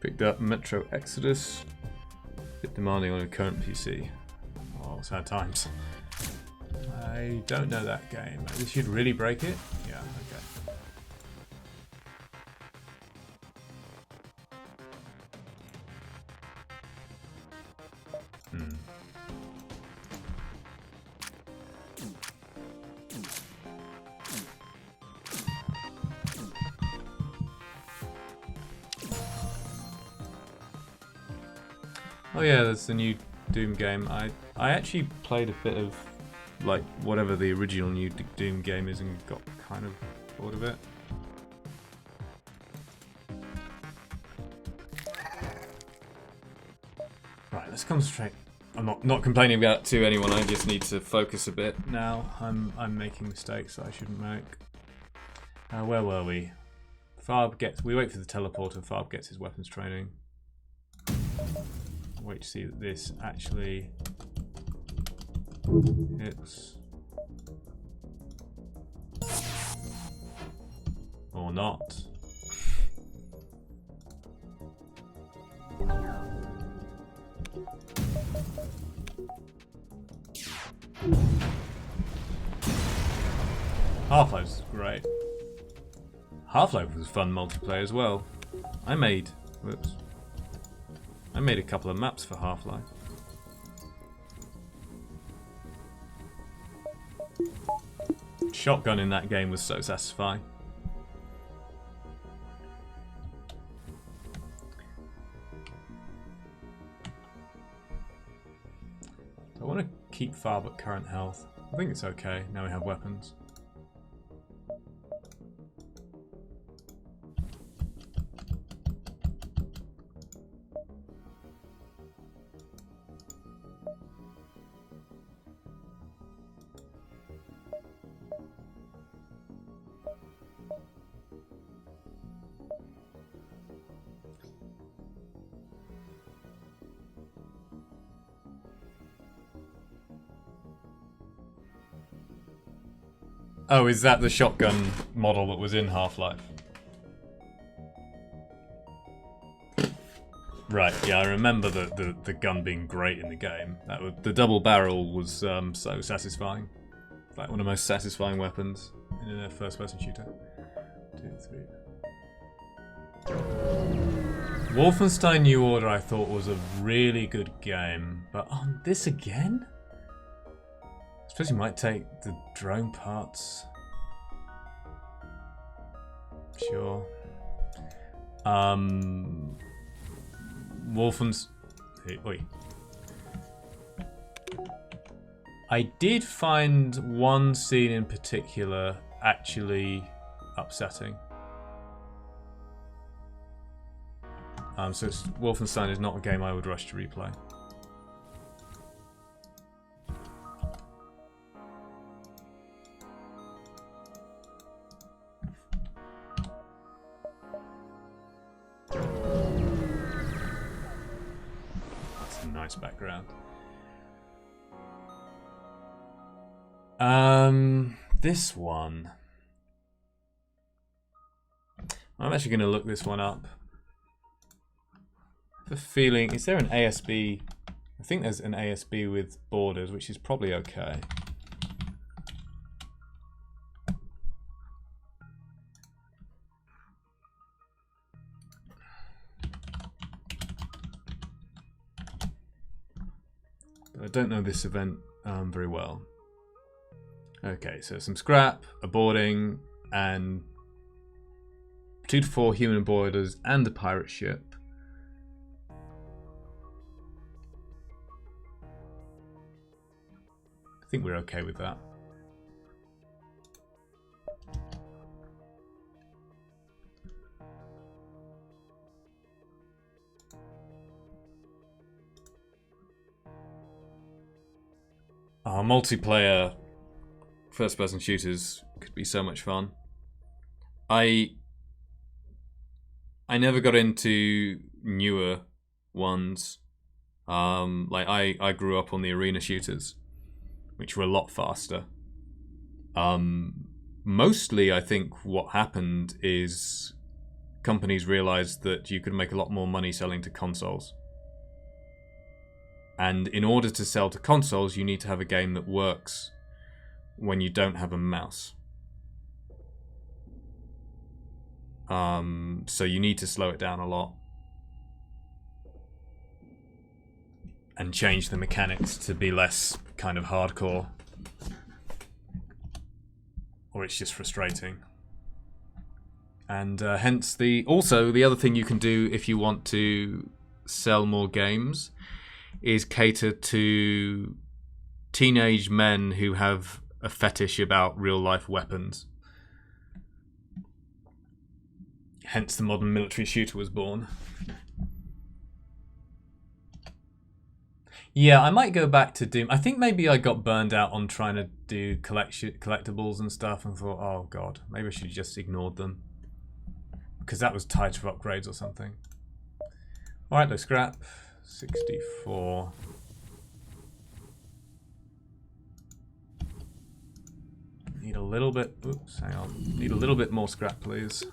Picked up Metro Exodus. Bit demanding on a current PC. Oh, sad times. I don't know that game. This should really break it? Yeah, okay. Oh yeah, that's the new Doom game. I actually played a bit of like whatever the original new Doom game is and got kind of bored of it. Right, let's concentrate. I'm not complaining about it to anyone. I just need to focus a bit now. I'm making mistakes that I shouldn't make. Where were we? Farb gets. We wait for the teleporter. Farb gets his weapons training. Wait to see that this actually hits. Or not. Half-Life is great. Half-Life was fun multiplayer as well. I made a couple of maps for Half-Life. Shotgun in that game was so satisfying. I want to keep Farb at current health. I think it's okay, now we have weapons. Oh, is that the shotgun model that was in Half-Life? Right, yeah, I remember the gun being great in the game. The double barrel was so satisfying. Like one of the most satisfying weapons in a first-person shooter. 2, 3. Wolfenstein New Order I thought was a really good game, but on this again? I suppose you might take the drone parts. Sure. Wait. I did find one scene in particular actually upsetting. So Wolfenstein is not a game I would rush to replay. That's a nice background. This one. I'm actually going to look this one up. The feeling, is there an ASB? I think there's an ASB with borders, which is probably okay. But I don't know this event very well. Okay, so some scrap, a boarding, and 2 to 4 human boarders and a pirate ship. I think we're okay with that. Multiplayer first-person shooters could be so much fun. I never got into newer ones. Like I grew up on the arena shooters, which were a lot faster. Mostly, I think what happened is companies realized that you could make a lot more money selling to consoles. And in order to sell to consoles, you need to have a game that works when you don't have a mouse. So you need to slow it down a lot. And change the mechanics to be less kind of hardcore. Or it's just frustrating. And hence also the other thing you can do if you want to sell more games is cater to teenage men who have a fetish about real life weapons. Hence the modern military shooter was born. Yeah, I might go back to Doom. I think maybe I got burned out on trying to do collectibles and stuff and thought, oh god, maybe I should have just ignored them. Because that was tied to upgrades or something. Alright, let's scrap. 64. Need a little bit, oops, hang on. Need a little bit more scrap, please.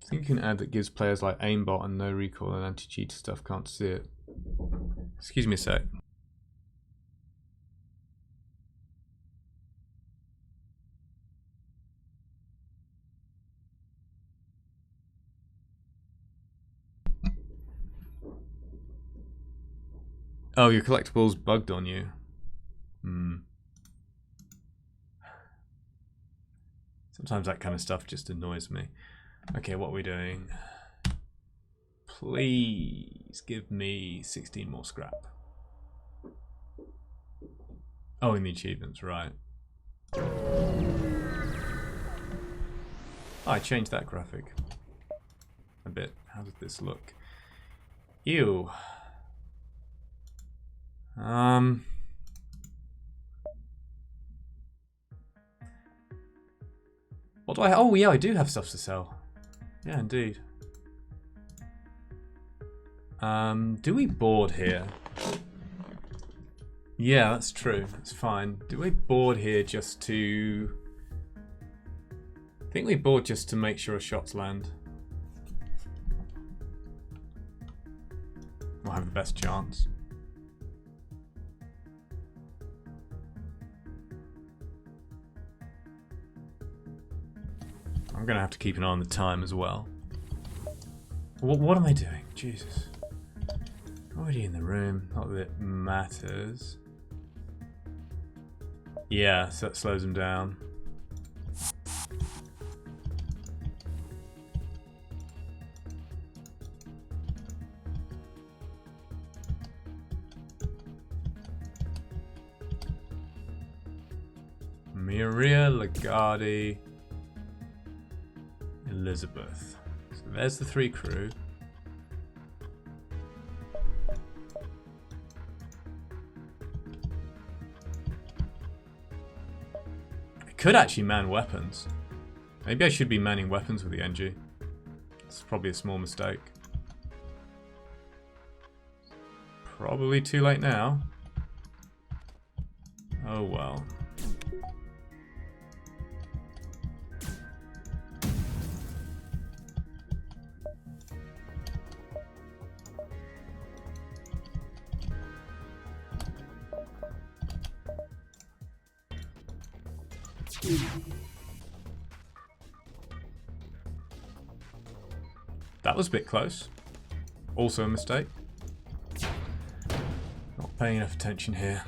I think you can add that gives players like aimbot and no recoil and anti-cheat stuff can't see it. Excuse me a sec. Oh, your collectibles bugged on you. Sometimes that kind of stuff just annoys me. Okay, what are we doing? Please give me 16 more scrap. Oh, in the achievements, right. Oh, I changed that graphic a bit. How does this look? Ew. What do I... Oh, yeah, I do have stuff to sell. Yeah, indeed. Do we board here? Yeah, that's true. That's fine. Do we board here just to... I think we board just to make sure shots land. We'll have the best chance. I'm going to have to keep an eye on the time as well. What am I doing? Jesus. Already in the room. Not that it matters. Yeah, so that slows them down. Maria, Lagarde, Elizabeth. So there's the 3 crew. I could actually man weapons. Maybe I should be manning weapons with the NG. It's probably a small mistake. Probably too late now. Oh well. That was a bit close. Also a mistake. Not paying enough attention here.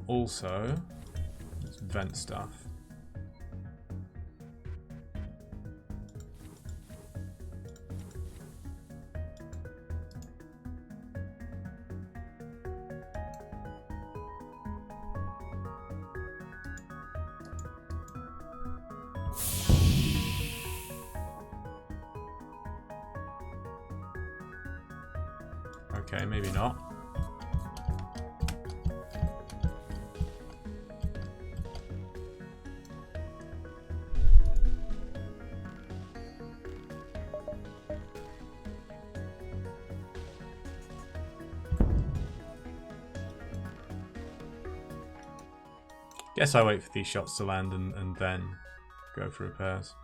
Also, let's vent stuff. Okay, maybe not. Guess I wait for these shots to land and then go for repairs.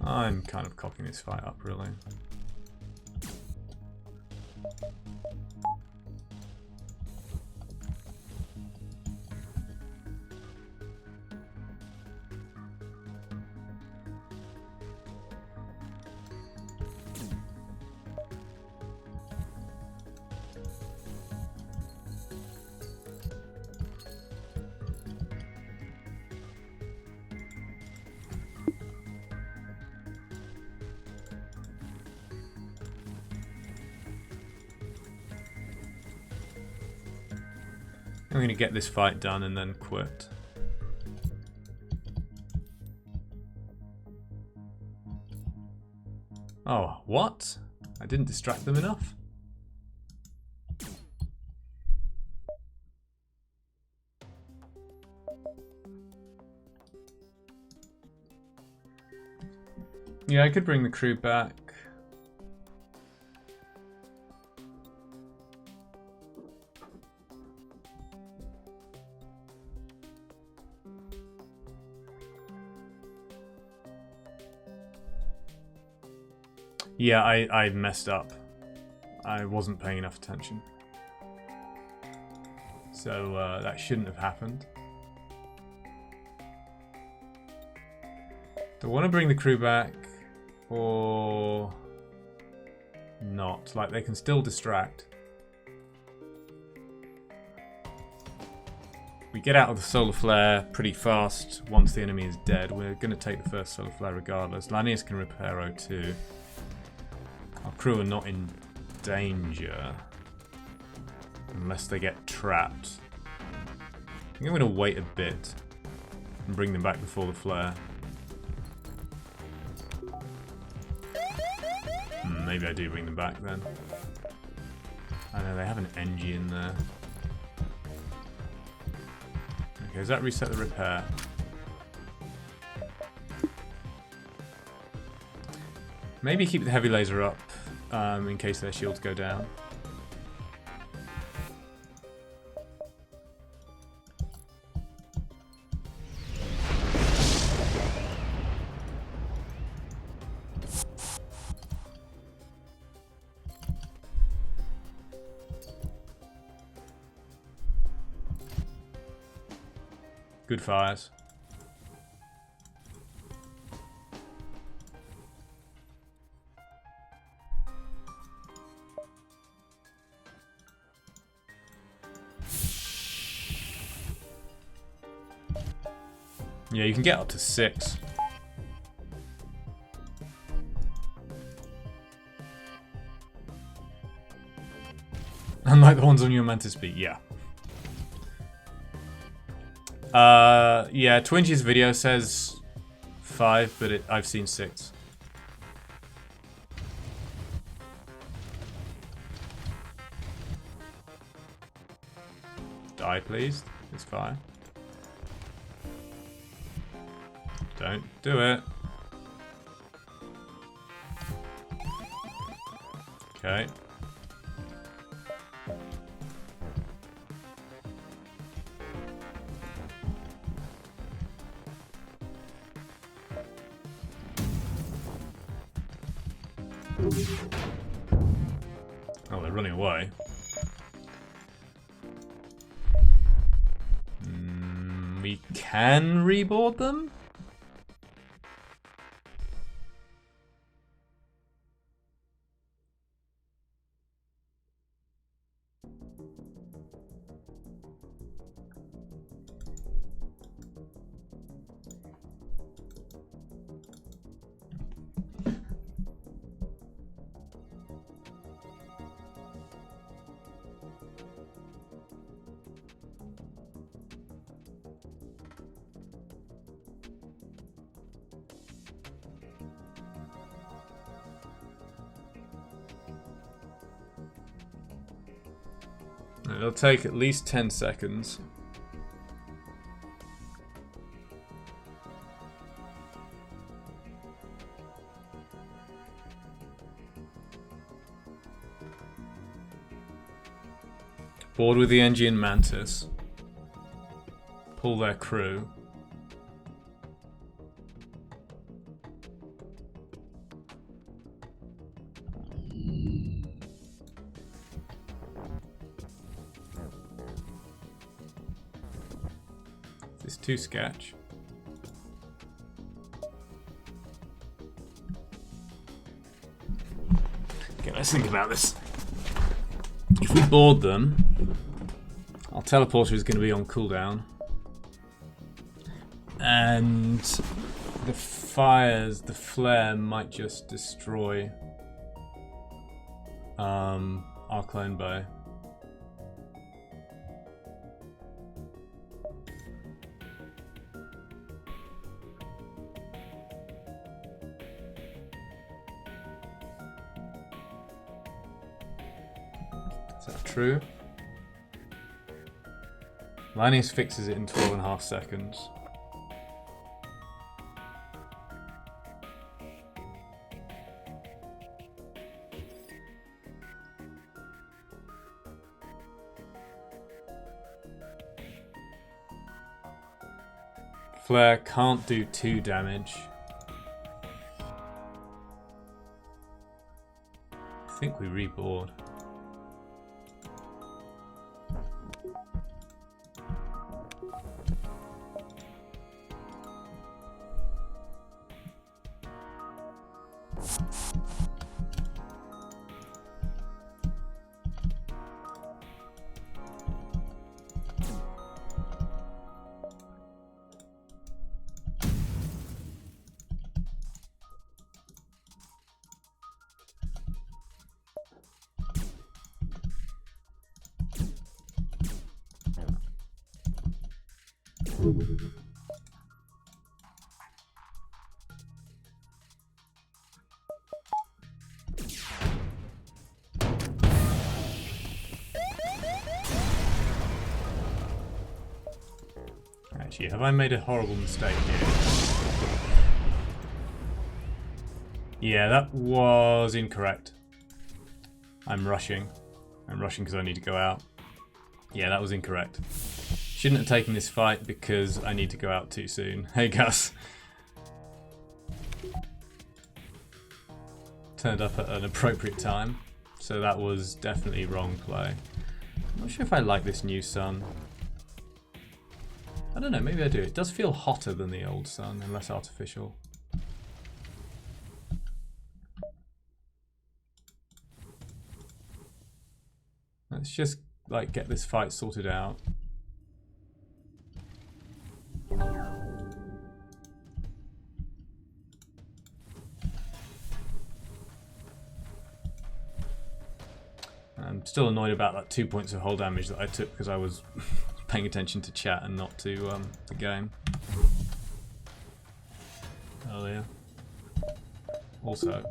I'm kind of cocking this fight up, really. I'm going to get this fight done and then quit. Oh, what? I didn't distract them enough? Yeah, I could bring the crew back. Yeah, I messed up. I wasn't paying enough attention. So that shouldn't have happened. Do I want to bring the crew back or not? Like, they can still distract. We get out of the solar flare pretty fast once the enemy is dead. We're going to take the first solar flare regardless. Lanius can repair O2. Our crew are not in danger unless they get trapped. I think I'm going to wait a bit. and bring them back before the flare. Maybe I do bring them back then. I know they have an NG in there. Okay, does that reset the repair? Maybe keep the heavy laser up in case their shields go down. Good fires. Yeah, you can get up to 6. Unlike the ones on your Mantis C, yeah. Yeah, Twinge's video says 5, but I've seen 6. Die, please. It's fine. Don't do it. Okay. Oh, they're running away. We can reboard them? It'll take at least 10 seconds. Board with the NG and Mantis. Pull their crew. Is this too sketch? Okay, let's think about this. If we board them, our teleporter is going to be on cooldown. And the fires, the flare might just destroy our clone bow. Is that true? Linus fixes it in 12.5 seconds. Flare can't do 2 damage. I think we reboard. Actually, have I made a horrible mistake here? Yeah, that was incorrect. I'm rushing. I'm rushing because I need to go out. Yeah, that was incorrect. Shouldn't have taken this fight because I need to go out too soon. Hey, Gus. Turned up at an appropriate time. So that was definitely wrong play. I'm not sure if I like this new sun. I don't know, maybe I do. It does feel hotter than the old sun and less artificial. Let's just like get this fight sorted out. I'm still annoyed about that 2 points of hull damage that I took because I was paying attention to chat and not to the game. Earlier. Also.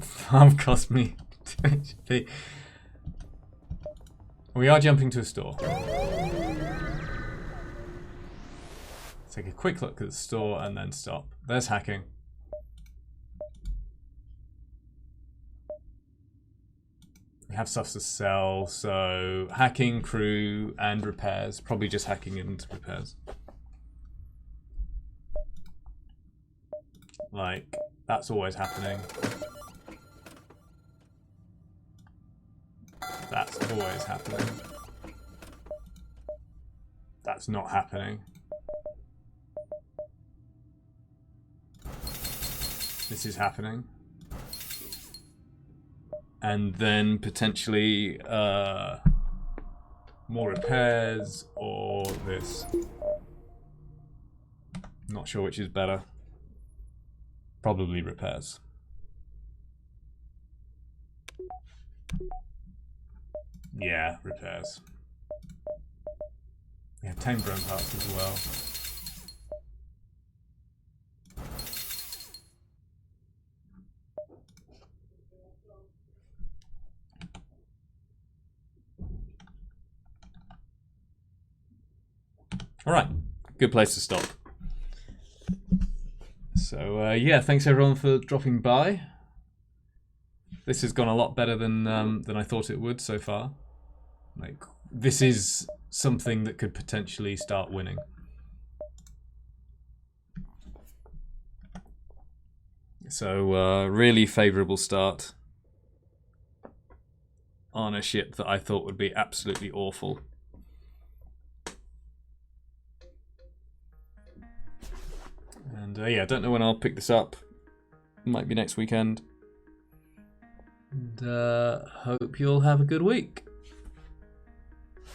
Farm cost me 2 HP. We are jumping to a store. Take a quick look at the store and then stop. There's hacking. We have stuff to sell, so hacking, crew, and repairs. Probably just hacking and repairs. Like, that's always happening. That's always happening. That's not happening. This is happening. And then potentially more repairs or this. Not sure which is better. Probably repairs. Yeah, repairs. We have 10 drone parts as well. Alright, good place to stop. So yeah, thanks everyone for dropping by. This has gone a lot better than I thought it would so far. Like, this is something that could potentially start winning. So really favourable start on a ship that I thought would be absolutely awful. And yeah, I don't know when I'll pick this up. Might be next weekend. And hope you'll have a good week.